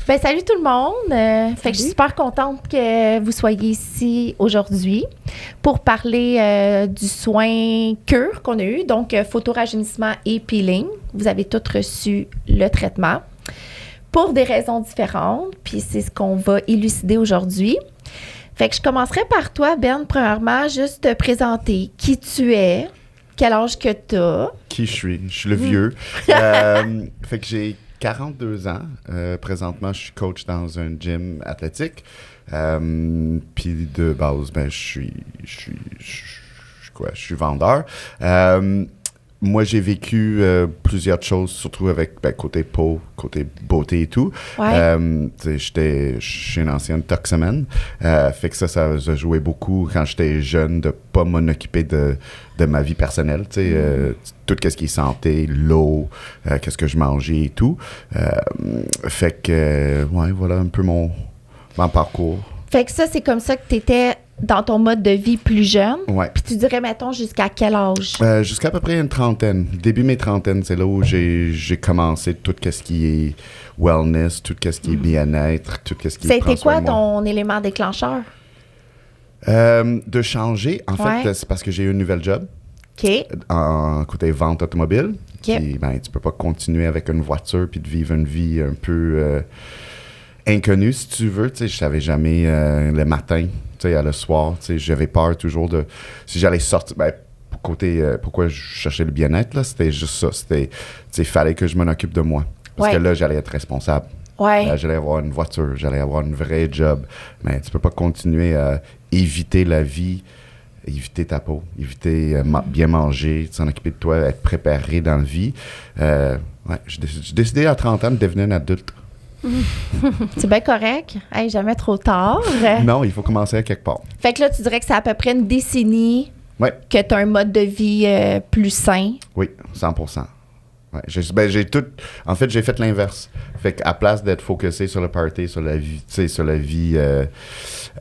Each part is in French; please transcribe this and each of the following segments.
Ben, salut tout le monde. Fait que je suis super contente que vous soyez ici aujourd'hui pour parler du soin cure qu'on a eu, donc photorajeunissement et peeling. Vous avez tous reçu le traitement pour des raisons différentes, puis c'est ce qu'on va élucider aujourd'hui. Fait que je commencerai par toi, Ben, premièrement, juste te présenter qui tu es, quel âge que tu as. Qui je suis? Je suis le vieux. Fait que j'ai 42 ans. Présentement, je suis coach dans un gym athlétique. Puis de base, ben, je suis vendeur. Moi, j'ai vécu plusieurs choses, surtout avec côté peau, côté beauté et tout. Ouais. Je suis une ancienne toxomane. Fait que ça a joué beaucoup quand j'étais jeune de pas m'en occuper de ma vie personnelle. Tout ce qui est santé, l'eau, qu'est-ce que je mangeais et tout. Fait que, ouais, voilà un peu mon parcours. Fait que ça, c'est comme ça que tu étais dans ton mode de vie plus jeune. Ouais. Puis tu dirais, mettons, jusqu'à quel âge? Jusqu'à peu près une trentaine. Début mes trentaines, c'est là où j'ai commencé tout ce qui est wellness, tout ce qui est bien-être, tout ce qui est C'était quoi ton élément déclencheur? De changer, en fait, c'est parce que j'ai eu une nouvelle job. OK. En côté vente automobile. OK. Puis, ben, tu peux pas continuer avec une voiture puis de vivre une vie un peu inconnue, si tu veux. Je savais jamais le matin, le soir. J'avais peur toujours de... Si j'allais sortir... Ben, pourquoi je cherchais le bien-être, là, c'était juste ça. Il fallait que je m'en occupe de moi. Parce que là, j'allais être responsable. Ouais. J'allais avoir une voiture, j'allais avoir une vraie job. Mais tu peux pas continuer à éviter la vie, éviter ta peau, éviter bien manger, s'en occuper de toi, être préparé dans la vie. J'ai décidé à 30 ans de devenir un adulte. C'est bien correct. Hey, jamais trop tard. Non, il faut commencer à quelque part. Fait que là, tu dirais que c'est à peu près une décennie Ouais. que tu as un mode de vie plus sain. Oui, 100%. Ouais, en fait, j'ai fait l'inverse. Fait qu'à place d'être focusé sur le party, sur la vie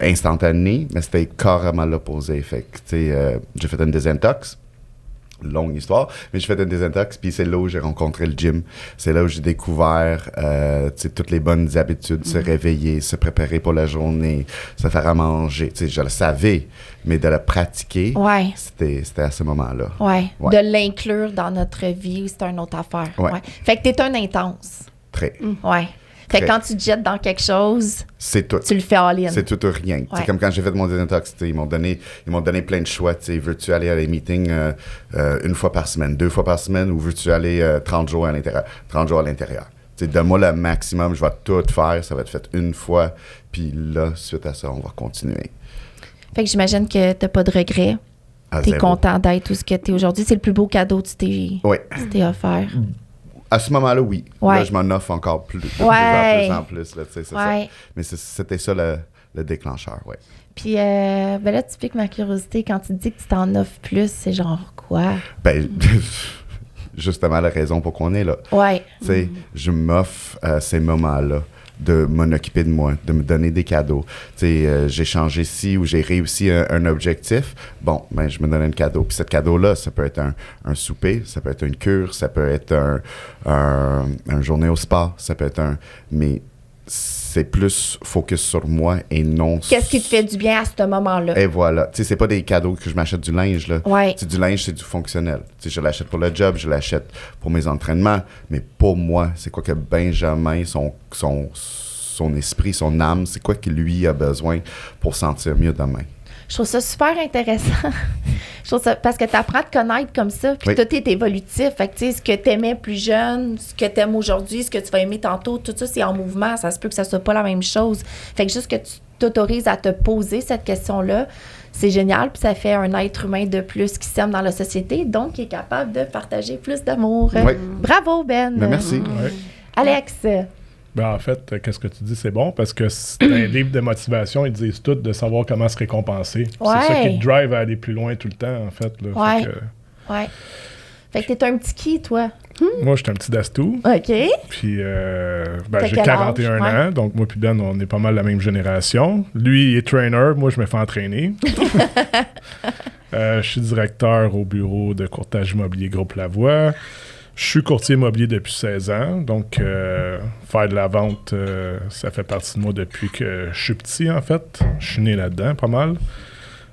instantanée, mais c'était carrément l'opposé. Fait que, j'ai fait une désintox. Longue histoire, mais j'ai fait une désintox, puis c'est là où j'ai rencontré le gym. C'est là où j'ai découvert toutes les bonnes habitudes, se réveiller, se préparer pour la journée, se faire à manger. Je le savais, mais de le pratiquer, c'était à ce moment-là. Ouais. De l'inclure dans notre vie, c'est une autre affaire. Ouais. Fait que t'es un intense. Très. Ouais. Fait que quand tu te jettes dans quelque chose, c'est tout. Tu le fais all-in. C'est tout ou rien. Ouais. Comme quand j'ai fait mon désintox, ils m'ont donné plein de choix. Veux-tu aller à des meetings une fois par semaine, 2 fois par semaine, ou veux-tu aller 30 jours à l'intérieur? 30 jours à l'intérieur. Donne-moi le maximum, je vais tout faire. Ça va être fait une fois. Puis là, suite à ça, on va continuer. Fait que j'imagine que t'as pas de regrets. T'es content d'être tout ce que t'es aujourd'hui. C'est le plus beau cadeau que tu t'es offert. À ce moment-là, oui. Ouais. Là, je m'en offre encore plus en plus. Là, c'est ça. Mais c'était ça le déclencheur, oui. Puis là, tu piques ma curiosité. Quand tu dis que tu t'en offres plus, c'est genre quoi? Ben, justement, la raison pour qu'on est là. Ouais. Je m'offre ces moments-là de m'en occuper de moi, de me donner des cadeaux. J'ai changé ci ou j'ai réussi un objectif. Bon, ben, je me donne un cadeau. Puis ce cadeau-là, ça peut être un souper, ça peut être une cure, ça peut être un journée au spa, ça peut être mais c'est plus focus sur moi et non... Qu'est-ce qui te fait du bien à ce moment-là? Et voilà. C'est pas des cadeaux que je m'achète du linge, là. Ouais. Du linge, c'est du fonctionnel. Je l'achète pour le job, je l'achète pour mes entraînements, mais pour moi, c'est quoi que Benjamin, son esprit, son âme, c'est quoi que lui a besoin pour sentir mieux demain? Je trouve ça super intéressant. Je trouve ça, parce que tu apprends à te connaître comme ça, puis tout est évolutif. Fait que, ce que tu aimais plus jeune, ce que tu aimes aujourd'hui, ce que tu vas aimer tantôt, tout ça, c'est en mouvement. Ça se peut que ça soit pas la même chose. Fait que juste que tu t'autorises à te poser cette question-là, c'est génial. Puis ça fait un être humain de plus qui s'aime dans la société, donc qui est capable de partager plus d'amour. Oui. Bravo, Ben. Merci. Alex. Ben, en fait, qu'est-ce que tu dis, c'est bon, parce que dans les livres de motivation, ils disent tout de savoir comment se récompenser. Ouais. C'est ça qui te drive à aller plus loin tout le temps, en fait. Là. Ouais. Fait que, ouais. Fait que t'es un petit qui, toi? Moi, je suis un petit dastou. OK. Puis, T'as j'ai quel 41 âge? ans, donc moi puis Ben, on est pas mal la même génération. Lui, il est trainer, moi, je me fais entraîner. Je suis directeur au bureau de courtage immobilier Groupe Lavoie. Je suis courtier immobilier depuis 16 ans, donc faire de la vente, ça fait partie de moi depuis que je suis petit, en fait. Je suis né là-dedans, pas mal.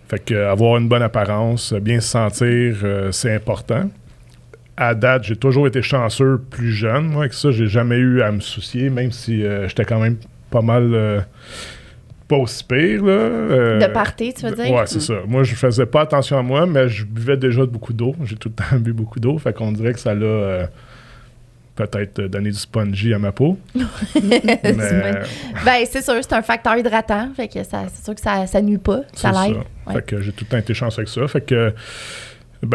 Fait que avoir une bonne apparence, bien se sentir, c'est important. À date, j'ai toujours été chanceux plus jeune. Moi, avec ça, j'ai jamais eu à me soucier, même si j'étais quand même pas mal... pas aussi pire, là. De party, tu veux dire? Ouais, c'est ça. Moi, je faisais pas attention à moi, mais je buvais déjà beaucoup d'eau. J'ai tout le temps bu beaucoup d'eau. Fait qu'on dirait que ça l'a peut-être donné du spongy à ma peau. Mais, Ben, c'est sûr, c'est un facteur hydratant. Fait que c'est sûr que ça nuit pas. Ça l'aide. Ça. Fait que j'ai tout le temps été chanceux avec ça. Fait que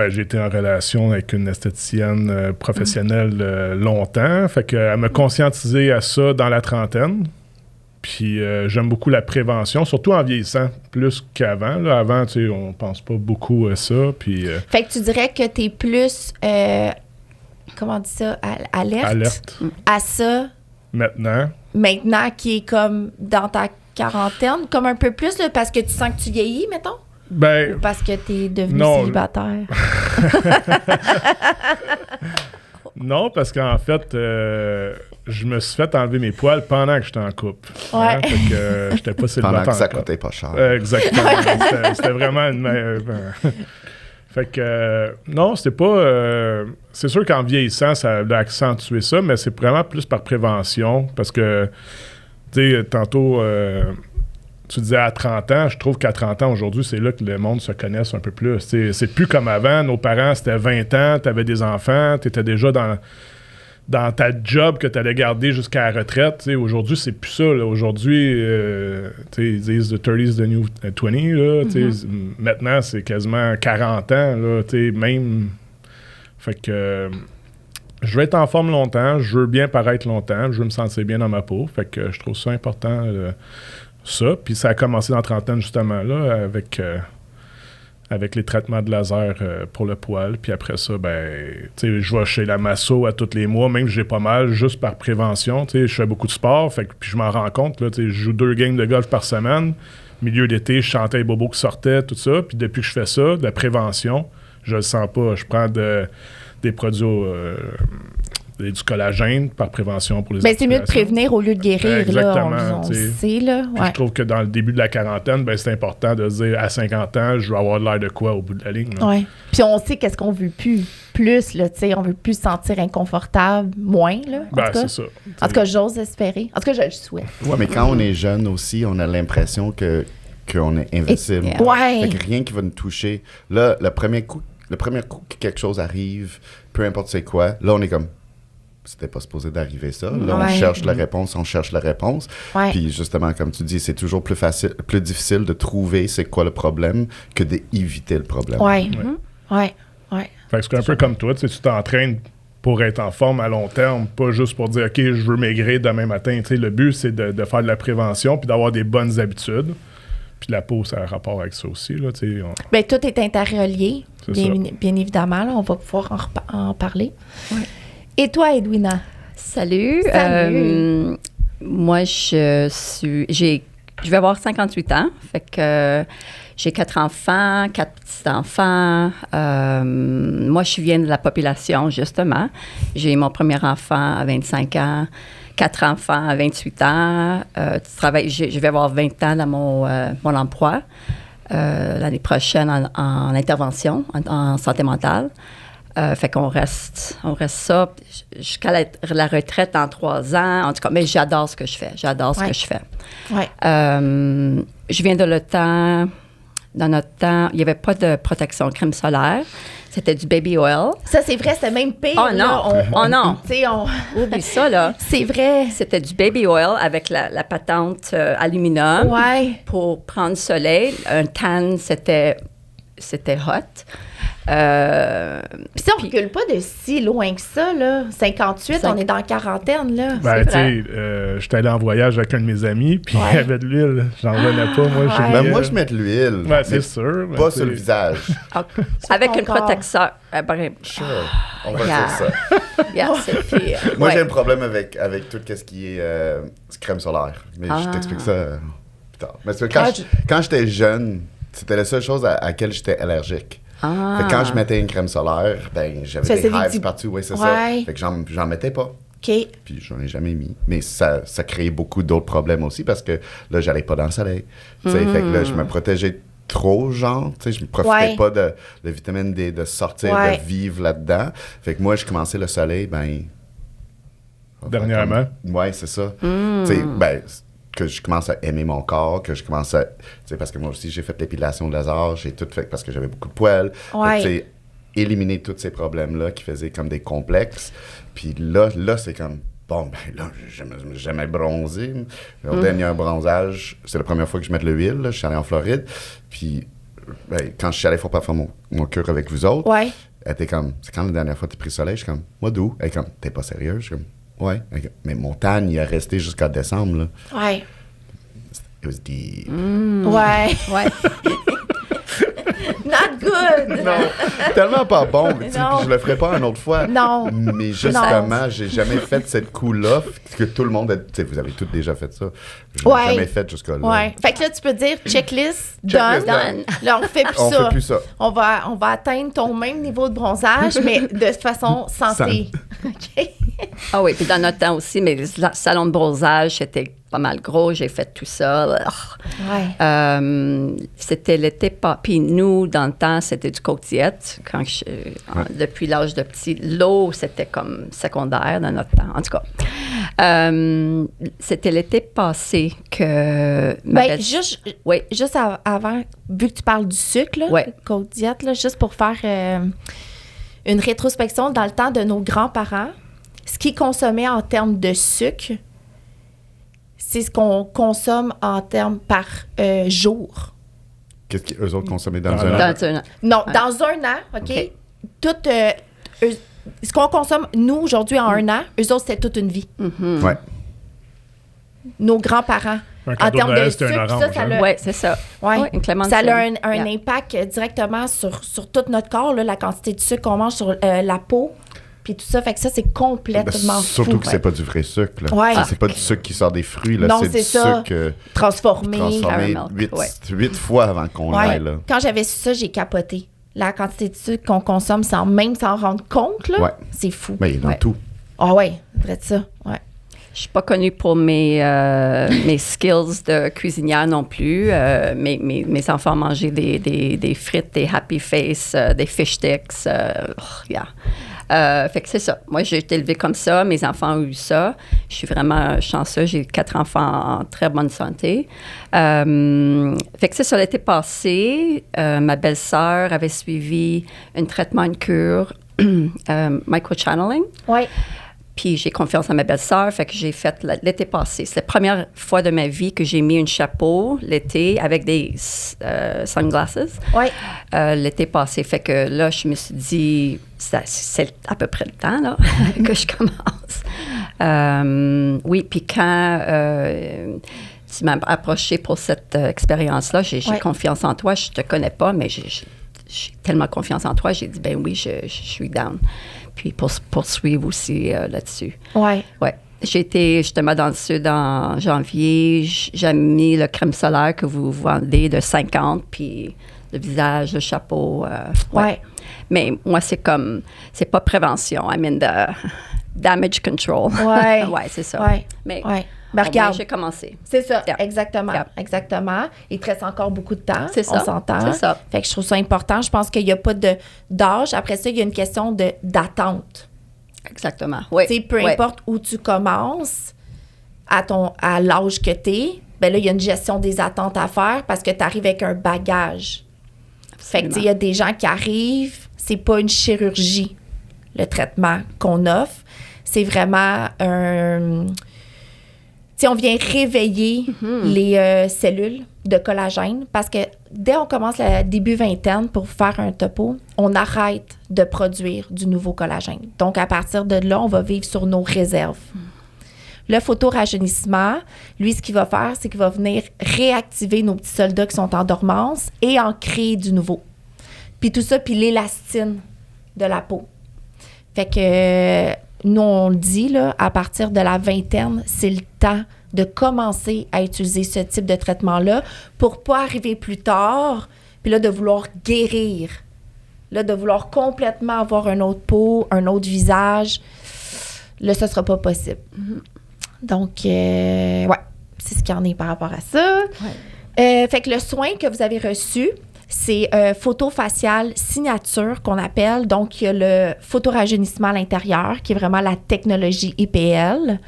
j'ai été en relation avec une esthéticienne professionnelle longtemps. Fait qu'elle m'a conscientisé à ça dans la trentaine. Puis j'aime beaucoup la prévention, surtout en vieillissant, plus qu'avant. Là, avant, tu sais, on pense pas beaucoup à ça. Puis, fait que tu dirais que tu es plus, comment on dit ça, alerte à ça maintenant, qui est comme dans ta quarantaine, comme un peu plus, là, parce que tu sens que tu vieillis, mettons? Ben, Ou parce que tu es devenu célibataire? Non, parce qu'en fait, je me suis fait enlever mes poils pendant que j'étais en couple. Ouais. Hein? Fait que j'étais pas célibataire. Pendant que ça coûtait pas cher. Exactement. C'était vraiment une... Fait que, non, c'était pas... c'est sûr qu'en vieillissant, ça a accentué ça, mais c'est vraiment plus par prévention, parce que, tu sais, tantôt... tu disais à 30 ans, je trouve qu'à 30 ans, aujourd'hui, c'est là que le monde se connaisse un peu plus. T'sais, c'est plus comme avant. Nos parents, c'était 20 ans, tu avais des enfants, tu étais déjà dans ta job que tu allais garder jusqu'à la retraite. T'sais, aujourd'hui, c'est plus ça. Là. Aujourd'hui, ils disent « the 30 is the new 20 ». Là, maintenant, c'est quasiment 40 ans. Là, même... Fait que... je veux être en forme longtemps, je veux bien paraître longtemps, je veux me sentir bien dans ma peau. Fait que je trouve ça important... ça, puis ça a commencé dans la trentaine, justement, là, avec les traitements de laser pour le poil. Puis après ça, je vais chez la masso à tous les mois, même si j'ai pas mal, juste par prévention. Tu sais, je fais beaucoup de sport, puis je m'en rends compte, là, tu sais, je joue 2 games de golf par semaine. Milieu d'été, je chantais les bobos qui sortaient, tout ça. Puis depuis que je fais ça, de la prévention, je le sens pas. Je prends des produits... du collagène par prévention pour les c'est mieux de prévenir au lieu de guérir. Exactement. Là, on sait, là. Ouais. Je trouve que dans le début de la quarantaine, c'est important de se dire à 50 ans, je veux avoir l'air de quoi au bout de la ligne. Oui. Puis on sait qu'est-ce qu'on veut plus, là, tu sais, on veut plus se sentir inconfortable, moins, là. En tout cas. C'est ça. En tout cas, j'ose espérer. En tout cas, je le souhaite. Oui, mais quand on est jeune aussi, on a l'impression qu'on est invincible. Ouais. Fait que rien qui va nous toucher. Là, le premier coup que quelque chose arrive, peu importe c'est quoi, là, on est comme... c'était pas supposé d'arriver ça. Là, on cherche la réponse. Ouais. Puis justement, comme tu dis, c'est toujours plus difficile de trouver c'est quoi le problème que d'éviter le problème. Oui. Ouais. Fait que c'est un peu comme toi, tu t'entraînes pour être en forme à long terme, pas juste pour dire « OK, je veux maigrir demain matin ». Le but, c'est de faire de la prévention puis d'avoir des bonnes habitudes. Puis la peau, ça a rapport avec ça aussi. Là, tout est interrelié, bien évidemment. Là, on va pouvoir en parler. Ouais. Et toi, Edwina? Salut. Moi, je vais avoir 58 ans. Fait que j'ai 4 enfants, 4 petits-enfants. Moi, je viens de la population, justement. J'ai mon premier enfant à 25 ans, 4 enfants à 28 ans. Je vais avoir 20 ans dans mon emploi. L'année prochaine en intervention, en santé mentale. Fait qu'on reste ça jusqu'à la retraite dans 3 ans. En tout cas, mais j'adore ce que je fais. Ouais. Je viens de dans notre temps, il n'y avait pas de protection crème solaire. C'était du baby oil. Ça, c'est vrai, c'était même pire. Oh non! Non! Oublie ça, là. C'est vrai. C'était du baby oil avec la patente aluminium. Ouais. Pour prendre du soleil. Un tan, c'était hot. Puis si on recule pas de si loin que ça, là, 58, on est dans la quarantaine, là. Tu sais, j'étais allé en voyage avec un de mes amis, puis il y avait de l'huile. J'en revenais pas, moi. Moi, je mets de l'huile. C'est sûr. Pas sur le visage. Avec une protecteur. Sure. On va dire ça. C'est pire. Moi, j'ai un problème avec tout ce qui est crème solaire. Mais je t'explique ça plus tard. Mais quand j'étais jeune, c'était la seule chose à laquelle j'étais allergique. Fait que quand je mettais une crème solaire, ben j'avais Ça des faisait hives des- partout, oui, c'est Ouais. ça. Fait que j'en mettais pas. OK. Puis j'en ai jamais mis. Mais ça créait beaucoup d'autres problèmes aussi parce que là, j'allais pas dans le soleil. Tu sais, fait que là, je me protégeais trop, genre. Tu sais, je me profitais Ouais. pas de vitamine D, de sortir, Ouais. de vivre là-dedans. Fait que moi, je commençais le soleil, ben... Dernièrement. Ouais, c'est ça. Tu sais, ben, que je commence à aimer mon corps, que je commence à... Tu sais, parce que moi aussi, j'ai fait l'épilation de laser, j'ai tout fait parce que j'avais beaucoup de poils. Ouais. Fait que, tu sais, éliminer tous ces problèmes-là qui faisaient comme des complexes. Puis là c'est comme... Bon, ben là, j'ai jamais bronzé. Au dernier bronzage, c'est la première fois que je mets de l'huile. Là. Je suis allé en Floride. Puis, ben, quand je suis allé faire mon cure avec vous autres, Ouais. elle était comme, c'est quand la dernière fois que tu as pris le soleil? Je suis comme, moi d'où? Elle est comme, t'es pas sérieux? Je suis comme, ouais. Elle est comme, mais mon tan, il est resté jusqu'à décembre. Là. Ouais. It was deep. Ouais. Ouais. Not good. Non, tellement pas bon. Tu sais, Non. puis je le ferai pas une autre fois. Non. Mais justement, j'ai jamais fait cette coup-là que tout le monde a. Tu sais, vous avez tous déjà fait ça. Je l'ai Ouais. jamais fait jusqu'à là. Ouais. Fait que là, tu peux dire checklist, Checklist done. Là, on fait plus On ça. fait plus ça. On va atteindre ton même niveau de bronzage, mais de façon santé. OK. Ah oui, puis dans notre temps aussi, mais le salon de bronzage, c'était pas mal gros. J'ai fait tout ça. Ouais. C'était l'été pas. Puis nous, dans le temps, c'était du Coke-Diète. Depuis l'âge de petit, l'eau, c'était comme secondaire dans notre temps. En tout cas, c'était l'été passé que ma Ben, belle- Oui. juste avant, vu que tu parles du sucre, là, Ouais. Côte Diète, là, juste pour faire une rétrospection dans le temps de nos grands-parents, ce qu'ils consommaient en termes de sucre, c'est ce qu'on consomme en termes par jour. Qu'est-ce qu'eux autres consommaient dans Dans un an? Dans un an. Non, Ouais. dans un an, OK? OK. Tout, ce qu'on consomme, nous, aujourd'hui, en un an, eux autres, c'était toute une vie. Ouais. Nos grands-parents. Un En cadeau de termes de Noël, c'était un sucre, orange, ça hein? l'a- Oui, c'est ça. Ouais. Ouais, une clémentine. Ça a un Yeah. impact directement sur tout notre corps, là, la quantité de sucre qu'on mange sur la peau, puis tout ça. Fait que ça, c'est Ben, complètement surtout fou. que c'est pas du vrai sucre. Là. Ouais. C'est pas du sucre qui sort des fruits. Là. Non, c'est c'est du ça. sucre Transformé. transformé caramel, ouais. 8 fois avant qu'on Ouais. l'aille. Là. Quand j'avais su ça, j'ai capoté. La quantité de sucre qu'on consomme sans même s'en rendre compte, là, Ouais. c'est fou. Mais dans Ouais. tout. Ah ouais, vrai de ça. Ouais. Je suis pas connue pour mes skills de cuisinière non plus. Mes enfants mangeaient des frites, des Happy Face, des fish sticks. Fait que c'est ça. Moi, j'ai été élevée comme ça. Mes enfants ont eu ça. Je suis vraiment chanceuse. J'ai 4 enfants en très bonne santé. Fait que c'est ça. L'été passé, ma belle-sœur avait suivi un traitement, une cure, microchanneling. Ouais. Puis j'ai confiance en ma belle-sœur, fait que j'ai fait l'été passé. C'est la première fois de ma vie que j'ai mis un chapeau l'été avec des sunglasses. Ouais. L'été passé, fait que là, je me suis dit, c'est à peu près le temps là, que je commence. Oui, puis quand tu m'as approché pour cette expérience-là, j'ai Ouais. confiance en toi. Je te connais pas, mais j'ai tellement confiance en toi. J'ai dit, ben oui, je suis down. Puis pour poursuivre aussi là-dessus. Ouais. Ouais. J'ai été justement dans le sud en janvier. J'ai mis le crème solaire que vous vendez de 50, puis le visage, le chapeau. Ouais. Mais moi, c'est pas prévention. I mean, damage control. Ouais. Ouais, c'est ça. Ouais. Mais Ouais. Ben, au moins, regarde. j'ai commencé. C'est ça, Yeah. exactement. Yeah. Exactement. Il te reste encore beaucoup de temps. C'est ça. On s'entend. C'est ça. Fait que je trouve ça important. Je pense qu'il n'y a pas d'âge. Après ça, il y a une question d'attente. Exactement. Oui. Tu sais, peu Ouais. importe où tu commences, à l'âge que tu es, ben là, il y a une gestion des attentes à faire parce que tu arrives avec un bagage. Fait que, tu sais, il y a des gens qui arrivent, c'est pas une chirurgie, le traitement qu'on offre. C'est vraiment un... Tu sais, on vient réveiller les cellules de collagène parce que dès qu'on commence le début vingtaine pour faire un topo, on arrête de produire du nouveau collagène. Donc, à partir de là, on va vivre sur nos réserves. Le photorajeunissement, lui, ce qu'il va faire, c'est qu'il va venir réactiver nos petits soldats qui sont en dormance et en créer du nouveau. Puis tout ça, puis l'élastine de la peau. Fait que nous, on le dit, là, à partir de la vingtaine, c'est le temps de commencer à utiliser ce type de traitement-là pour pas arriver plus tard, puis là, de vouloir guérir Là, de vouloir complètement avoir une autre peau, un autre visage, là, ce ne sera pas possible. Donc, ouais, c'est ce qu'il y en est par rapport à ça. Fait que le soin que vous avez reçu, c'est photo faciale signature qu'on appelle. Donc, il y a le photorajeunissement à l'intérieur, qui est vraiment la technologie IPL,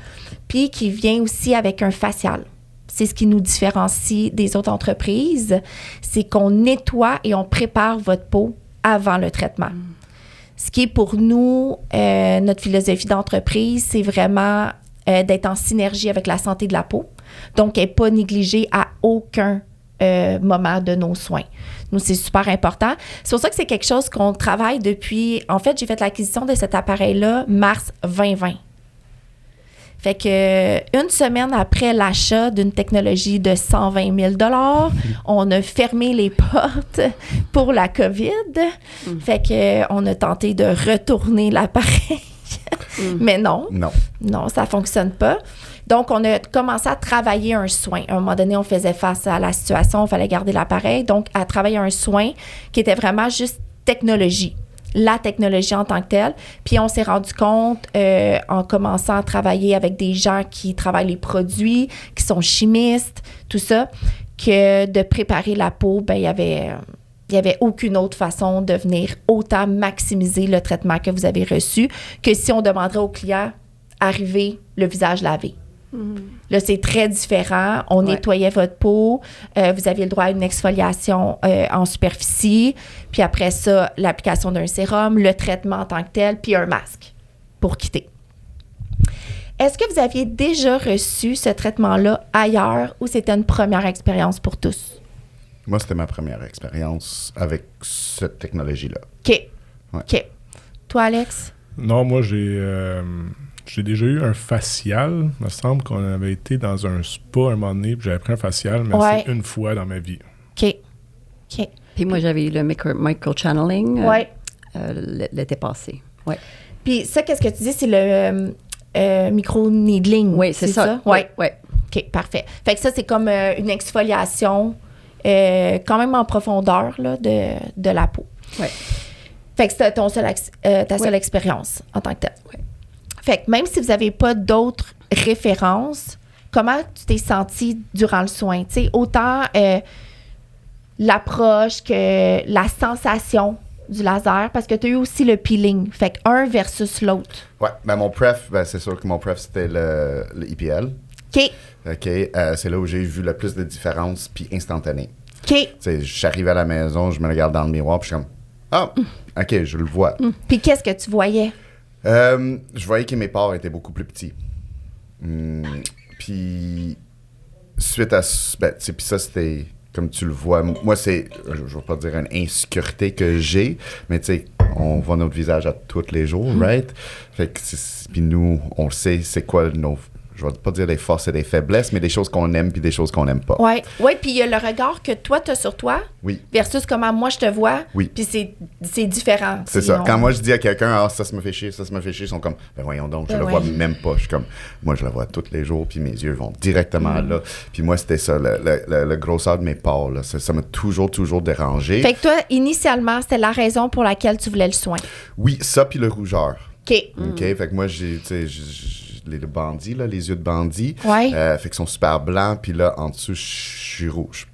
puis qui vient aussi avec un facial. C'est ce qui nous différencie des autres entreprises, c'est qu'on nettoie et on prépare votre peau avant le traitement. Ce qui est pour nous, notre philosophie d'entreprise, c'est vraiment d'être en synergie avec la santé de la peau. Donc, elle n'est pas négligée à aucun moment de nos soins. Nous, c'est super important. C'est pour ça que c'est quelque chose qu'on travaille depuis... En fait, j'ai fait l'acquisition de cet appareil-là mars 2020. Fait que une semaine après l'achat d'une technologie de 120 000 $, on a fermé les portes pour la COVID. Fait que on a tenté de retourner l'appareil. Mais non, ça fonctionne pas. Donc, on a commencé à travailler un soin. À un moment donné, on faisait face à la situation, il fallait garder l'appareil. Donc, à travailler un soin qui était vraiment juste technologie. La technologie en tant que telle. Puis, on s'est rendu compte, en commençant à travailler avec des gens qui travaillent les produits, qui sont chimistes, tout ça, que de préparer la peau, ben il y avait aucune autre façon de venir autant maximiser le traitement que vous avez reçu que si on demanderait au client arriver le visage lavé. Là, c'est très différent. On nettoyait votre peau. Vous aviez le droit à une exfoliation en superficie. Puis après ça, l'application d'un sérum, le traitement en tant que tel, puis un masque pour quitter. Est-ce que vous aviez déjà reçu ce traitement-là ailleurs ou c'était une première expérience pour tous? Moi, c'était ma première expérience avec cette technologie-là. OK. Ouais. OK. Toi, Alex? Non, moi, j'ai déjà eu un facial. Il me semble qu'on avait été dans un spa un moment donné, puis j'avais pris un facial, mais c'est une fois dans ma vie. OK. OK. Puis moi, j'avais eu le micro-channeling l'été passé. Ouais. Puis ça, qu'est-ce que tu dis? C'est le micro-needling. Oui, c'est ça. Oui. Ouais. OK, parfait. Fait que ça, c'est comme une exfoliation quand même en profondeur là, de la peau. Oui. Fait que c'était ta seule expérience en tant que telle. Oui. Fait que même si vous n'avez pas d'autres références, comment tu t'es senti durant le soin? Tu sais, autant l'approche que la sensation du laser, parce que tu as eu aussi le peeling. Fait que un versus l'autre. Ouais, ben mon pref, c'est sûr que mon pref, c'était le IPL. OK. OK, c'est là où j'ai vu le plus de différence, puis instantané. OK. Tu sais, je suis arrivé à la maison, je me regarde dans le miroir, puis je suis comme, ah, OK, je le vois. Puis qu'est-ce que tu voyais? Je voyais que mes pores étaient beaucoup plus petits. Puis, suite à... Ben, tu sais, puis ça, c'était... Comme tu le vois, moi, c'est... Je ne vais pas dire une insécurité que j'ai, mais tu sais, on voit notre visage à tous les jours, right? Fait que... Puis nous, on le sait, c'est quoi nos... Je vais pas dire des forces et des faiblesses, mais des choses qu'on aime puis des choses qu'on n'aime pas. Oui, puis il y a le regard que toi, tu as sur toi versus comment moi, je te vois. Oui. Puis c'est différent. C'est ça. Quand moi, je dis à quelqu'un, ah, ça me fait chier, ils sont comme, ben voyons donc, je le vois même pas. Je suis comme, moi, je le vois tous les jours, puis mes yeux vont directement là. Puis moi, c'était ça, le grosseur de mes pores, là. Ça m'a toujours dérangé. Fait que toi, initialement, c'était la raison pour laquelle tu voulais le soin. Oui, ça, puis le rougeur. OK. OK, fait que moi, j'ai les bandits, là, les yeux de bandit. Ouais. Fait qu'ils sont super blancs, puis là, en dessous, je suis rouge.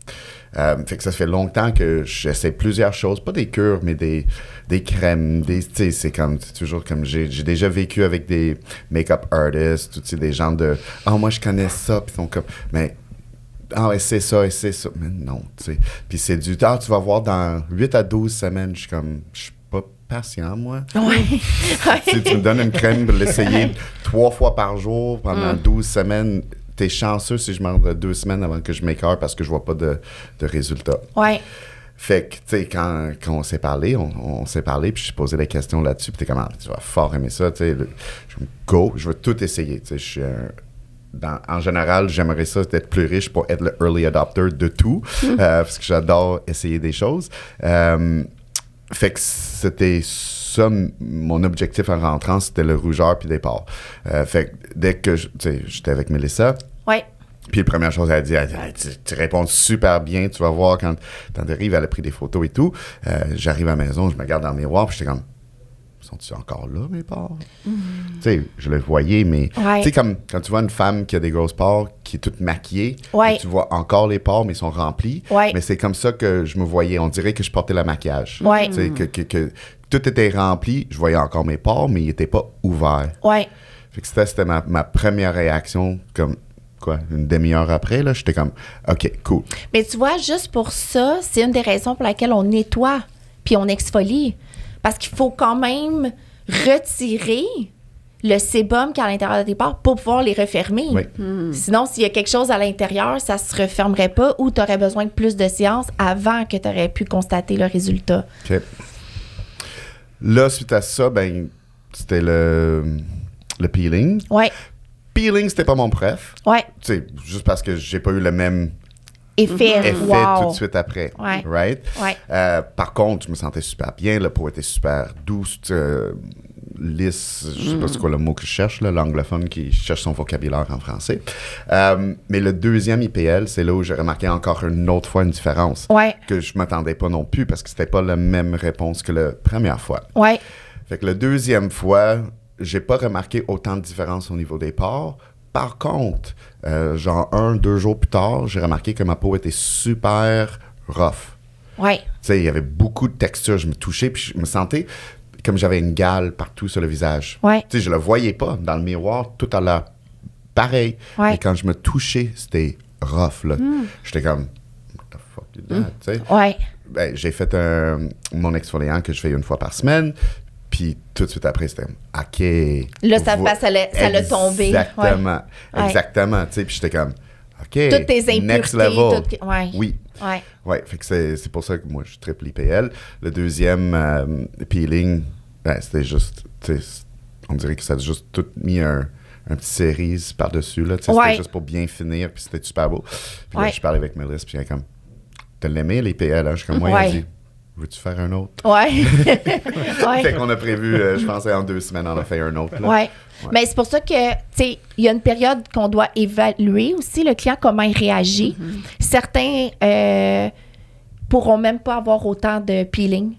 Fait que ça fait longtemps que j'essaie plusieurs choses, pas des cures, mais des crèmes, tu sais, c'est toujours comme, j'ai déjà vécu avec des make-up artists, tu sais, des gens de, moi, je connais ça, puis ils sont comme, mais, essaie ça. Mais non, tu sais. Puis c'est tu vas voir dans 8 à 12 semaines, je suis comme, je suis pas patient, moi. Oui. Si tu me donnes une crème pour l'essayer 3 fois par jour pendant 12 semaines, t'es chanceux si je m'en vais 2 semaines avant que je m'écœure parce que je vois pas de résultats. Oui. Fait que, tu sais, quand on s'est parlé, on s'est parlé, puis je posé des questions là-dessus, puis t'es comme, tu vas fort aimer ça, tu sais, je veux tout essayer, tu sais, je suis en général, j'aimerais ça d'être plus riche pour être le early adopter de tout, parce que j'adore essayer des choses. Fait que c'était ça, mon objectif en rentrant, c'était le rougeur puis des pores. Fait que dès que, tu sais, j'étais avec Mélissa. Ouais. Puis la première chose, elle dit, tu réponds super bien, tu vas voir quand t'arrives, elle a pris des photos et tout. J'arrive à la maison, je me regarde dans le miroir, puis j'étais comme, sont-ils encore là, mes pores? Tu sais, je le voyais, mais tu sais, comme quand tu vois une femme qui a des grosses pores, qui est toute maquillée, et tu vois encore les pores, mais ils sont remplis. Mais c'est comme ça que je me voyais. On dirait que je portais le maquillage. Tu sais, que tout était rempli, je voyais encore mes pores, mais ils n'étaient pas ouverts. Fait que c'était ma première réaction, comme une demi-heure après, là, j'étais comme, OK, cool. Mais tu vois, juste pour ça, c'est une des raisons pour laquelle on nettoie puis on exfolie. Parce qu'il faut quand même retirer le sébum qui est à l'intérieur des pores pour pouvoir les refermer. Sinon, s'il y a quelque chose à l'intérieur, ça ne se refermerait pas ou tu aurais besoin de plus de séances avant que tu aurais pu constater le résultat. OK. Là, suite à ça, ben, c'était le peeling. Peeling, c'était pas mon préf. Tu sais, juste parce que j'ai pas eu le même effet tout de suite après. Right? Par contre, je me sentais super bien. La peau était super douce, lisse. Je sais pas c'est quoi le mot que je cherche, là, l'anglophone qui cherche son vocabulaire en français. Mais le deuxième IPL, c'est là où j'ai remarqué encore une autre fois une différence que je m'attendais pas non plus parce que c'était pas la même réponse que la première fois. Fait que la deuxième fois, j'ai pas remarqué autant de différence au niveau des pores. Par contre, genre 1-2 jours plus tard, j'ai remarqué que ma peau était super rough. Tu sais, il y avait beaucoup de texture. Je me touchais puis je me sentais comme j'avais une gale partout sur le visage. Tu sais, je le voyais pas dans le miroir tout à l'heure. Pareil. Mais quand je me touchais, c'était rough, là. J'étais comme, what the fuck is that? Tu sais? Ben, j'ai fait mon exfoliant que je fais une fois par semaine. Puis tout de suite après, c'était OK. Là, ça l'a tombé. Exactement. Exactement. Tu sais, puis j'étais comme OK. Toutes tes impuretés. Next level. Oui. Fait que c'est pour ça que moi, je triple IPL. Le deuxième peeling, ben, c'était juste, tu sais, on dirait que ça a juste tout mis un petit cerise par-dessus, là. Tu sais, c'était juste pour bien finir, puis c'était super beau. Puis là, je parlais avec Mélissa, puis elle est comme, t'as l'aimé l'IPL, hein? Je suis comme, moi, elle dit, veux-tu faire un autre? Fait qu'on a prévu, je pensais en 2 semaines, on a fait un autre. Là. Mais c'est pour ça que, tu sais, il y a une période qu'on doit évaluer aussi le client, comment il réagit. Certains pourront même pas avoir autant de peeling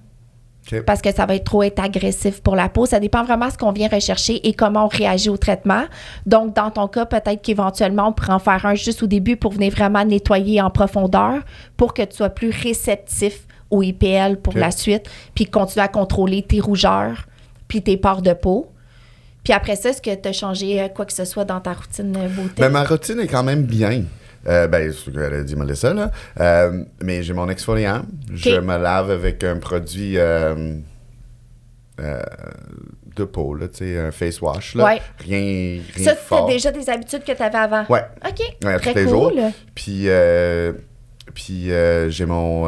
parce que ça va être trop agressif pour la peau. Ça dépend vraiment de ce qu'on vient rechercher et comment on réagit au traitement. Donc, dans ton cas, peut-être qu'éventuellement, on pourrait en faire un juste au début pour venir vraiment nettoyer en profondeur pour que tu sois plus réceptif au IPL pour la suite, puis continuer à contrôler tes rougeurs, puis tes pores de peau. Puis après ça, est-ce que tu as changé quoi que ce soit dans ta routine beauté? Ben, ma routine est quand même bien. Ben, c'est ce qu'elle a dit Mélissa, là. Mais j'ai mon exfoliant. Je me lave avec un produit de peau, là, tu sais, un face wash, là. Rien ça, fort. c'était déjà des habitudes que tu avais avant? OK. Très tous les cool. jours. Puis j'ai mon...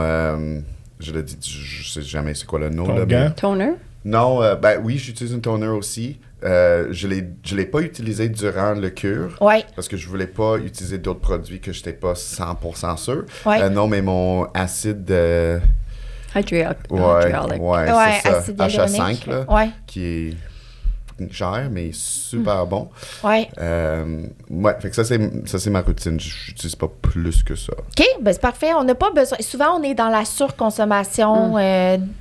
je l'ai dit, je sais jamais c'est quoi le nom. Là, mais... Toner? Non, ben oui, j'utilise un toner aussi. Je l'ai pas utilisé durant le cure parce que je voulais pas utiliser d'autres produits que je n'étais pas 100% sûr. Non, mais mon acide... Hydraulic. C'est ça. HA5, là, qui est cher, mais super bon. Fait que ça, c'est ma routine. Je n'utilise pas plus que ça. OK, ben c'est parfait. On n'a pas besoin... Souvent, on est dans la surconsommation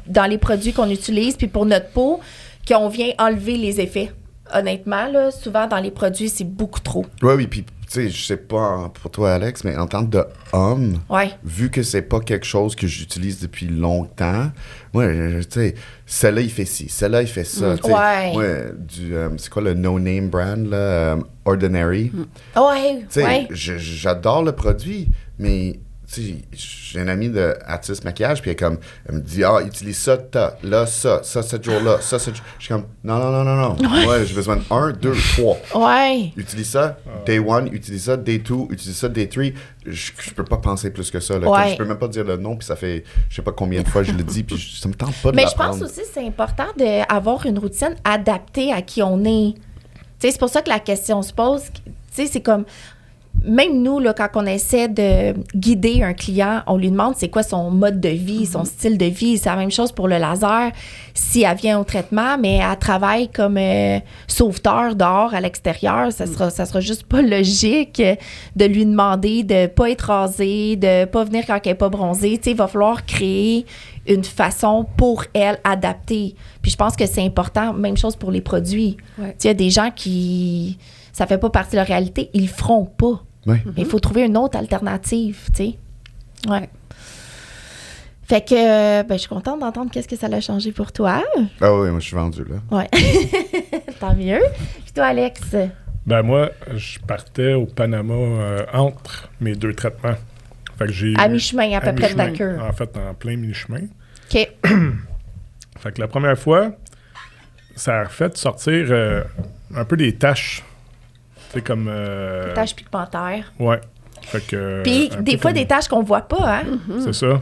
dans les produits qu'on utilise, puis pour notre peau, qu'on vient enlever les effets. Honnêtement, là, souvent, dans les produits, c'est beaucoup trop. Oui, puis tu sais, je sais pas pour toi, Alex, mais en tant que homme, vu que c'est pas quelque chose que j'utilise depuis longtemps, moi, tu sais, celle-là, il fait ci, celle-là, il fait ça. Moi, c'est quoi le no-name brand, là? Ordinary. J'adore le produit, mais... Tu sais, j'ai un ami de artiste maquillage, puis elle me dit, utilise ça, là, ça, ce jour-là, ça, ce jour. Je suis comme, non. Moi, j'ai besoin de 1, 2, 3. Utilise ça, day 1, utilise ça, day 2, utilise ça, day 3. Je peux pas penser plus que ça. Là. Je peux même pas dire le nom, puis ça fait, je sais pas combien de fois je le dis, puis ça me tente pas de l'apprendre. Mais je pense aussi que c'est important d'avoir une routine adaptée à qui on est. Tu sais, c'est pour ça que la question se pose. Tu sais, c'est comme... même nous, là, quand on essaie de guider un client, on lui demande c'est quoi son mode de vie, son style de vie. C'est la même chose pour le laser. Si elle vient au traitement, mais elle travaille comme sauveteur dehors à l'extérieur, ça sera juste pas logique de lui demander de pas être rasée, de pas venir quand elle est pas bronzée. Tu sais, il va falloir créer une façon pour elle adaptée. Puis je pense que c'est important, même chose pour les produits. Ouais. Tu sais, il y a des gens qui, ça fait pas partie de leur réalité, ils le feront pas. Oui. Mais il faut trouver une autre alternative, tu sais. Ouais. Fait que, je suis contente d'entendre qu'est-ce que ça a changé pour toi. Ah oui, moi, je suis vendu, là. Ouais. Tant mieux. Puis toi, Alex? Ben moi, je partais au Panama entre mes 2 traitements. Fait que j'ai À mi-chemin, à peu près de ta mi-chemin, cure. En fait, en plein mi-chemin. OK. Fait que la première fois, ça a fait sortir un peu des taches. C'est comme... Des taches pigmentaires. Ouais. Fait que... Puis un des peu fois, comme- des taches qu'on voit pas, hein? C'est ça.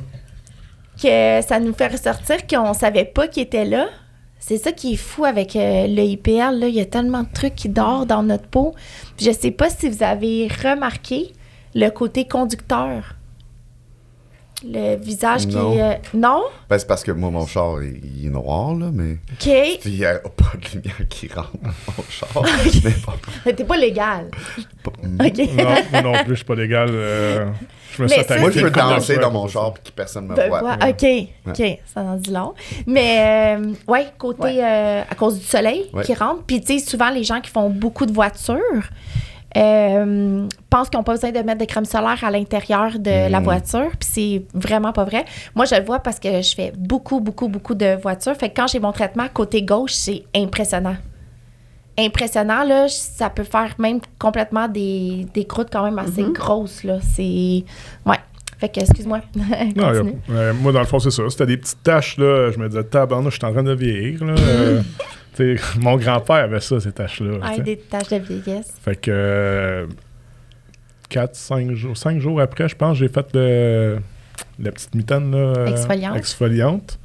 Que ça nous fait ressortir qu'on savait pas qu'ils étaient là. C'est ça qui est fou avec le IPL. Là. Il y a tellement de trucs qui dorment dans notre peau. Puis je sais pas si vous avez remarqué le côté conducteur. Le visage Non. qui est... non? Ben, c'est parce que moi, mon char, il est noir, là, mais OK. il n'y a pas de lumière qui rentre dans mon char. Mais bon, Mais t'es pas légal. OK. Non, moi non plus, je suis pas légal. Je me Mais suis ça, attaqué. moi, je veux c'est comme danser ça. dans mon char puis que personne ne me Ben, voit. ouais, OK, ça en dit long. Mais, ouais, côté, à cause du soleil Ouais. qui rentre. Puis, tu sais, souvent, les gens qui font beaucoup de voitures pensent qu'ils n'ont pas besoin de mettre de crème solaire à l'intérieur de la voiture. Puis, c'est vraiment pas vrai. Moi, je le vois parce que je fais beaucoup de voitures. Fait que quand j'ai mon traitement côté gauche, c'est impressionnant. Impressionnant, là, ça peut faire même complètement des croûtes quand même assez grosses, là. C'est... Ouais. Fait que, excuse-moi. Non, Continue. moi, dans le fond, c'est ça. C'était des petites taches, là. Je me disais, tabarnak, je suis en train de vieillir, là. Tu sais, mon grand-père avait ça, ces taches-là. tu sais. Des taches de vieillesse. Fait que 5 jours après, je pense, j'ai fait la petite mitaine là, exfoliante.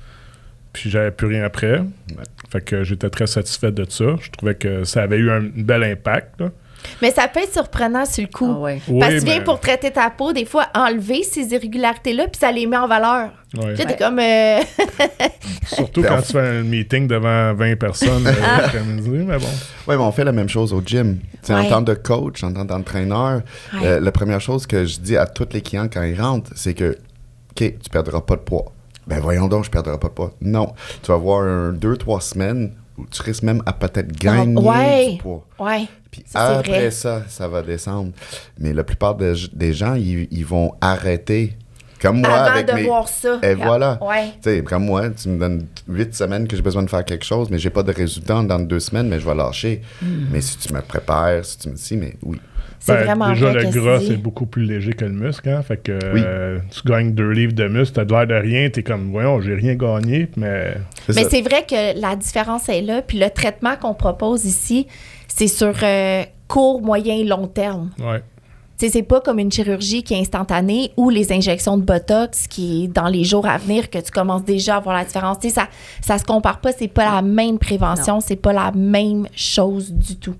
Puis j'avais plus rien après. Ouais. Fait que j'étais très satisfait de ça. Je trouvais que ça avait eu un bel impact. Là. Mais ça peut être surprenant sur le coup. Ah ouais. Parce que Oui, tu viens mais- pour traiter ta peau, des fois, enlever ces irrégularités-là, puis ça les met en valeur. Ouais. Là, t'es comme... Surtout quand tu fais un meeting devant 20 personnes l'après-midi, mais bon. Oui, mais on fait la même chose au gym. Tu sais, Ouais. en tant que coach, en tant qu'entraîneur, Ouais. la première chose que je dis à tous les clients quand ils rentrent, c'est que, OK, tu perdras pas de poids. Ben voyons donc, je perdrai pas de poids. Non. Tu vas avoir 2-3 semaines où tu risques même à peut-être gagner ouais. du poids. Ouais. Puis Ça, c'est vrai. après ça va descendre. Mais la plupart des gens, ils vont arrêter. Comme moi, Avant avec de mes... voir ça. Et voilà. Ouais. Tu sais, comme moi, tu me donnes 8 semaines que j'ai besoin de faire quelque chose, mais j'ai pas de résultat dans 2 semaines, mais je vais lâcher. Mais si tu me prépares, si tu me dis, mais oui. C'est Ben, vraiment déjà, vrai le que gras, c'est- c'est beaucoup plus léger que le muscle. Hein? Fait que Oui. tu gagnes 2 livres de muscle, t'as de l'air de rien, t'es comme, voyons, j'ai rien gagné, mais... Mais ça. c'est vrai que la différence est là. Puis le traitement qu'on propose ici, c'est sur court, moyen et long terme. Ouais. Tu sais, c'est pas comme une chirurgie qui est instantanée ou les injections de Botox qui est dans les jours à venir que tu commences déjà à voir la différence. Tu sais, ça se compare pas. C'est pas la même prévention. C'est pas la même chose du tout.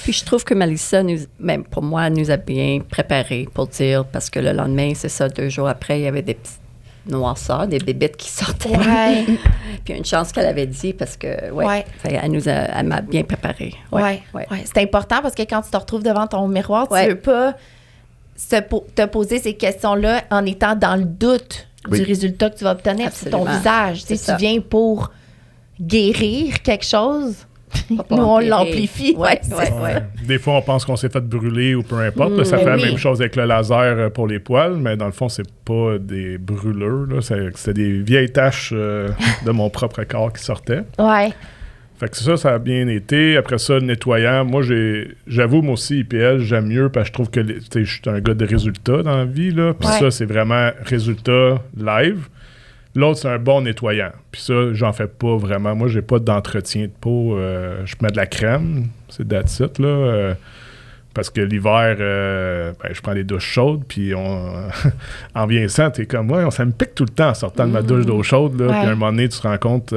Puis je trouve que Melissa, même pour moi, nous a bien préparés pour dire, parce que le lendemain, c'est ça, 2 jours après, il y avait des petites noirceurs, des bébites qui sortaient. Ouais. Puis une chance qu'elle avait dit, parce que, Ouais. elle m'a bien préparée. Ouais. C'est important parce que quand tu te retrouves devant ton miroir, tu veux pas te poser ces questions-là en étant dans le doute Oui. du résultat que tu vas obtenir sur ton Absolument. visage. Tu sais, C'est ça. tu viens pour guérir quelque chose. Pas pour Nous, on empirer. l'amplifie. Ouais, c'est ouais, ça. ouais. Des fois, on pense qu'on s'est fait brûler ou peu importe. là, ça mais fait la oui. même chose avec le laser pour les poils, mais dans le fond, c'est pas des brûleurs. Là, c'est des vieilles taches de mon propre corps qui sortaient. Ouais. Fait que ça a bien été. Après ça, le nettoyant. Moi, j'avoue, moi aussi, IPL, j'aime mieux parce que je trouve que tu sais, je suis un gars de résultats dans la vie. Là. Puis Ouais. ça, c'est vraiment résultat live. L'autre, c'est un bon nettoyant. Puis ça, j'en fais pas vraiment. Moi, j'ai pas d'entretien de peau. Je mets de la crème. C'est that's it, là. Parce que l'hiver, je prends des douches chaudes. Puis en vieillissant, t'es comme, ouais, ça me pique tout le temps en sortant de ma douche d'eau chaude. Là. Ouais. Puis à un moment donné, tu te rends compte,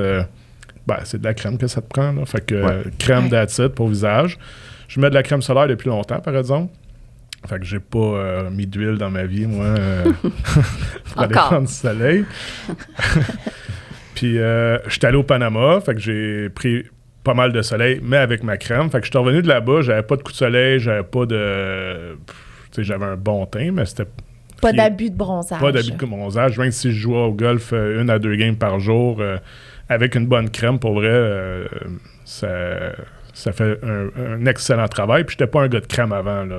c'est de la crème que ça te prend. Là. Fait que crème Ouais. that's it pour visage. Je mets de la crème solaire depuis longtemps, par exemple. Fait que j'ai pas mis d'huile dans ma vie, moi, pour aller Encore. prendre du soleil. Puis, j'étais allé au Panama, fait que j'ai pris pas mal de soleil, mais avec ma crème. Fait que j'étais revenu de là-bas, j'avais pas de coup de soleil, j'avais pas de... Tu sais, j'avais un bon teint, mais c'était... Pas d'abus de bronzage. Pas d'abus de bronzage. Même si je jouais au golf 1 à 2 games par jour, avec une bonne crème, pour vrai, ça fait un excellent travail. Puis j'étais pas un gars de crème avant, là.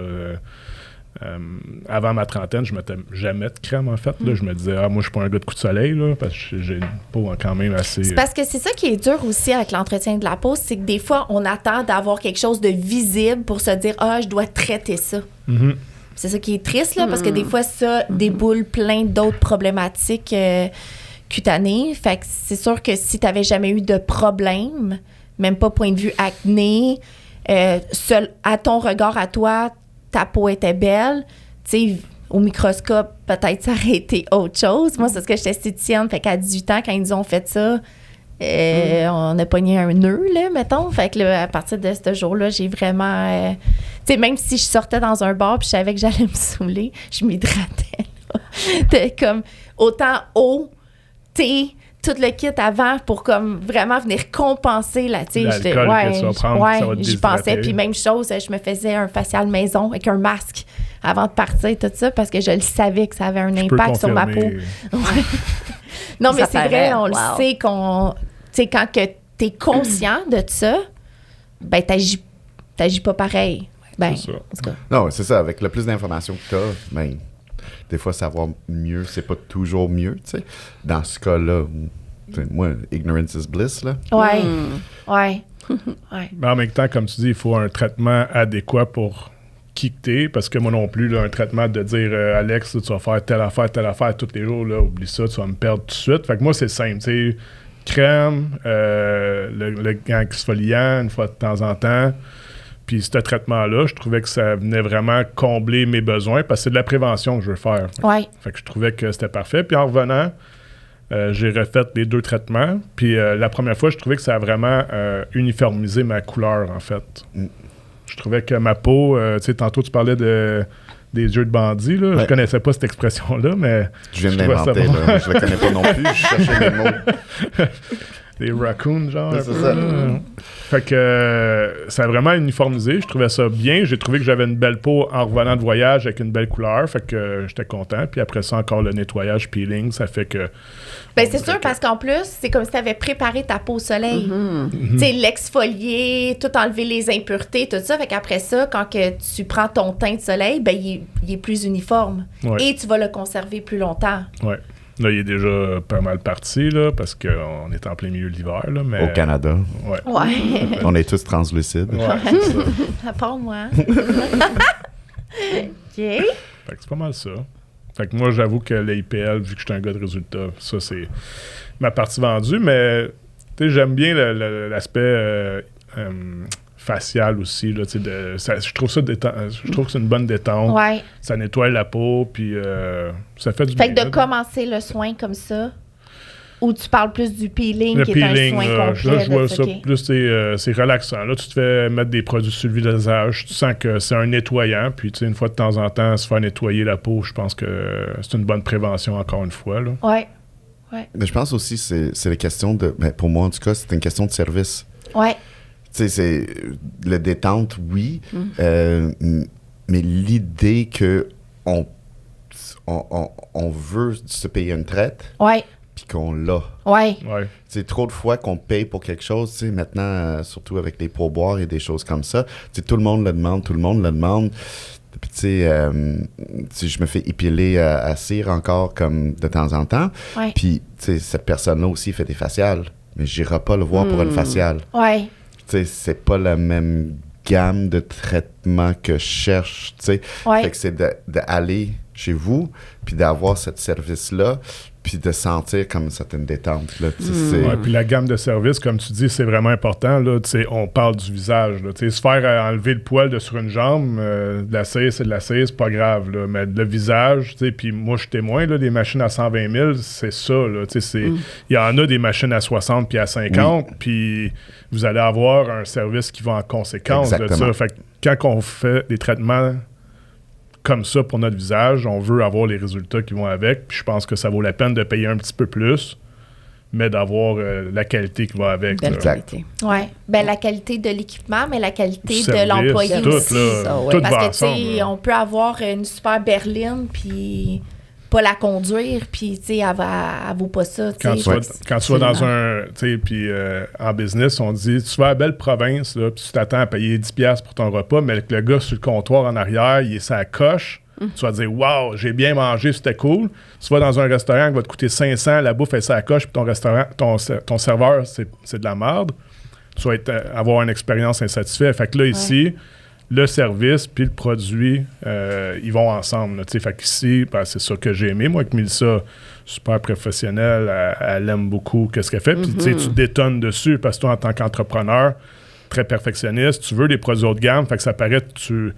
Avant ma trentaine, je mettais jamais de crème, en fait. Là. Je me disais, moi, je suis pas un gars de coup de soleil, là, parce que j'ai une peau quand même assez... C'est parce que c'est ça qui est dur aussi avec l'entretien de la peau, c'est que des fois, on attend d'avoir quelque chose de visible pour se dire « Ah, je dois traiter ça Mhm. ». C'est ça qui est triste, là, parce que des fois, ça déboule plein d'autres problématiques cutanées. Fait que c'est sûr que si tu n'avais jamais eu de problème, même pas point de vue acné, seul à ton regard à toi, ta peau était belle, tu sais, au microscope, peut-être ça aurait été autre chose. Moi, c'est ce que j'étais esthéticienne, fait qu'à 18 ans, quand ils nous ont fait ça, on a pogné un nœud, là, mettons. Fait que là, à partir de ce jour-là, j'ai vraiment... tu sais, même si je sortais dans un bar puis je savais que j'allais me saouler, je m'hydratais, là. C'était comme autant eau, thé, tout le kit avant pour comme vraiment venir compenser la, tu sais, L'alcool que tu vas prendre, ça va te j'y déshydrater. pensais. Puis même chose, je me faisais un facial maison avec un masque avant de partir, tout ça, parce que je le savais que ça avait un Je peux impact sur ma peau. confirmer. Non, mais Ça c'est vrai, paraît, on le wow. sait qu'on... Tu sais, quand que t'es conscient de ça, ben t'agis pas pareil. Ben, C'est ça. en tout cas. Non, c'est ça. Avec le plus d'informations que tu as, ben, des fois, savoir mieux, c'est pas toujours mieux, tu sais. Dans ce cas-là, tu sais, moi, ignorance is bliss, là. Ouais, ouais, ouais. Mais en même temps, comme tu dis, il faut un traitement adéquat pour qui que t'es, parce que moi non plus, là, un traitement de dire Alex, là, tu vas faire telle affaire tous les jours, là, oublie ça, tu vas me perdre tout de suite. Fait que moi, c'est simple, tu sais, crème, le gant exfoliant une fois de temps en temps. Puis ce traitement-là, je trouvais que ça venait vraiment combler mes besoins, parce que c'est de la prévention que je veux faire. Ouais. Fait que je trouvais que c'était parfait. Puis en revenant, j'ai refait les 2 traitements. Puis la première fois, je trouvais que ça a vraiment uniformisé ma couleur, en fait. Je trouvais que ma peau, tu sais, tantôt tu parlais des yeux de bandit, là. Ouais. Je connaissais pas cette expression-là, mais... Je viens de je trouvais ça l'inventer, bon. là. Je le connais pas non plus. Je cherchais les mots. Des raccoons, genre. Ouais, un c'est peu, ça. là. Fait que ça a vraiment uniformisé. Je trouvais ça bien. J'ai trouvé que j'avais une belle peau en revenant de voyage avec une belle couleur. Fait que j'étais content. Puis après ça, encore le nettoyage, peeling, ça fait que... Ben, c'est sûr, parce qu'en plus, c'est comme si tu avais préparé ta peau au soleil. Tu sais, l'exfolier, tout enlever les impuretés, tout ça. Fait qu'après ça, quand que tu prends ton teint de soleil, ben, il est plus uniforme. Ouais. Et tu vas le conserver plus longtemps. Ouais. Là, il est déjà pas mal parti, là, parce qu'on est en plein milieu de l'hiver, là, mais... Au Canada. Ouais. Ouais. On est tous translucides. Ouais, c'est ça. À part moi. OK. Fait que c'est pas mal ça. Fait que moi, j'avoue que l'IPL, vu que je suis un gars de résultats, ça, c'est ma partie vendue, mais tu sais, j'aime bien l'aspect facial aussi, là, tu sais, je trouve que c'est une bonne détente. Ouais. Ça nettoie la peau, puis ça fait du Fait bien. que de commencer le soin comme ça, ou tu parles plus du peeling, Le qui peeling, est un soin là, complet. je vois là, ça OK. plus, c'est relaxant. Là, tu te fais mettre des produits sur le visage, tu sens que c'est un nettoyant, puis tu sais, une fois de temps en temps, se faire nettoyer la peau, je pense que c'est une bonne prévention, encore une fois, là. Ouais. Mais je pense aussi que c'est la question de... Ben, pour moi, en tout cas, c'est une question de service. Ouais. Tu sais, c'est... Le détente, oui, mais l'idée que on veut se payer une traite, Ouais. puis qu'on l'a. Ouais. Ouais. C'est trop de fois qu'on paye pour quelque chose, tu sais, maintenant, surtout avec les pourboires et des choses comme ça. Tu sais, tout le monde le demande. Puis, tu sais, je me fais épiler à cire encore comme de temps en temps. Ouais. Puis, tu sais, cette personne-là aussi fait des faciales. Mais j'irai pas le voir pour une faciale. Ouais. Tu sais, c'est pas la même gamme de traitements que je cherche, tu sais. Ouais. Fait que c'est d'aller chez vous, puis d'avoir ce service-là, puis de sentir comme certaine détente, là. Tu sais, c'est... Ouais, puis la gamme de services, comme tu dis, c'est vraiment important. Là, tu sais, on parle du visage. Là, tu sais, se faire enlever le poil de sur une jambe, de la cire, c'est de la cire, c'est pas grave. Là, mais le visage, tu sais, puis moi, je suis témoin, là, des machines à 120 000, c'est ça. Là, tu sais, il y en a des machines à 60 puis à 50, puis vous allez avoir un service qui va en conséquence de Exactement. ça. Fait que quand on fait des traitements comme ça pour notre visage. On veut avoir les résultats qui vont avec. Puis je pense que ça vaut la peine de payer un petit peu plus, mais d'avoir la qualité qui va avec. Belle Exact. qualité. Oui. Ben, la qualité de l'équipement, mais la qualité Du de service, l'employé tout, aussi. là, Ça, ouais. tout Parce va que, tu sais, ensemble, là. on peut avoir une super berline, puis pas la conduire, puis, tu sais, elle vaut pas ça, tu Quand sais. tu vas dans un... Tu sais, puis en business, on dit, tu vas à belle province, là, puis tu t'attends à payer 10$ pour ton repas, mais le gars sur le comptoir en arrière, il est sa coche. Tu vas dire, wow, j'ai bien mangé, c'était cool. Tu vas dans un restaurant qui va te coûter 500, la bouffe est sa coche, puis ton serveur, c'est de la merde. Tu vas avoir une expérience insatisfaite. Fait que là, ici, le service puis le produit, ils vont ensemble. Là, fait qu'ici, ben, c'est ça que j'ai aimé. Moi, avec Mélissa, super professionnelle, elle aime beaucoup ce qu'elle fait. Puis tu détonnes dessus parce que toi, en tant qu'entrepreneur, très perfectionniste, tu veux des produits haut de gamme. Fait que ça paraît que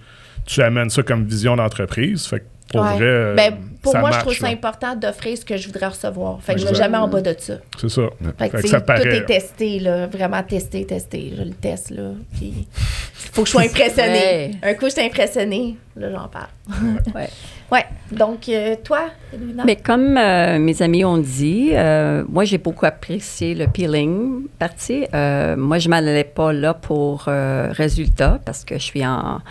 tu amènes ça comme vision d'entreprise. Fait que pour vrai, ben, pour ça moi, marche, je trouve ça là. important d'offrir ce que je voudrais recevoir. Fait que je ne vais Exact. jamais en bas de ça. C'est ça. Fait que, Fait que tu ça sais, tout paraît. est testé, là. Vraiment testé. Je le teste, là. Puis, faut que je sois impressionnée. Ouais. Un coup, je suis impressionnée. Là, j'en parle. Ouais. Ouais. Donc, toi, Edwina? Mais comme mes amis ont dit, moi, j'ai beaucoup apprécié le peeling partie. Moi, je ne m'en allais pas là pour résultat parce que je suis en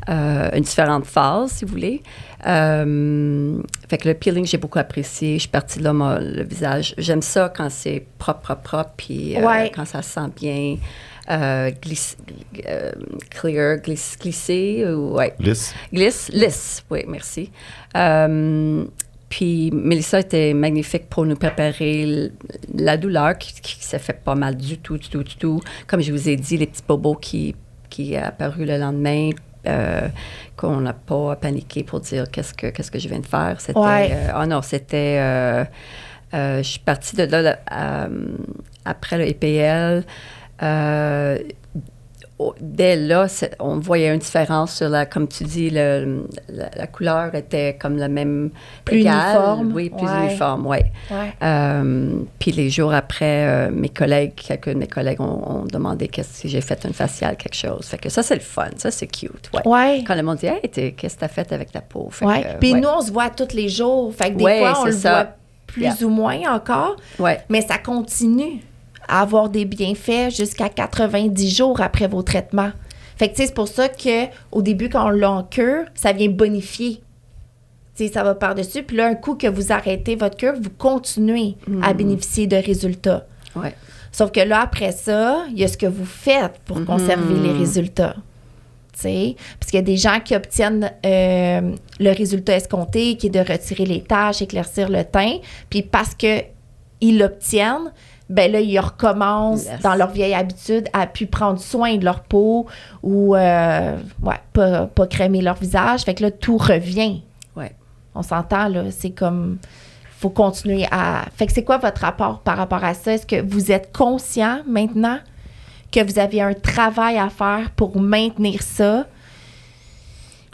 une différente phase, si vous voulez. Fait que le peeling, j'ai beaucoup apprécié. Je suis partie de là, le visage. J'aime ça quand c'est propre, puis quand ça se sent bien. Clear, glissé, ouais. Lisse, oui, merci. Puis Mélissa était magnifique pour nous préparer la douleur qui s'est fait pas mal du tout. Comme je vous ai dit, les petits bobos qui est apparu le lendemain, qu'on n'a pas paniqué pour dire qu'est-ce que je viens de faire. C'était... je suis partie de là après le EPL. Dès là, on voyait une différence sur comme tu dis, la couleur était comme la même. Plus uniforme. Oui, plus uniforme, oui. Puis les jours après, quelques de mes collègues ont demandé si j'ai fait une faciale, quelque chose. Fait que ça, c'est le fun. Ça, c'est cute. Ouais. Quand le monde dit, hey, qu'est-ce que tu as fait avec ta peau? Puis nous, on se voit tous les jours. Fait que des fois, on le voit plus ou moins encore. Mais ça continue à avoir des bienfaits jusqu'à 90 jours après vos traitements. Fait que, tu sais, c'est pour ça qu'au début, quand on l'a en cure, ça vient bonifier. Tu sais, ça va par-dessus. Puis là, un coup que vous arrêtez votre cure, vous continuez à bénéficier de résultats. Sauf que là, après ça, il y a ce que vous faites pour conserver les résultats. Tu sais, parce qu'il y a des gens qui obtiennent le résultat escompté, qui est de retirer les taches, éclaircir le teint. Puis parce qu'ils l'obtiennent, ben là, ils recommencent dans leur vieille habitude à plus prendre soin de leur peau ou pas crémer leur visage. Fait que là, tout revient. On s'entend, là. C'est comme... faut continuer à... Fait que c'est quoi votre rapport par rapport à ça? Est-ce que vous êtes conscient maintenant que vous avez un travail à faire pour maintenir ça?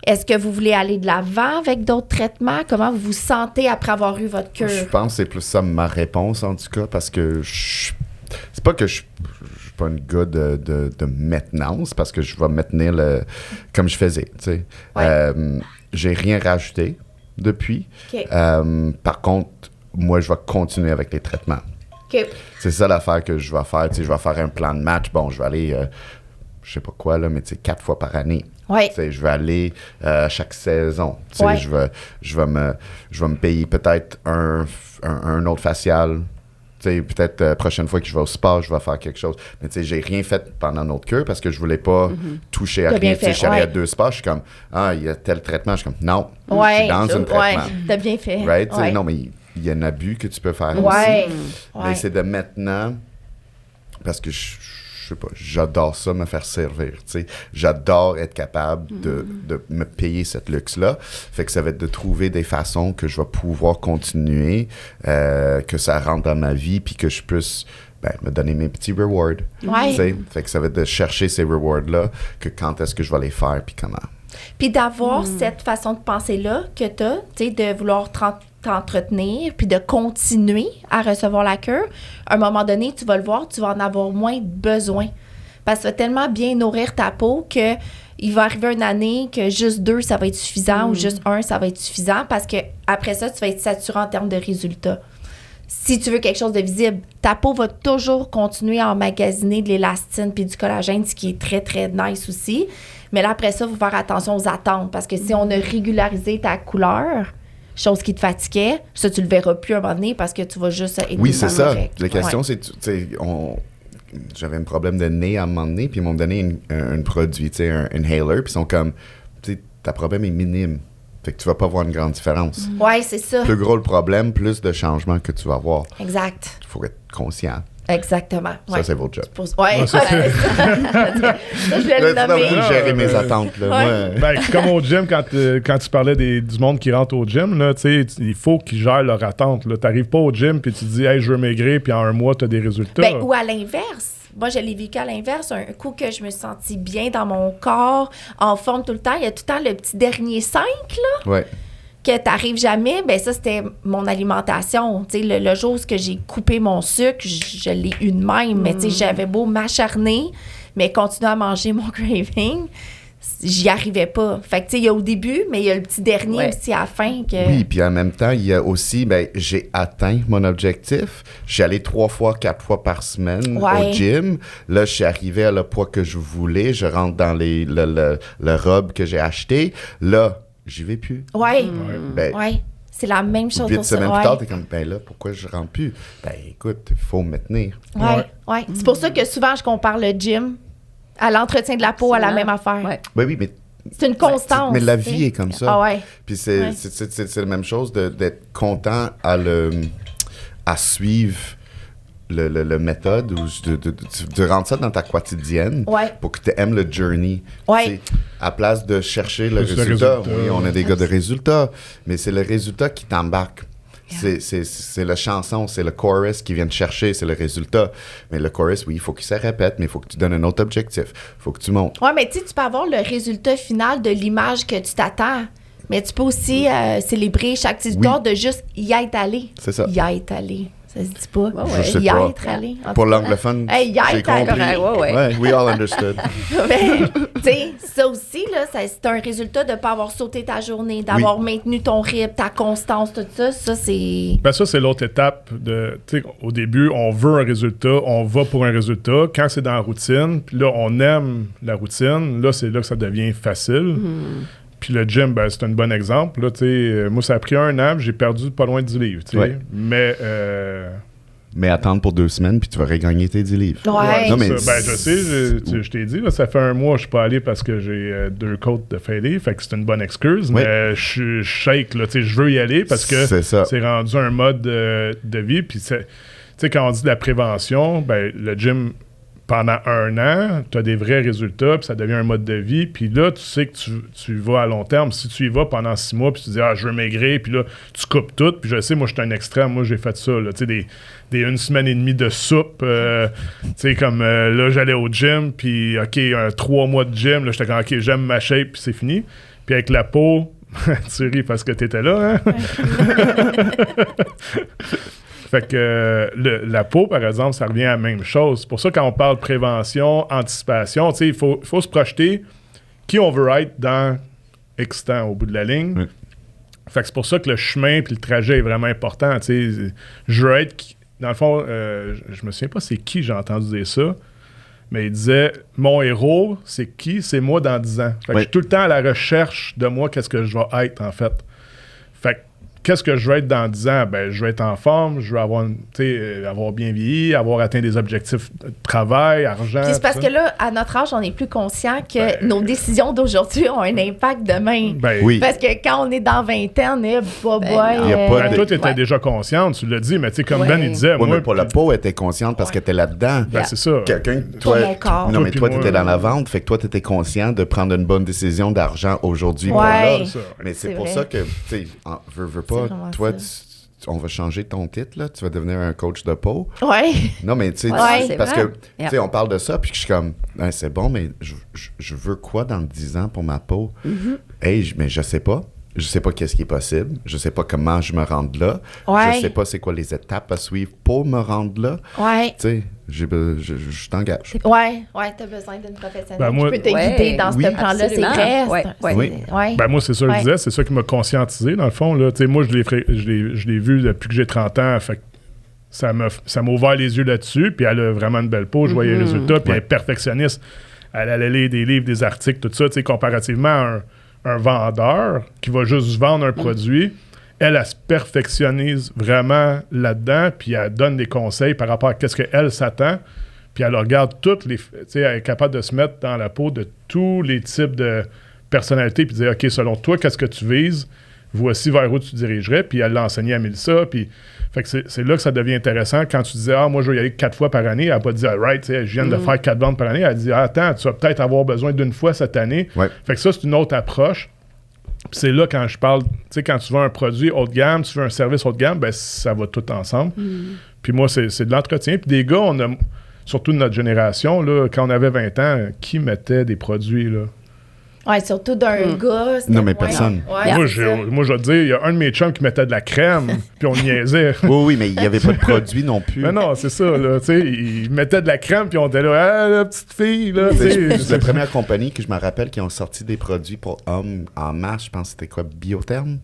Est-ce que vous voulez aller de l'avant avec d'autres traitements? Comment vous vous sentez après avoir eu votre cure? Je pense que c'est plus ça ma réponse, en tout cas, parce que c'est pas que je suis pas un gars de maintenance, parce que je vais me tenir comme je faisais, tu sais. J'ai rien rajouté depuis. Par contre, moi, je vais continuer avec les traitements. C'est ça l'affaire que je vais faire. Tu sais, je vais faire un plan de match. Bon, je vais aller, je sais pas quoi, là, mais tu sais, 4 fois par année. Tu sais, je vais aller chaque saison. Tu sais, je vais me payer peut-être un autre facial. Tu sais, peut-être la prochaine fois que je vais au spa, je vais faire quelque chose. Mais tu sais, j'ai rien fait pendant notre cure parce que je voulais pas toucher à rien. Tu sais, je suis allé à 2 spas, je suis comme, il y a tel traitement. Je suis comme, non, je suis dans un traitement. T'as bien fait. Right? Non, mais il y a un abus que tu peux faire aussi. Mais c'est de maintenant, parce que je sais pas, j'adore ça, me faire servir, tu sais. J'adore être capable de me payer cette luxe-là. Fait que ça va être de trouver des façons que je vais pouvoir continuer, que ça rentre dans ma vie, puis que je puisse me donner mes petits rewards. Tu sais. Fait que ça va être de chercher ces rewards-là, que quand est-ce que je vais les faire, puis comment. Puis d'avoir cette façon de penser-là que tu as, tu sais, de vouloir t'entretenir, puis de continuer à recevoir la cure, à un moment donné, tu vas le voir, tu vas en avoir moins besoin. Parce que tu vas tellement bien nourrir ta peau que il va arriver une année que juste 2, ça va être suffisant ou juste 1, ça va être suffisant parce que après ça, tu vas être saturé en termes de résultats. Si tu veux quelque chose de visible, ta peau va toujours continuer à emmagasiner de l'élastine puis du collagène, ce qui est très, très nice aussi. Mais là, après ça, il faut faire attention aux attentes parce que si on a régularisé ta couleur, chose qui te fatiguait, ça, tu le verras plus à un moment donné parce que tu vas juste être Oui, c'est ça. correct. La question, c'est, tu sais, j'avais un problème de nez à un moment donné, puis ils m'ont donné un produit, tu sais, un inhaler, puis ils sont comme, tu sais, ta problème est minime. Fait que tu vas pas voir une grande différence. Oui, c'est ça. Plus gros le problème, plus de changements que tu vas avoir. Exact. Il faut être conscient. Exactement. Ça, c'est votre job. Oui, ça, je voulais le Là, nommer. vous gérez mes attentes. Là. Ouais. Moi, Ben, comme au gym, quand tu parlais du monde qui rentre au gym, là, il faut qu'ils gèrent leur attente. Tu n'arrives pas au gym puis tu te dis hey, je veux maigrir, puis en un mois, tu as des résultats. Ben, ou à l'inverse. Moi, je l'ai vécu à l'inverse. Un coup que je me sentis bien dans mon corps, en forme tout le temps. Il y a tout le temps le petit dernier 5, là. ouais. Que t'arrives jamais, ben ça, c'était mon alimentation. Tu sais, le jour où j'ai coupé mon sucre, je l'ai eu de même. Mais tu sais, j'avais beau m'acharner, mais continuer à manger mon craving, j'y arrivais pas. Fait que tu sais, il y a au début, mais il y a le petit dernier aussi à la fin. Que... Oui, puis en même temps, il y a aussi, j'ai atteint mon objectif. J'y allais 3 fois, 4 fois par semaine au gym. Là, je suis arrivé à le poids que je voulais. Je rentre dans le robe que j'ai acheté. Là, j'y vais plus. Oui, Ben, c'est la même chose 8 pour ça. semaines plus tard, t'es comme, ben là, pourquoi je rentre plus? Ben écoute, il faut me tenir. Oui. C'est pour ça que souvent, je compare le gym à l'entretien de la peau à la même affaire. Ouais. Ben oui, mais... C'est une constance. Mais la vie est comme ça. Ah ouais. Puis c'est la même chose d'être content à suivre le méthode ou de rendre ça dans ta quotidienne pour que tu aimes le journey. Ouais. À place de chercher le Juste résultat. le résultat. Oui, on est des gars de résultats, mais c'est le résultat qui t'embarque. C'est la chanson, c'est le chorus qui vient te chercher, c'est le résultat. Mais le chorus, oui, il faut qu'il se répète, mais il faut que tu donnes un autre objectif. Il faut que tu montes. Oui, mais tu sais, tu peux avoir le résultat final de l'image que tu t'attends. Mais tu peux aussi célébrer chaque petite victoire de juste y être allé. C'est ça. Y être allé. Ça se dit pas. Je sais Y pas. être allé. En Pour tout cas. l'anglophone, Hey, y j'ai être allé. compris. Ouais. We all understood. Mais, tu sais, ça aussi, là, c'est un résultat de ne pas avoir sauté ta journée, d'avoir maintenu ton rythme, ta constance, tout ça. Ça, c'est... Ben ça, c'est l'autre étape. Au début, on veut un résultat, on va pour un résultat. Quand c'est dans la routine, puis là, on aime la routine, là, c'est là que ça devient facile. Puis le gym, ben, c'est un bon exemple. Là, moi, ça a pris 1 an, j'ai perdu pas loin de 10 livres. Ouais. Mais attendre pour 2 semaines, puis tu vas regagner tes 10 livres. Ouais. Non, mais je sais, je t'ai dit, là, ça fait 1 mois, je suis pas allé parce que j'ai 2 côtes de fêlée, fait que c'est une bonne excuse, mais je shake, là, je veux y aller parce que c'est rendu un mode de vie. Puis, quand on dit de la prévention, ben, le gym, pendant 1 an, tu as des vrais résultats, puis ça devient un mode de vie. Puis là, tu sais que tu vas à long terme. Si tu y vas pendant 6 mois, puis tu dis « Ah, je veux maigrir », puis là, tu coupes tout. Puis je sais, moi, je suis un extrême. Moi, j'ai fait ça, là, tu sais, des 1 semaine et demie de soupe. Tu sais, comme là, j'allais au gym, puis OK, 3 mois de gym, là, j'étais comme « OK, j'aime ma shape », puis c'est fini. Puis avec la peau, tu ris parce que t'étais là, hein? Fait que la peau, par exemple, ça revient à la même chose. C'est pour ça, quand on parle de prévention, anticipation, il faut se projeter qui on veut être dans X temps au bout de la ligne. Oui. Fait que c'est pour ça que le chemin puis le trajet est vraiment important. Je veux être... Dans le fond, je me souviens pas c'est qui j'ai entendu dire ça, mais il disait « Mon héros, c'est qui? C'est moi dans 10 ans. » Fait que je suis tout le temps à la recherche de moi, qu'est-ce que je vais être, en fait. Fait que qu'est-ce que je veux être dans 10 ans? Ben, je veux être en forme, je veux avoir, avoir bien vieilli, avoir atteint des objectifs de travail, argent. Puis c'est parce que là, à notre âge, on est plus conscient que nos décisions d'aujourd'hui ont un impact demain. Ben, oui. Parce que quand on est dans 20 ans, il y a pas de- toi, tu étais déjà consciente, tu l'as dit, mais tu sais, comme Ben, il disait, Oui, moi... mais pour la peau, elle était consciente parce qu'elle était là-dedans. Ben, c'est ça. Quelqu'un, Pour toi, mon corps. non, mais Toi toi, puis tu étais moi, dans la vente, fait que toi, tu étais conscient de prendre une bonne décision d'argent aujourd'hui pour Ouais. là. Ça. Mais c'est C'est pour vrai. ça que, tu sais, veux pas, C'est vraiment toi, ça. on va changer ton titre, là, tu vas devenir un coach de peau. Ouais. Non, mais tu sais, Ouais, c'est parce vrai. que, tu sais, on parle de ça, puis que je suis comme, ouais, c'est bon, mais je veux quoi dans 10 ans pour ma peau? Hey, mais je sais pas. je sais pas qu'est-ce qui est possible, je sais pas comment je me rende là, Ouais. je sais pas c'est quoi les étapes à suivre pour me rendre là. Ouais. Tu sais, je t'engage. Ouais, t'as besoin d'une professionnelle Ben, moi- qui peut te Ouais. guider dans Oui. ce plan-là, c'est Absolument. vrai. Ouais, ouais. Oui. Ouais. Ben moi, c'est ça que je Ouais. disais, c'est ça qui m'a conscientisé, dans le fond. Là. Tu sais, moi, je l'ai vu depuis que j'ai 30 ans, fait que ça m'a ouvert les yeux là-dessus, puis elle a vraiment une belle peau, je voyais les résultats, puis elle est perfectionniste. Elle allait lire des livres, des articles, tout ça, tu sais, comparativement à un vendeur qui va juste vendre un produit. Elle se perfectionnise vraiment là-dedans, puis elle donne des conseils par rapport à qu'est-ce qu'elle s'attend, puis elle regarde toutes les... Tu sais, elle est capable de se mettre dans la peau de tous les types de personnalités, puis dire, OK, selon toi, qu'est-ce que tu vises? Voici vers où tu dirigerais, puis elle l'a enseigné à Mélissa, puis... Fait que c'est là que ça devient intéressant. Quand tu disais, moi, je vais y aller 4 fois par année, elle n'a pas dit, right, je viens de faire 4 ventes par année. Elle dit, attends, tu vas peut-être avoir besoin d'une fois cette année. Ouais. Fait que ça, c'est une autre approche. Puis c'est là, quand je parle, tu sais, quand tu veux un produit haut de gamme, tu veux un service haut de gamme, ben ça va tout ensemble. Puis moi, c'est de l'entretien. Puis des gars, on a, surtout de notre génération, là, quand on avait 20 ans, qui mettait des produits, là? Ouais, surtout d'un gars. c'était Non, mais moins- personne. Ouais, Moi, c'est ça. je vais te dire, il y a un de mes chums qui mettait de la crème, puis on niaisait. Oui, mais il n'y avait pas de produit non plus. Mais non, c'est ça, là, tu sais, il mettait de la crème, puis on était là, ah, la petite fille, là, tu sais. C'est la première compagnie que je me rappelle qui ont sorti des produits pour hommes en masse. Je pense que c'était quoi, Biotherm?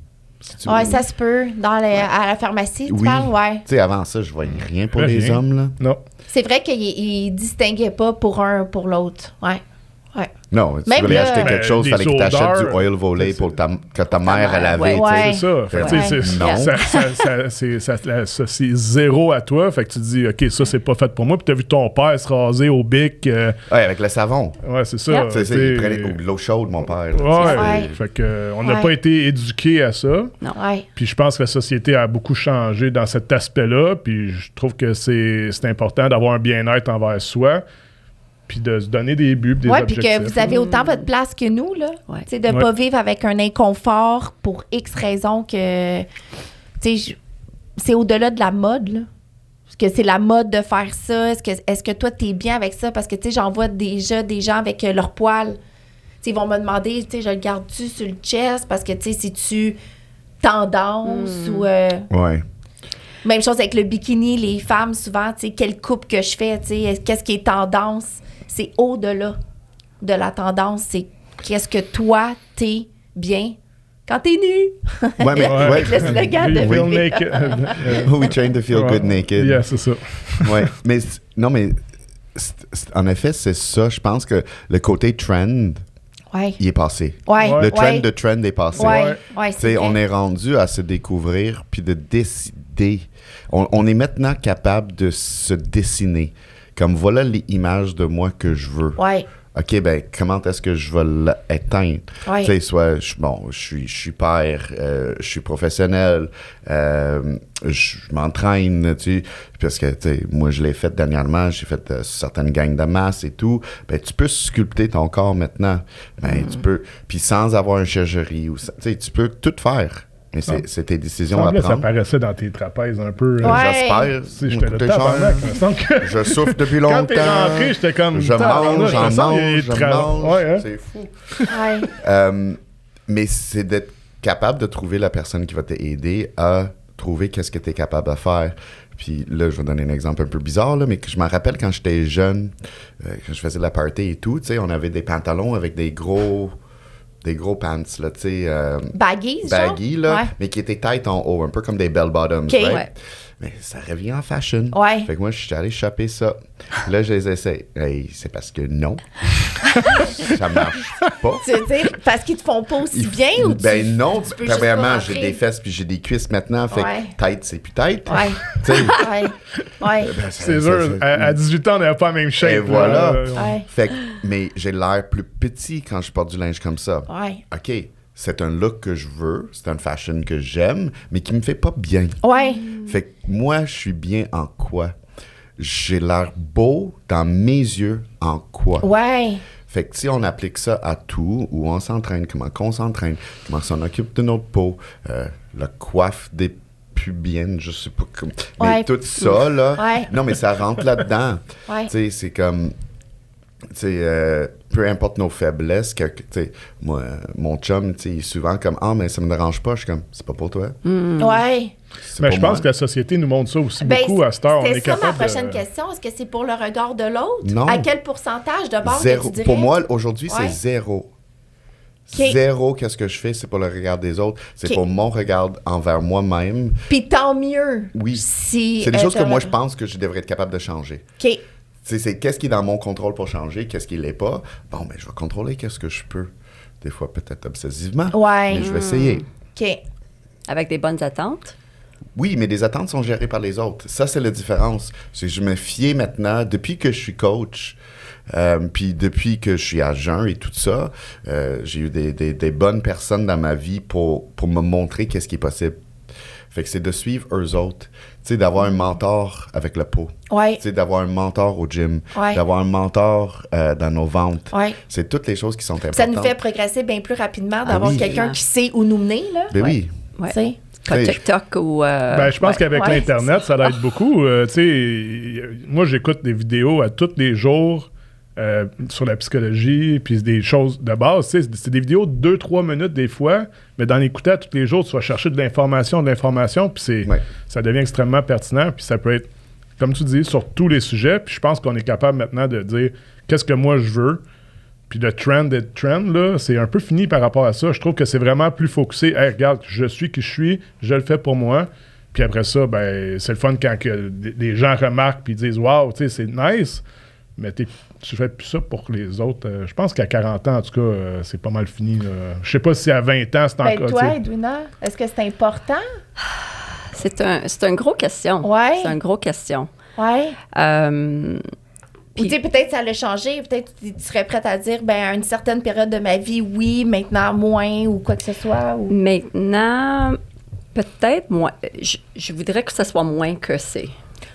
Ouais, ça se peut. À la pharmacie, tu Oui. parles? Ouais. Tu sais, avant ça, je voyais rien pour les Rien. hommes, là. Non. C'est vrai qu'il ne distinguait pas pour un ou pour l'autre. Ouais. Non, tu Même voulais là- acheter quelque Ben, chose, il des fallait que tu achètes odeurs, du oil volley pour que ta mère mère, elle avait. ouais. tu sais. Ouais. C'est ça. Fait que, tu sais, c'est- Non. c'est zéro à toi. Fait que tu te dis, OK, ça, c'est pas fait pour moi. Puis t'as vu ton père se raser au bic. Ouais, avec le savon. Ouais, c'est ça. Yeah. Tu sais, tu sais. il prenait de l'eau chaude, mon père. là, tu sais, Ouais. Ouais. Fait que, on n'a Ouais. pas été éduqués à ça. Ouais. Puis je pense que la société a beaucoup changé dans cet aspect-là. Puis je trouve que c'est important d'avoir un bien-être envers soi. Puis de se donner des buts, des Oui, puis objectifs. que vous avez autant votre place que nous, là. Ouais. Tu sais, de ne Ouais. pas vivre avec un inconfort pour X raisons que. Tu sais, c'est au-delà de la mode, là. Est-ce que c'est la mode de faire ça? Est-ce que toi, tu es bien avec ça? Parce que, tu sais, j'en vois déjà des gens avec leurs poils. Tu sais, ils vont me demander, tu sais, je le garde-tu sur le chest? Parce que, tu sais, c'est-tu tendance ou. Ouais. Même chose avec le bikini, les femmes, souvent, tu sais, quelle coupe que je fais, tu sais, qu'est-ce qui est tendance? C'est au-delà de la tendance. C'est qu'est-ce que toi, t'es bien quand t'es nu. Ouais, mais. Ouais. Ouais. Le slogan de Feel vie. naked. We train to feel good naked. Yeah, c'est ça. Ouais. Mais non, mais en effet, c'est ça. Je pense que le côté trend, Ouais. il est passé. Ouais. Ouais. Le trend ouais. de trend est passé. Ouais. Ouais, Tu sais, c'est on vrai. est rendu à se découvrir puis de décider. On est maintenant capable de se dessiner. Comme voilà les images de moi que je veux. Ouais. OK, ben comment est-ce que je vais l'atteindre? Ouais. Tu sais, soit, je suis père, je suis professionnel, je m'entraîne, tu sais, parce que, tu sais, moi, je l'ai fait dernièrement, j'ai fait certaines gangs de masse et tout. Ben, tu peux sculpter ton corps maintenant. Ben, tu peux, puis sans avoir une chirurgie, ou tu sais, tu peux tout faire. Mais c'est tes décisions à Ça prendre. paraissait dans tes trapèzes un peu. Ouais. J'espère. Tu sais, j'étais Coûter le cher. tabarnak. Il me semble que Je souffre depuis quand longtemps. t'es rentré, j'étais comme... Je mange, tabarnak, j'en me semble qu'il y a mange, des je tra- mange. Ouais, hein? C'est fou. Ouais. Mais c'est d'être capable de trouver la personne qui va t'aider à trouver qu'est-ce que tu es capable de faire. Puis là, je vais donner un exemple un peu bizarre, là, mais que je me rappelle quand j'étais jeune, quand je faisais de la party et tout, tu sais, on avait des pantalons avec des gros pants, là, tu sais, Baggies, genre? baggy, là, Ouais. mais qui étaient tight en haut, un peu comme des bell bottoms, OK. right? Ouais. Mais ça revient en fashion. Ouais. Fait que moi, je suis allé choper ça. Là, je les essaie. Hey, c'est parce que non. Ça marche pas. Tu veux dire, parce qu'ils te font pas aussi bien ou tu... Ben non, tu peux juste premièrement, pas j'ai rentrer? des fesses puis j'ai des cuisses maintenant, fait Ouais. que tête, c'est plus tête. Ouais. Tu sais, Ouais. Ouais. ben, C'est sûr, à 18 ans, on n'avait pas la même shape. Et là. voilà. Ouais. Fait que, mais j'ai l'air plus petit quand je porte du linge comme ça. Ouais. OK, c'est un look que je veux, c'est une fashion que j'aime, mais qui me fait pas bien. Ouais. Fait que moi, je suis bien en quoi? J'ai l'air beau dans mes yeux en quoi? Ouais. Fait que si on applique ça à tout, où on s'entraîne, comment qu'on s'entraîne, comment on occupe de notre peau, la coiffe des pubiennes, je sais pas comment. Mais Ouais. tout ça, là, Ouais. non, mais ça rentre là-dedans. Ouais. Tu sais, c'est comme, tu sais, peu importe nos faiblesses, tu sais, moi, mon chum, tu sais, il est souvent comme « Ah, mais ça me dérange pas. » Je suis comme « C'est pas pour toi. Ouais. C'est Mais pour je pense moi. que la société nous montre ça aussi Ben, beaucoup à cette heure. On est c'était ça ma capable prochaine question. Est-ce que c'est pour le regard de l'autre? Non. À quel pourcentage de bord que Zéro. tu dirais? Pour moi, aujourd'hui, Ouais. c'est zéro. OK. Zéro, qu'est-ce que je fais, c'est pour le regard des autres. C'est OK. pour mon regard envers moi-même. Puis tant mieux. Oui. Si, C'est des choses que t'as moi, le- je pense que je devrais être capable de changer. OK. C'est qu'est-ce qui est dans mon contrôle pour changer, qu'est-ce qui l'est pas. Bon, ben, je vais contrôler qu'est-ce que je peux. Des fois, peut-être obsessivement. Ouais. Mais je vais essayer. OK. Avec des bonnes attentes. Oui, mais les attentes sont gérées par les autres. Ça, c'est la différence. C'est que je me fiais maintenant, depuis que je suis coach, puis depuis que je suis à jeun et tout ça, j'ai eu des bonnes personnes dans ma vie pour me montrer qu'est-ce qui est possible. Fait que c'est de suivre eux autres. Tu sais, d'avoir un mentor avec le pot. Ouais. Tu sais, d'avoir un mentor au gym. Ouais. D'avoir un mentor dans nos ventes. Ouais. C'est toutes les choses qui sont importantes. Ça nous fait progresser bien plus rapidement d'avoir oui. quelqu'un qui sait où nous mener, là. Ben oui. Ouais. Tu sais. Comme Hey. TikTok ou... Ben, je pense ouais. qu'avec Ouais, l'Internet, ça aide beaucoup. Tu sais, moi, j'écoute des vidéos à tous les jours sur la psychologie, puis des choses de base. Tu sais, c'est des vidéos de 2-3 minutes des fois, mais d'en écouter à tous les jours, tu vas chercher de l'information, puis Ouais. ça devient extrêmement pertinent, puis ça peut être, comme tu dis, sur tous les sujets. Puis je pense qu'on est capable maintenant de dire qu'est-ce que moi je veux. Puis le trend, là, c'est un peu fini par rapport à ça. Je trouve que c'est vraiment plus focusé. Hey, regarde, je suis qui je suis, je le fais pour moi. Puis après ça, ben, c'est le fun quand que les gens remarquent puis disent waouh, tu sais, c'est nice. Mais tu fais plus ça pour les autres. Je pense qu'à 40 ans, en tout cas, c'est pas mal fini. Là. Je sais pas si à 20 ans, c'est Ben, encore. toi, tu sais. Edwina, est-ce que c'est important? C'est un gros question. Ouais. C'est un gros question. Ouais. Ou Puis- tu sais, peut-être ça l'a changé. Peut-être tu serais prête à dire, ben, à une certaine période de ma vie, oui, maintenant moins, ou quoi que ce soit. Ou... Maintenant, peut-être moins. Je voudrais que ce soit moins que c'est.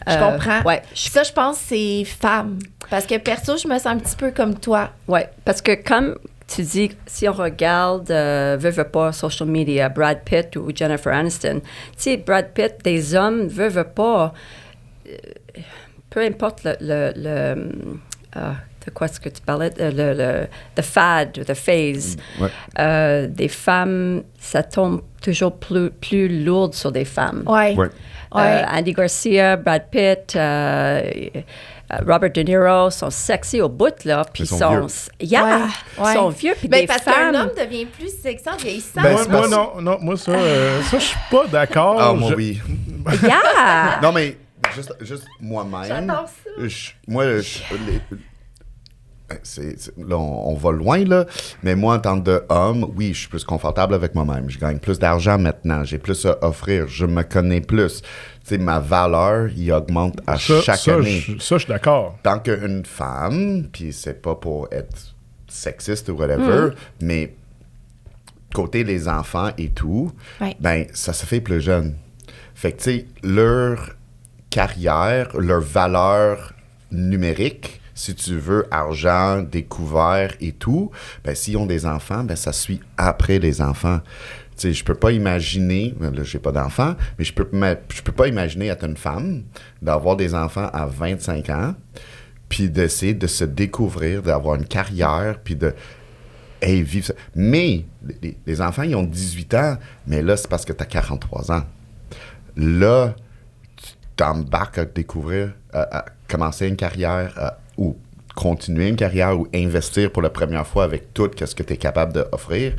Je comprends. Ouais, Ça, je pense, c'est femme. Parce que perso, je me sens un petit peu comme toi. ouais, parce que comme tu dis, si on regarde, veut pas, social media, Brad Pitt ou Jennifer Aniston, tu sais, Brad Pitt, des hommes, veut pas, peu importe de quoi est-ce que tu parlais, the fad ou the phase, Ouais. des femmes, ça tombe toujours plus lourd sur des femmes. Ouais. Ouais. Ouais. Andy Garcia, Brad Pitt, Robert De Niro sont sexy au bout, là. Puis Ils sont vieux. Ouais. Ouais. sont vieux. Puis Ben, des parce femmes. qu'un homme devient plus sexy en vieillissant. Ben, Moi, c'est parce- moi, ça, je suis pas d'accord. Ah, moi, Je- oui. Yeah! Non, mais juste moi-même. J'adore ça. Là, on va loin, là. Mais moi, en tant qu'homme, oui, je suis plus confortable avec moi-même. Je gagne plus d'argent maintenant. J'ai plus à offrir. Je me connais plus. Tu sais, ma valeur, il augmente à chaque année. Ça, je suis d'accord. Tant qu'une femme, puis c'est pas pour être sexiste ou whatever, mais côté les enfants et tout, Ouais. ben, ça se fait plus jeune. Fait que, tu sais, leur carrière, leur valeur numérique, si tu veux, argent, découvert et tout, ben, s'ils ont des enfants, ben, ça suit après les enfants. Tu sais, je peux pas imaginer, là, j'ai pas d'enfants, mais je peux pas imaginer être une femme, d'avoir des enfants à 25 ans, puis d'essayer de se découvrir, d'avoir une carrière, puis de vivre ça. Mais les enfants, ils ont 18 ans, mais là, c'est parce que tu as 43 ans. Là, tu t'embarques à découvrir, à commencer une carrière, ou continuer une carrière, ou investir pour la première fois avec tout ce que tu es capable d'offrir.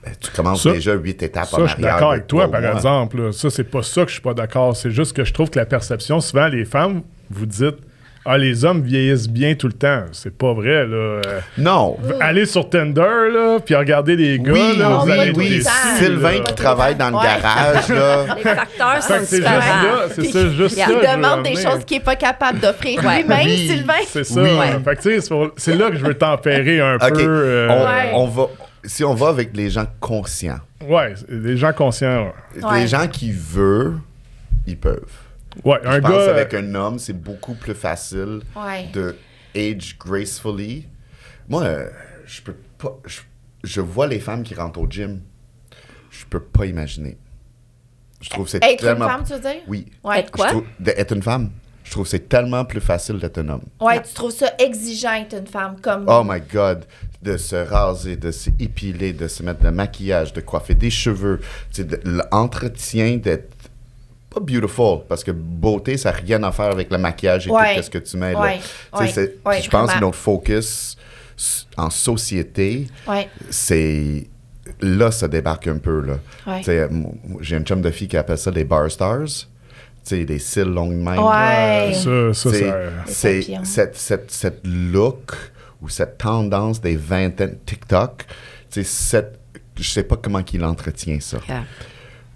Ben, tu commences Ça- déjà 8 étapes en Ça, arrière. je suis d'accord de avec toi, 3 par mois. exemple. Là. Ça, c'est pas ça que je suis pas d'accord. C'est juste que je trouve que la perception, souvent, les femmes, vous dites « Ah, les hommes vieillissent bien tout le temps. » C'est pas vrai, là. Non. Allez sur Tinder, là, puis regardez les gars, Oui, là, vous oui, allez être oui. déçus, Sylvain là. qui travaille dans le Ouais. garage, là. Les facteurs Fait sont que c'est juste différents. là, c'est ça, juste Yeah. ça. Il je veux demande des emmener. choses qu'il n'est pas capable d'offrir Ouais. lui-même, Oui. Sylvain. C'est ça. Oui. Fait que, tu sais, c'est là que je veux tempérer un OK. peu. Ouais. On va, si on va avec les gens conscients, Ouais, les gens conscients. Ouais. les gens qui veulent, ils peuvent. Ouais, Je un pense gars. avec un homme, c'est beaucoup plus facile Ouais. de age gracefully. Moi, je peux pas. Je vois les femmes qui rentrent au gym. Je peux pas imaginer. Je trouve que c'est Être une tellement. femme, tu veux dire? Oui. Ouais. Être quoi? Être une femme. Je trouve que c'est tellement plus facile d'être un homme. Ouais, tu trouves ça exigeant être une femme comme... Oh my God! De se raser, de s'épiler, de se mettre de maquillage, de coiffer des cheveux. L'entretien d'être pas beautiful, parce que beauté, ça n'a rien à faire avec le maquillage et tout ce que tu mets. Là. Je pense que notre focus en société, c'est... Là, ça débarque un peu. Là. J'ai une chum de fille qui appelle ça des bar stars. Des cils longues mains. Ouais. C'est cette look ou cette tendance des vingtaines TikTok, je sais pas comment qu'il entretient ça. Yeah.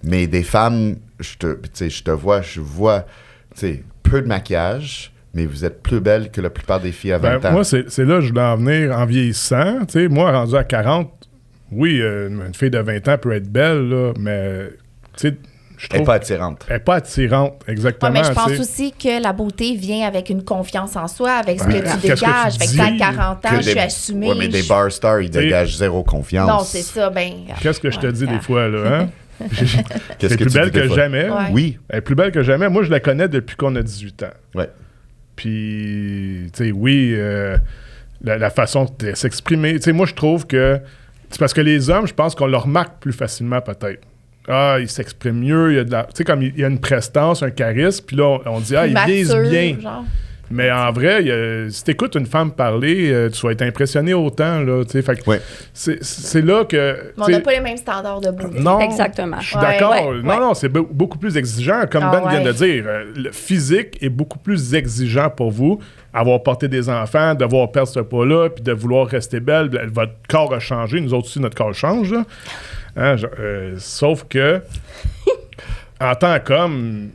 Mais des femmes, je vois peu de maquillage, mais vous êtes plus belle que la plupart des filles à 20 ans. Moi, c'est là que je voulais en venir en vieillissant. Moi, rendu à 40, oui, une fille de 20 ans peut être belle, là, mais je trouve... Elle n'est pas attirante. Elle n'est pas attirante, exactement. Mais je pense aussi que la beauté vient avec une confiance en soi, avec ce que tu qu'est-ce dégages. que tu Fait que dis? t'as 40 ans, je suis assumée. Oui, mais des bar stars, ils dégagent zéro confiance. Non, c'est ça. Qu'est-ce que je te dis des fois, là, hein? Qu'est-ce Elle est plus belle que jamais. Ouais. Oui. Elle est plus belle que jamais. Moi, je la connais depuis qu'on a 18 ans. Ouais. Puis, oui, la façon de s'exprimer. Moi, je trouve que... C'est parce que les hommes, je pense qu'on leur remarque plus facilement, peut-être. Ah, il s'exprime mieux, il y a de la... Tu sais, comme il y a une prestance, un charisme, puis là, on dit, ils disent bien. Genre. Mais en vrai, si t'écoutes une femme parler, tu vas être impressionné autant, là, tu sais. Fait que c'est là que... Mais on n'a pas les mêmes standards de beauté. Non, Exactement. je suis d'accord. Ouais. Non, c'est beaucoup plus exigeant. Comme Ben vient de dire, le physique est beaucoup plus exigeant pour vous. Avoir porté des enfants, devoir perdre ce poids-là, puis de vouloir rester belle, votre corps a changé. Nous autres aussi, notre corps change, là. Hein, sauf que, en tant qu'homme,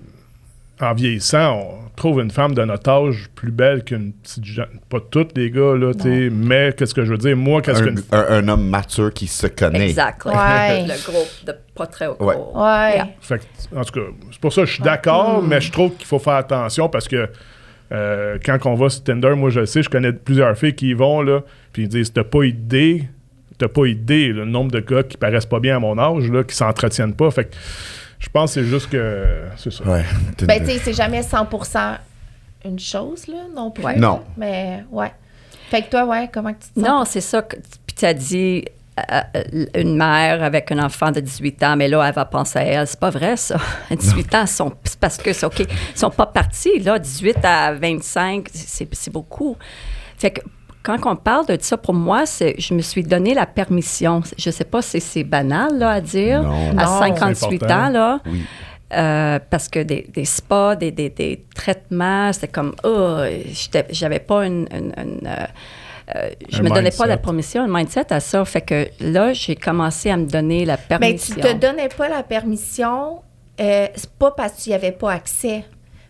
en vieillissant, on trouve une femme de notre âge plus belle qu'une petite jeune. Pas toutes les gars, là, mais qu'est-ce que je veux dire? Moi, qu'est-ce qu'une... Un homme mature qui se connaît. Exactement. Ouais. Le gros, pas très haut. Ouais. Yeah. Fait que, en tout cas, c'est pour ça que je suis d'accord, mais je trouve qu'il faut faire attention parce que quand on va sur Tinder, moi, je le sais, je connais plusieurs filles qui y vont, là, puis ils disent, t'as pas idée, le nombre de gars qui paraissent pas bien à mon âge, là, qui s'entretiennent pas. Fait que je pense que c'est juste que c'est ça. Ouais. Tu sais, c'est jamais 100% une chose, là, non plus. Ouais. Non. Mais, Fait que toi, comment tu te sens? Non, c'est ça. Puis tu as dit une mère avec un enfant de 18 ans, mais là, elle va penser à elle. C'est pas vrai, ça. À 18 ans, c'est parce que c'est OK. Ils sont pas partis, là. 18 à 25, c'est beaucoup. Fait que quand on parle de ça, pour moi, je me suis donné la permission. Je sais pas si c'est banal, là, à dire. Non. À Non. 58 ans, là. Oui. Parce que des spas, des traitements, c'était comme, j'avais pas je me donnais pas la permission, un mindset à ça. Fait que là, j'ai commencé à me donner la permission. Mais tu te donnais pas la permission, c'est pas parce que tu n'y avais pas accès,